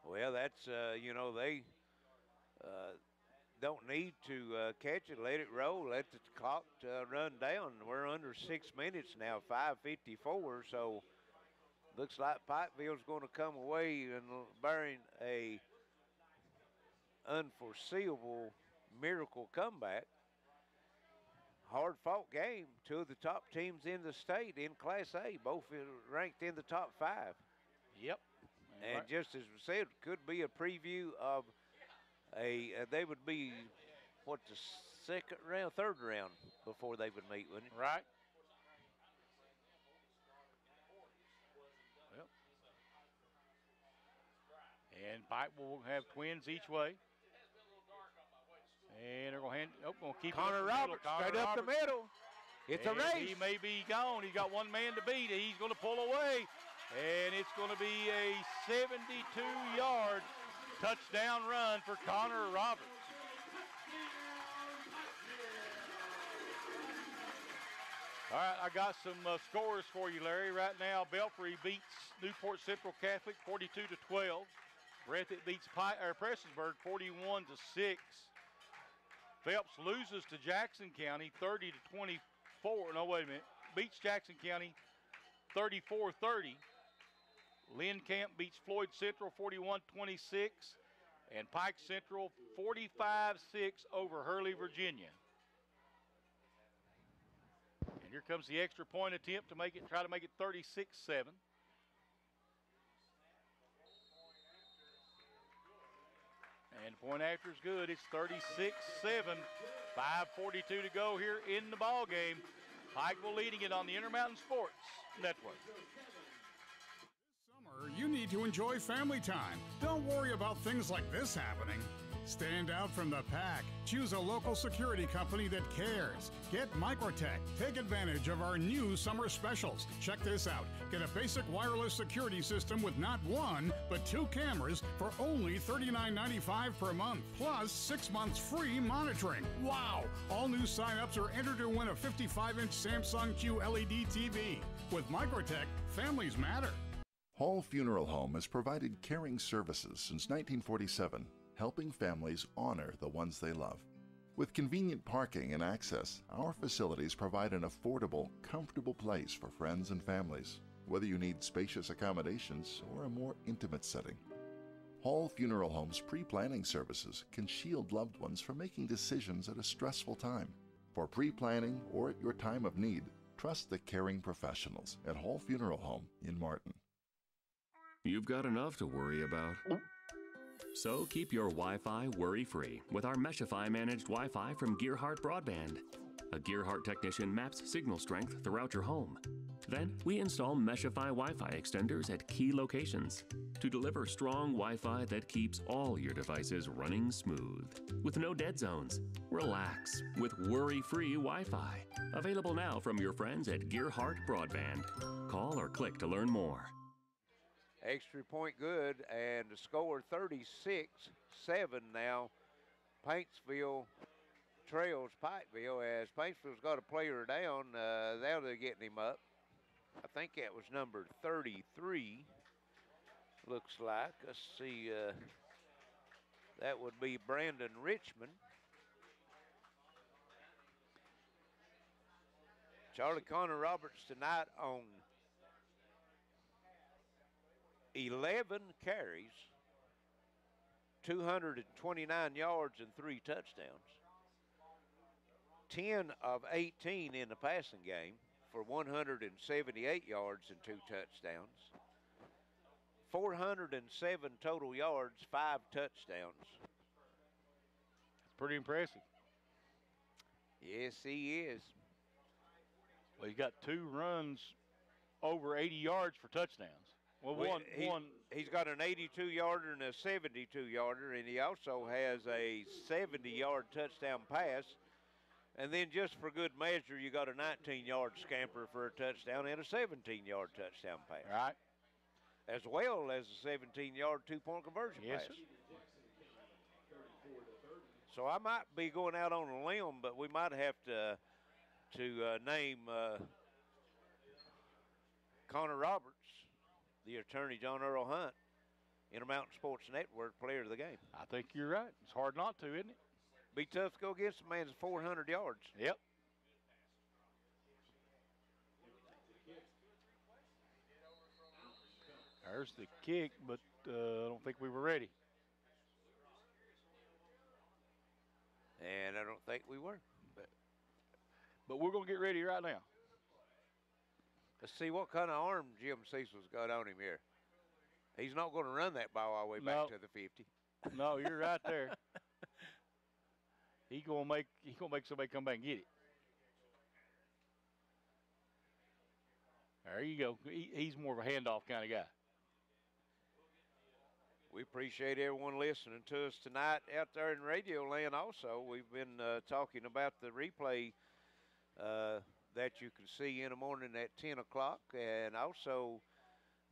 Well, that's, they don't need to catch it. Let it roll. Let the clock run down. We're under 6 minutes now, 5:54, so looks like Pikeville's going to come away and bearing a unforeseeable miracle comeback. Hard-fought game. 2 of the top teams in the state in Class A, both ranked in the top 5. Yep. And right. just as we said, could be a preview of they would be, the 3rd round before they would meet, wouldn't it? Right. Well. And Pike will have twins each way. And they're going to keep Connor Roberts straight up the middle. It's a race. He may be gone. He's got one man to beat. He's going to pull away. And it's going to be a 72-yard touchdown run for Connor Roberts. All right, I got some scores for you, Larry. Right now, Belfry beats Newport Central Catholic 42-12. Breathitt beats Prestonsburg 41-6. Phelps loses to Jackson County 30-24. No, wait a minute. Beats Jackson County 34-30. Lynn Camp beats Floyd Central 41-26. And Pike Central 45-6 over Hurley, Virginia. And here comes the extra point attempt to try to make it 36-7. And the point after is good. It's 36-7. 5:42 to go here in the ball game. Pikeville leading it on the Intermountain Sports Network. This summer, you need to enjoy family time. Don't worry about things like this happening. Stand out from the pack. Choose a local security company that cares. Get Microtech. Take advantage of our new summer specials. Check this out. Get a basic wireless security system with not 1, but 2 cameras for only $39.95 per month, plus 6 months free monitoring. Wow! All new sign-ups are entered to win a 55-inch Samsung QLED TV. With Microtech, families matter. Hall Funeral Home has provided caring services since 1947. Helping families honor the ones they love. With convenient parking and access, our facilities provide an affordable, comfortable place for friends and families, whether you need spacious accommodations or a more intimate setting. Hall Funeral Home's pre-planning services can shield loved ones from making decisions at a stressful time. For pre-planning or at your time of need, trust the caring professionals at Hall Funeral Home in Martin. You've got enough to worry about. So keep your Wi-Fi worry-free with our Meshify managed Wi-Fi from Gearhart Broadband. A Gearhart technician maps signal strength throughout your home. Then we install Meshify Wi-Fi extenders at key locations to deliver strong Wi-Fi that keeps all your devices running smooth. With no dead zones, relax with worry-free Wi-Fi. Available now from your friends at Gearhart Broadband. Call or click to learn more. Extra point good, and the score 36-7 now. Paintsville trails Pikeville as Paintsville's got a player down. Now they're getting him up. I think that was number 33, looks like. Let's see, that would be Brandon Richmond. Charlie Connor Roberts tonight on 11 carries, 229 yards and 3 touchdowns. 10 of 18 in the passing game for 178 yards and 2 touchdowns. 407 total yards, 5 touchdowns. That's pretty impressive. Yes, he is. Well, he's got 2 runs over 80 yards for touchdowns. Well, he's got an 82-yarder and a 72-yarder, and he also has a 70-yard touchdown pass. And then just for good measure, you got a 19-yard scamper for a touchdown and a 17-yard touchdown pass. Right. As well as a 17-yard two-point conversion pass. Sir. So I might be going out on a limb, but we might have to name Connor Roberts, the attorney John Earl Hunt, Intermountain Sports Network player of the game. I think you're right. It's hard not to, isn't it? Be tough to go against a man that's 400 yards. Yep. There's the kick, but I don't think we were ready. And I don't think we were. But we're going to get ready right now. Let's see what kind of arm Jim Cecil's got on him here. He's not going to run that ball all the way back to the 50. No, you're right there. He's gonna make somebody come back and get it. There you go. He's more of a handoff kind of guy. We appreciate everyone listening to us tonight out there in Radio Land also. We've been talking about the replay that you can see in the morning at 10 o'clock, and also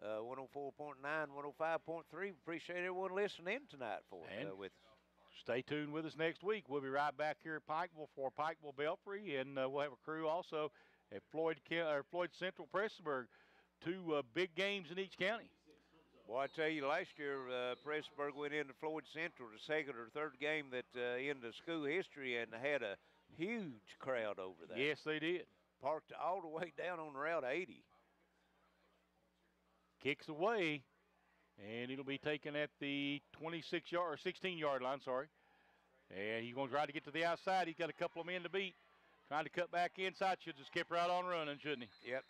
104.9, 105.3. Appreciate everyone listening in tonight with us. Stay tuned with us next week. We'll be right back here at Pikeville for Pikeville Belfry, and we'll have a crew also at Floyd Central Pressburg. 2 big games in each county. Well, I tell you, last year Pressburg went into Floyd Central, the second or third game that in the school history, and had a huge crowd over there. Yes, they did. Parked all the way down on Route 80. Kicks away. And it'll be taken at the 16-yard line, sorry. And he's going to try to get to the outside. He's got a couple of men to beat. Trying to cut back inside. Should just kept right on running, shouldn't he? Yep.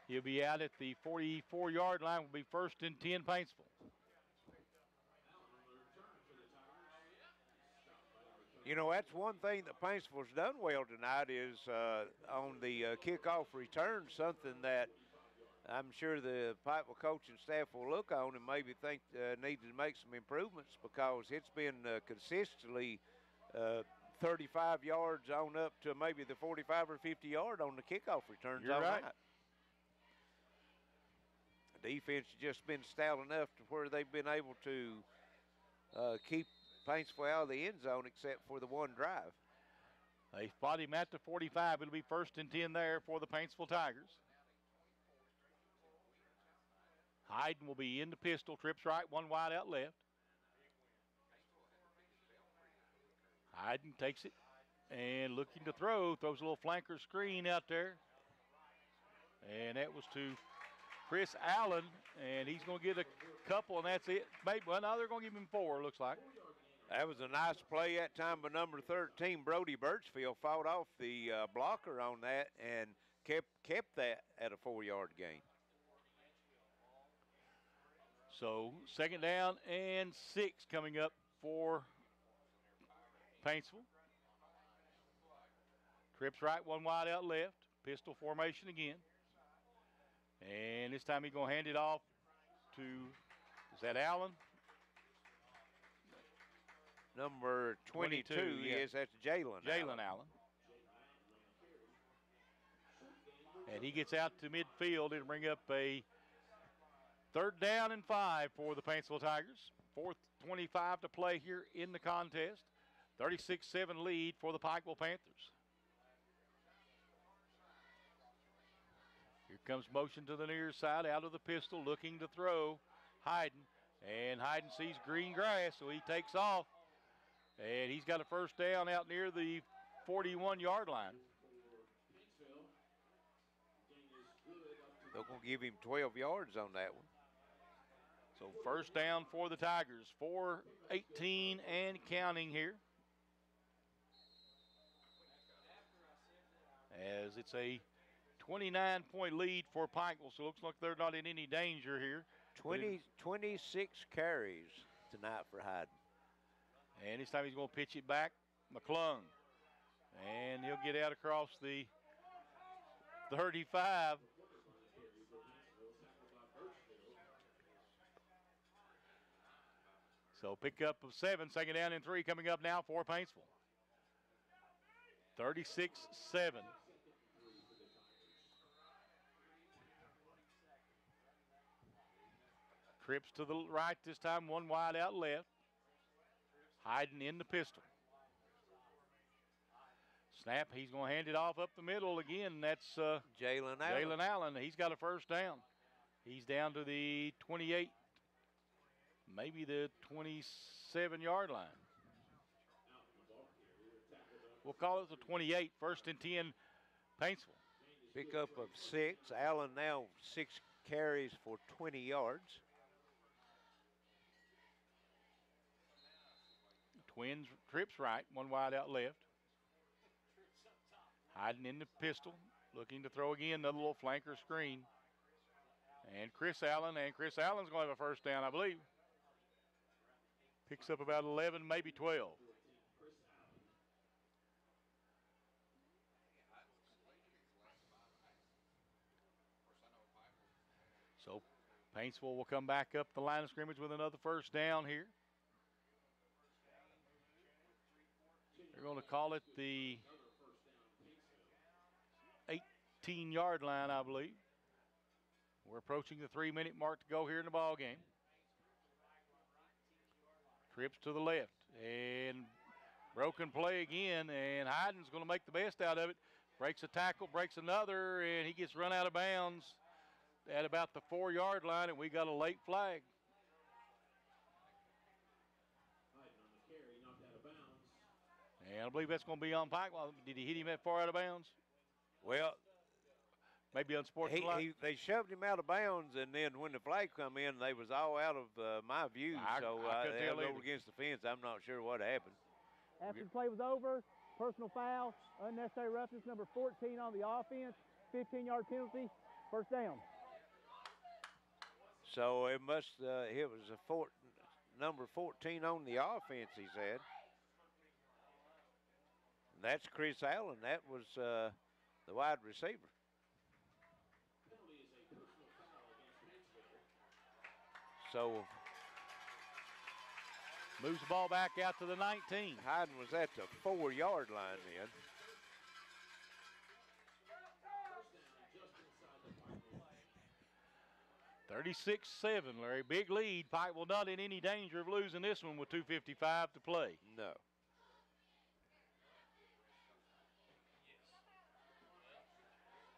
He'll be out at the 44-yard line. Will be 1st and 10 Paintsville. You know, that's one thing that Paintsville's done well tonight is on the kickoff return, something that I'm sure the Pikeville coaching staff will look on and maybe think needs to make some improvements, because it's been consistently 35 yards on up to maybe the 45 or 50 yard on the kickoff returns all night. The defense has just been stout enough to where they've been able to keep Paintsville out of the end zone except for the one drive. They spot him at the 45. It'll be 1st and 10 there for the Paintsville Tigers. Hayden will be in the pistol, trips right, 1 wide out left. Hayden takes it and looking to throws a little flanker screen out there. And that was to Chris Allen, and he's going to get a couple, and that's it. Maybe, well, no, they're going to give him 4, looks like. That was a nice play that time by number 13, Brody Birchfield. Fought off the blocker on that and kept that at a 4-yard gain. So 2nd down and 6 coming up for Paintsville. Trips right, 1 wide out left. Pistol formation again. And this time he's going to hand it off to, is that Allen? Number 22, yeah. yes, that's Jalen Allen. And he gets out to midfield and bring up a 3rd down and 5 for the Paintsville Tigers. 4:25 to play here in the contest. 36-7 lead for the Pikeville Panthers. Here comes motion to the near side, out of the pistol, looking to throw Hayden. And Hayden sees green grass, so he takes off. And he's got a 1st down out near the 41-yard line. They're going to give him 12 yards on that one. So 1st down for the Tigers. 4:18 and counting here. As it's a 29-point lead for Pikeville, so it looks like they're not in any danger here. 26 carries tonight for Hayden. And this time he's going to pitch it back, McClung. And he'll get out across the 35. So pickup of 7, 2nd down and 3 coming up now for Paintsville. 36-7. Trips to the right this time, 1 wide out left. Hayden in the pistol. Snap, he's going to hand it off up the middle again. That's Jalen Allen. He's got a 1st down. He's down to the 28, maybe the 27-yard line. We'll call it the 28, 1st and 10, Paintsville. Pickup of 6. Allen now 6 carries for 20 yards. Twins trips right, 1 wide out left. Hayden in the pistol, looking to throw again, another little flanker screen. And Chris Allen's going to have a 1st down, I believe. Picks up about 11, maybe 12. So Paintsville will come back up the line of scrimmage with another 1st down here. They're going to call it the 18-yard line, I believe. We're approaching the 3-minute mark to go here in the ball game. Trips to the left and broken play again, and Hayden's going to make the best out of it. Breaks a tackle, breaks another, and he gets run out of bounds at about the 4-yard line, and we got a late flag. And I believe that's going to be on Pikeville. Did he hit him that far out of bounds? Well, maybe unsportsmanlike. They shoved him out of bounds, and then when the flag come in, they was all out of my view. They held over against the fence. I'm not sure what happened. After the play was over, personal foul, unnecessary roughness, number 14 on the offense, 15-yard penalty, 1st down. So it must, it was number 14 on the offense, he said. That's Chris Allen. That was the wide receiver. So moves the ball back out to the 19. Hayden was at the 4-yard line then. $36-7, Larry. Big lead. Pikeville not in any danger of losing this one with 2:55 to play. No.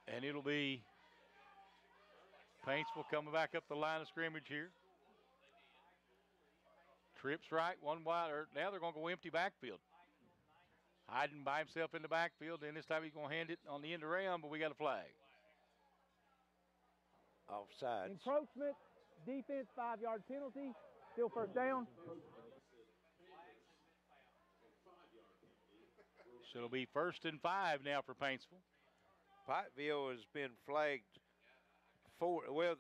And it'll be Paintsville coming back up the line of scrimmage here. Trips right, 1 wide. Now they're going to go empty backfield. Hayden by himself in the backfield, and this time he's going to hand it on the end around, but we got a flag. Offsides. Encroachment, defense, 5-yard penalty, still first down. So it'll be 1st and 5 now for Paintsville. Pikeville has been flagged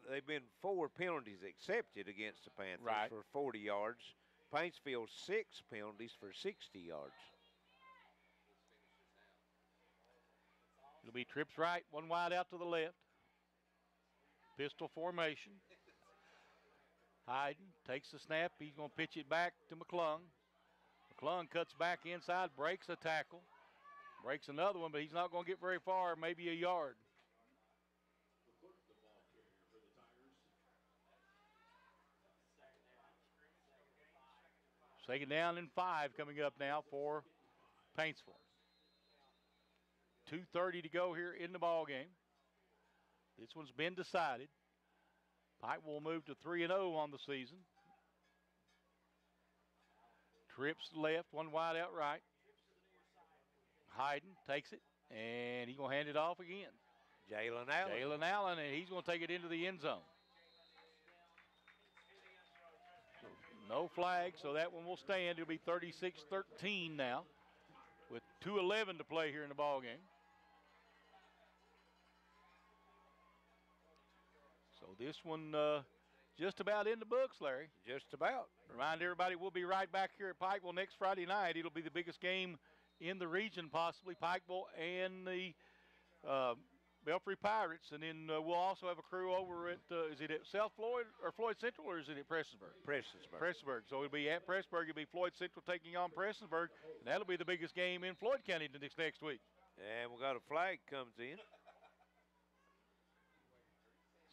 they've been 4 penalties accepted against the Panthers for 40 yards. Paintsville 6 penalties for 60 yards. It'll be trips right, one wide out to the left. Pistol formation. Hayden takes the snap. He's going to pitch it back to McClung. McClung cuts back inside, breaks a tackle. Breaks another one, but he's not going to get very far, maybe a yard. Second down and 5 coming up now for Paintsville. 2:30 to go here in the ball game. This one's been decided. Pike will move to 3-0 on the season. Trips left, one wide out right. Hayden takes it, and he's going to hand it off again. Jalen Allen, and he's going to take it into the end zone. No flag, so that one will stand. It'll be 36-13 now with 2:11 to play here in the ball game. So this one just about in the books, Larry. Just about. Remind everybody, we'll be right back here at Pikeville next Friday night. It'll be the biggest game in the region, possibly, Pikeville and the Belfry Pirates. And then we'll also have a crew over at, is it at South Floyd or Floyd Central, or is it at Prestonsburg? Prestonsburg. So it'll be at Prestonsburg. It'll be Floyd Central taking on Prestonsburg, and that'll be the biggest game in Floyd County next week. And we got a flag comes in.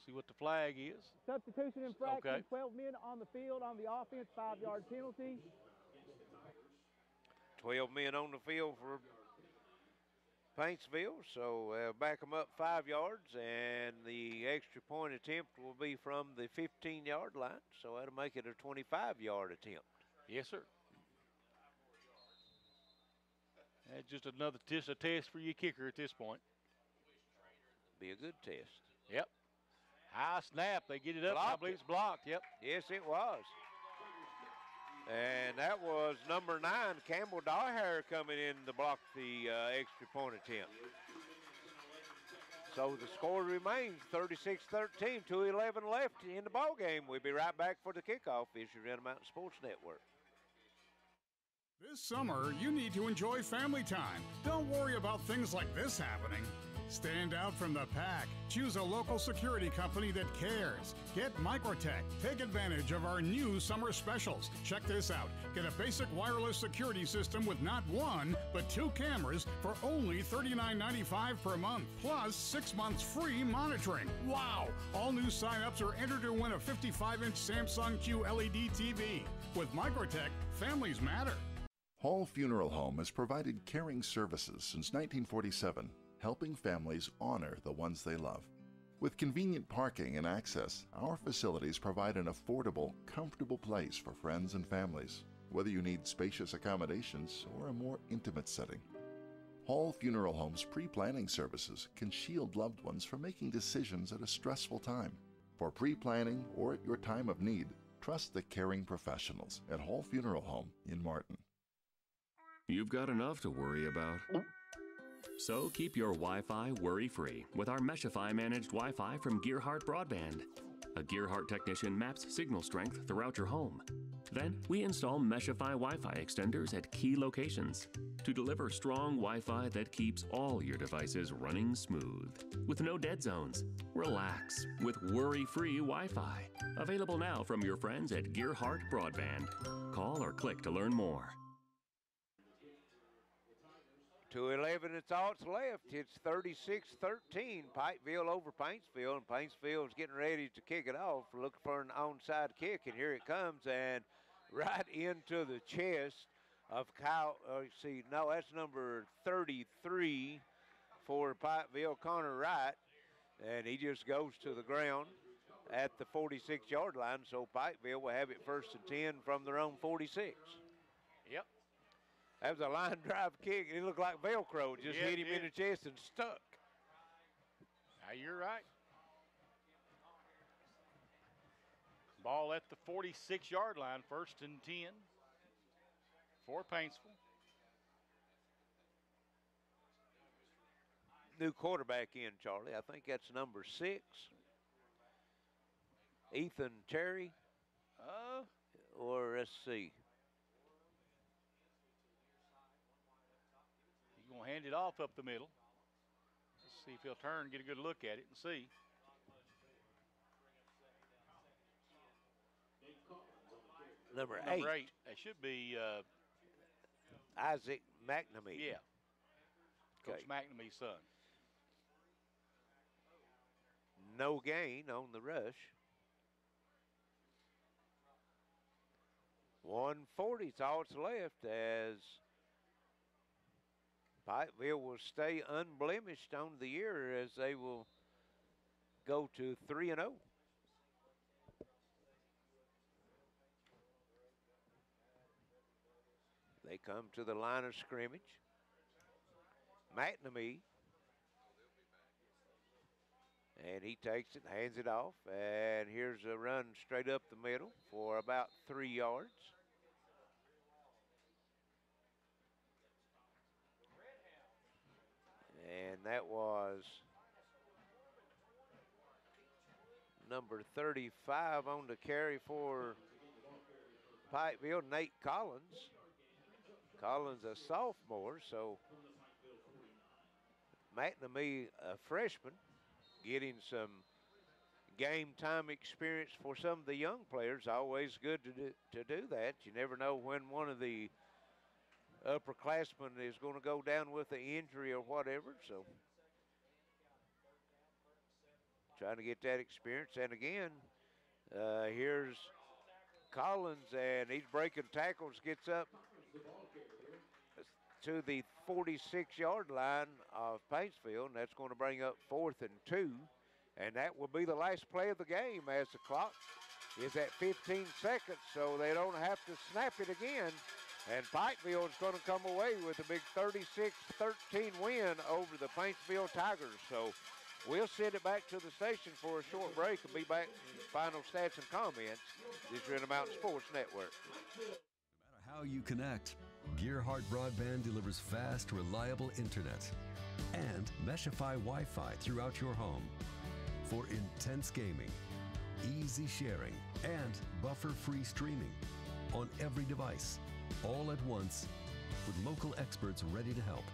See what the flag is. Substitution infraction, Okay. 12 men on the field on the offense, 5-yard penalty. 12 men on the field for Paintsville, so back them up 5 yards, and the extra point attempt will be from the 15-yard line, so that'll make it a 25-yard attempt. Yes, sir. That's just another a test for your kicker at this point. Be a good test. Yep. High snap. They get it up. I believe it's blocked. Yep. Yes, it was. And that was number 9, Campbell Daher, coming in to block the extra point attempt. So the score remains 36-13, 2:11 left in the ball game. We'll be right back for the kickoff. It's your Intermountain Sports Network. This summer, you need to enjoy family time. Don't worry about things like this happening. Stand out from the pack. Choose a local security company that cares. Get Microtech. Take advantage of our new summer specials. Check this out. Get a basic wireless security system with not 1, but 2 cameras for only $39.95 per month, plus 6 months free monitoring. Wow! All new sign-ups are entered to win a 55-inch Samsung QLED TV. With Microtech, families matter. Hall Funeral Home has provided caring services since 1947, helping families honor the ones they love. With convenient parking and access, our facilities provide an affordable, comfortable place for friends and families, whether you need spacious accommodations or a more intimate setting. Hall Funeral Home's pre-planning services can shield loved ones from making decisions at a stressful time. For pre-planning or at your time of need, trust the caring professionals at Hall Funeral Home in Martin. You've got enough to worry about. So keep your Wi-Fi worry-free with our Meshify managed Wi-Fi from Gearhart Broadband. A Gearhart technician maps signal strength throughout your home. Then we install Meshify Wi-Fi extenders at key locations to deliver strong Wi-Fi that keeps all your devices running smooth. With no dead zones, relax with worry-free Wi-Fi. Available now from your friends at Gearhart Broadband. Call or click to learn more. 2:11 thoughts left. It's 36-13. Pikeville over Paintsville, and Paintsville is getting ready to kick it off. We're looking for an onside kick, and here it comes, and right into the chest of Kyle. That's number 33 for Pikeville, Connor Wright, and he just goes to the ground at the 46-yard line. So Pikeville will have it 1st and 10 from their own 46. Yep. That was a line drive kick, and it looked like Velcro. It just hit him in the chest and stuck. Now you're right. Ball at the 46-yard line, 1st and 10 for Paintsville. New quarterback in, Charlie. I think that's number 6. Ethan Terry. Or let's see. He's going to hand it off up the middle. Let's see if he'll turn and get a good look at it and see. Number 8. That should be Isaac McNamee. Yeah. Coach Okay. McNamee's son. No gain on the rush. 140's all that's left as Pikeville will stay unblemished on the year as they will go to 3-0. They come to the line of scrimmage. McNamee. And he takes it, hands it off, and here's a run straight up the middle for about 3 yards. And that was number 35 on the carry for Pikeville, Nate Collins. Collins a sophomore, so McNamee a freshman, getting some game time experience for some of the young players. Always good to do that. You never know when one of the upperclassmen is going to go down with an injury or whatever, so trying to get that experience. And again, here's Collins, and he's breaking tackles, gets up to the 46-yard line of Paintsville, and that's going to bring up 4th and 2. And that will be the last play of the game as the clock is at 15 seconds, so they don't have to snap it again. And Pikeville is going to come away with a big 36-13 win over the Paintsville Tigers. So we'll send it back to the station for a short break and be back in final stats and comments. This is Intermountain Sports Network. No matter how you connect, Gearhart Broadband delivers fast, reliable internet and Meshify Wi-Fi throughout your home for intense gaming, easy sharing, and buffer-free streaming on every device, all at once, with local experts ready to help.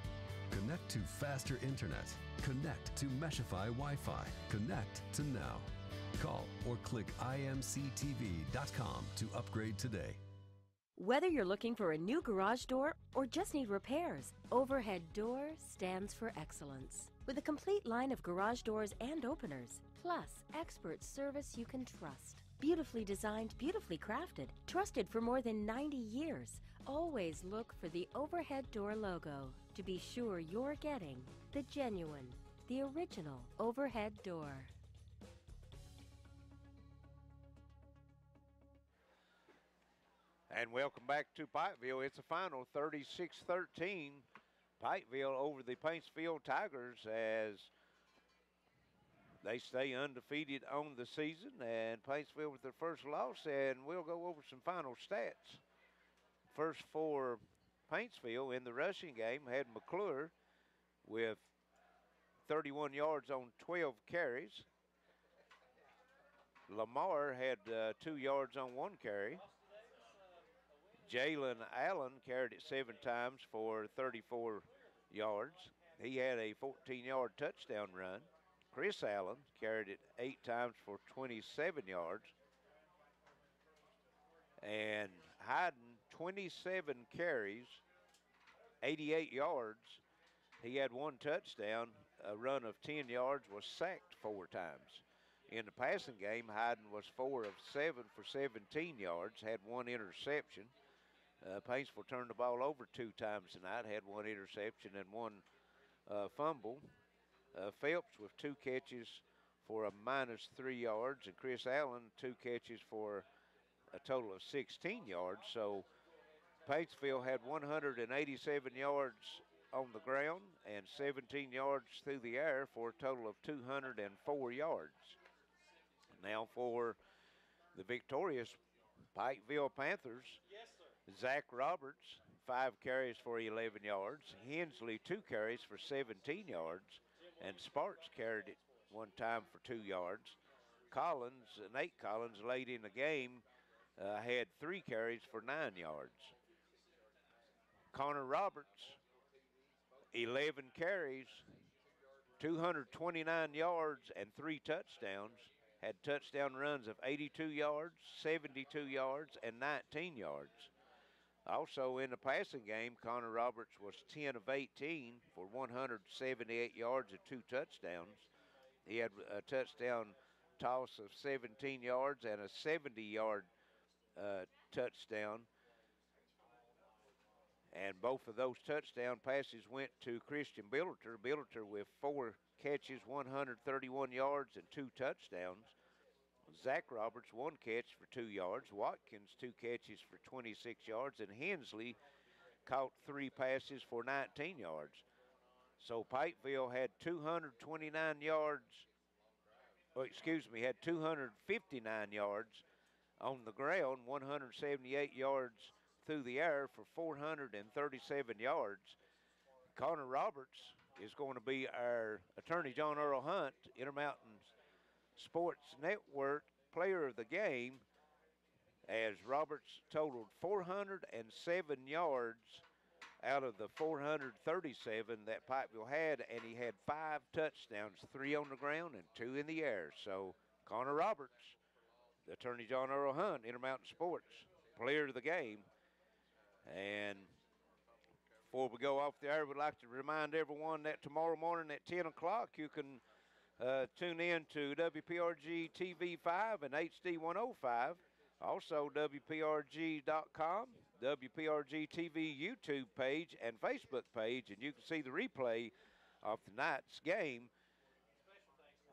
Connect to faster internet. Connect to Meshify Wi-Fi. Connect to now. Call or click imctv.com to upgrade today. Whether you're looking for a new garage door or just need repairs, Overhead Door stands for excellence. With a complete line of garage doors and openers, plus expert service you can trust. Beautifully designed, beautifully crafted, trusted for more than 90 years. Always look for the Overhead Door logo to be sure you're getting the genuine, the original Overhead Door. And welcome back to Pikeville. It's a final 36-13. Pikeville over the Paintsville Tigers as they stay undefeated on the season. And Paintsville with their first loss. And we'll go over some final stats. First for Paintsville in the rushing game had McClure with 31 yards on 12 carries. Lamar had 2 yards on 1 carry. Jalen Allen carried it 7 times for 34 yards. He had a 14-yard touchdown run. Chris Allen carried it 8 times for 27 yards. And Hayden, 27 carries, 88 yards. He had 1 touchdown, a run of 10 yards, was sacked 4 times. In the passing game, Hayden was 4 of 7 for 17 yards, had 1 interception. Paintsville turned the ball over 2 times tonight, had 1 interception and 1 fumble. Phelps with 2 catches for a -3 yards, and Chris Allen 2 catches for a total of 16 yards. So Paintsville had 187 yards on the ground and 17 yards through the air for a total of 204 yards. Now for the victorious Pikeville Panthers. Zach Roberts, 5 carries for 11 yards. Hensley, 2 carries for 17 yards. And Sparks carried it one time for 2 yards. Nate Collins, late in the game, had 3 carries for 9 yards. Connor Roberts, 11 carries, 229 yards, and 3 touchdowns. Had touchdown runs of 82 yards, 72 yards, and 19 yards. Also in the passing game, Connor Roberts was 10 of 18 for 178 yards and 2 touchdowns. He had a touchdown toss of 17 yards and a 70-yard touchdown. And both of those touchdown passes went to Christian Billiter. Billiter with 4 catches, 131 yards, and 2 touchdowns. Zach Roberts, 1 catch for 2 yards. Watkins, 2 catches for 26 yards. And Hensley caught 3 passes for 19 yards. So Pikeville had 229 yards, had 259 yards on the ground, 178 yards through the air for 437 yards. Connor Roberts is going to be our Attorney John Earl Hunt Intermountain Sports Network Player of the Game, as Roberts totaled 407 yards out of the 437 that Pikeville had, and he had 5 touchdowns, 3 on the ground and 2 in the air. So Connor Roberts, the Attorney John Earl Hunt Intermountain Sports Player of the Game. And before we go off the air, we'd like to remind everyone that tomorrow morning at 10 o'clock you can tune in to WPRG TV 5 and HD 105. Also, WPRG.com, WPRG TV YouTube page and Facebook page, and you can see the replay of tonight's game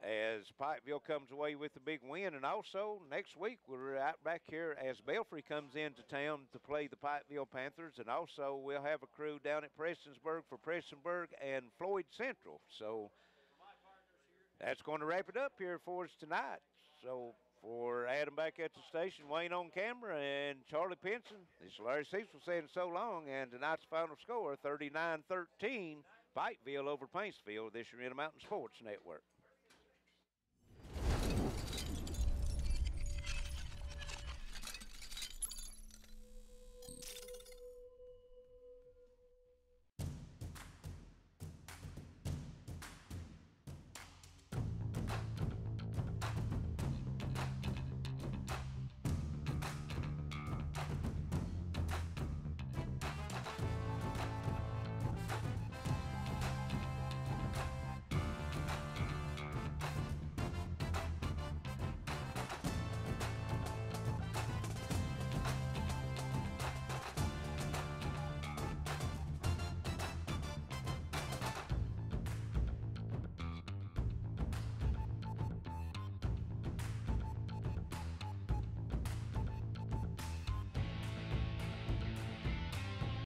as Pikeville comes away with a big win. And also, next week, we're out back here as Belfry comes into town to play the Pikeville Panthers, and also we'll have a crew down at Prestonsburg for Prestonsburg and Floyd Central. So that's going to wrap it up here for us tonight. So for Adam back at the station, Wayne on camera, and Charlie Pinson, this is Larry Cecil saying so long, and tonight's final score, 39-13, Pikeville over Paintsville. This is your Intermountain Sports Network.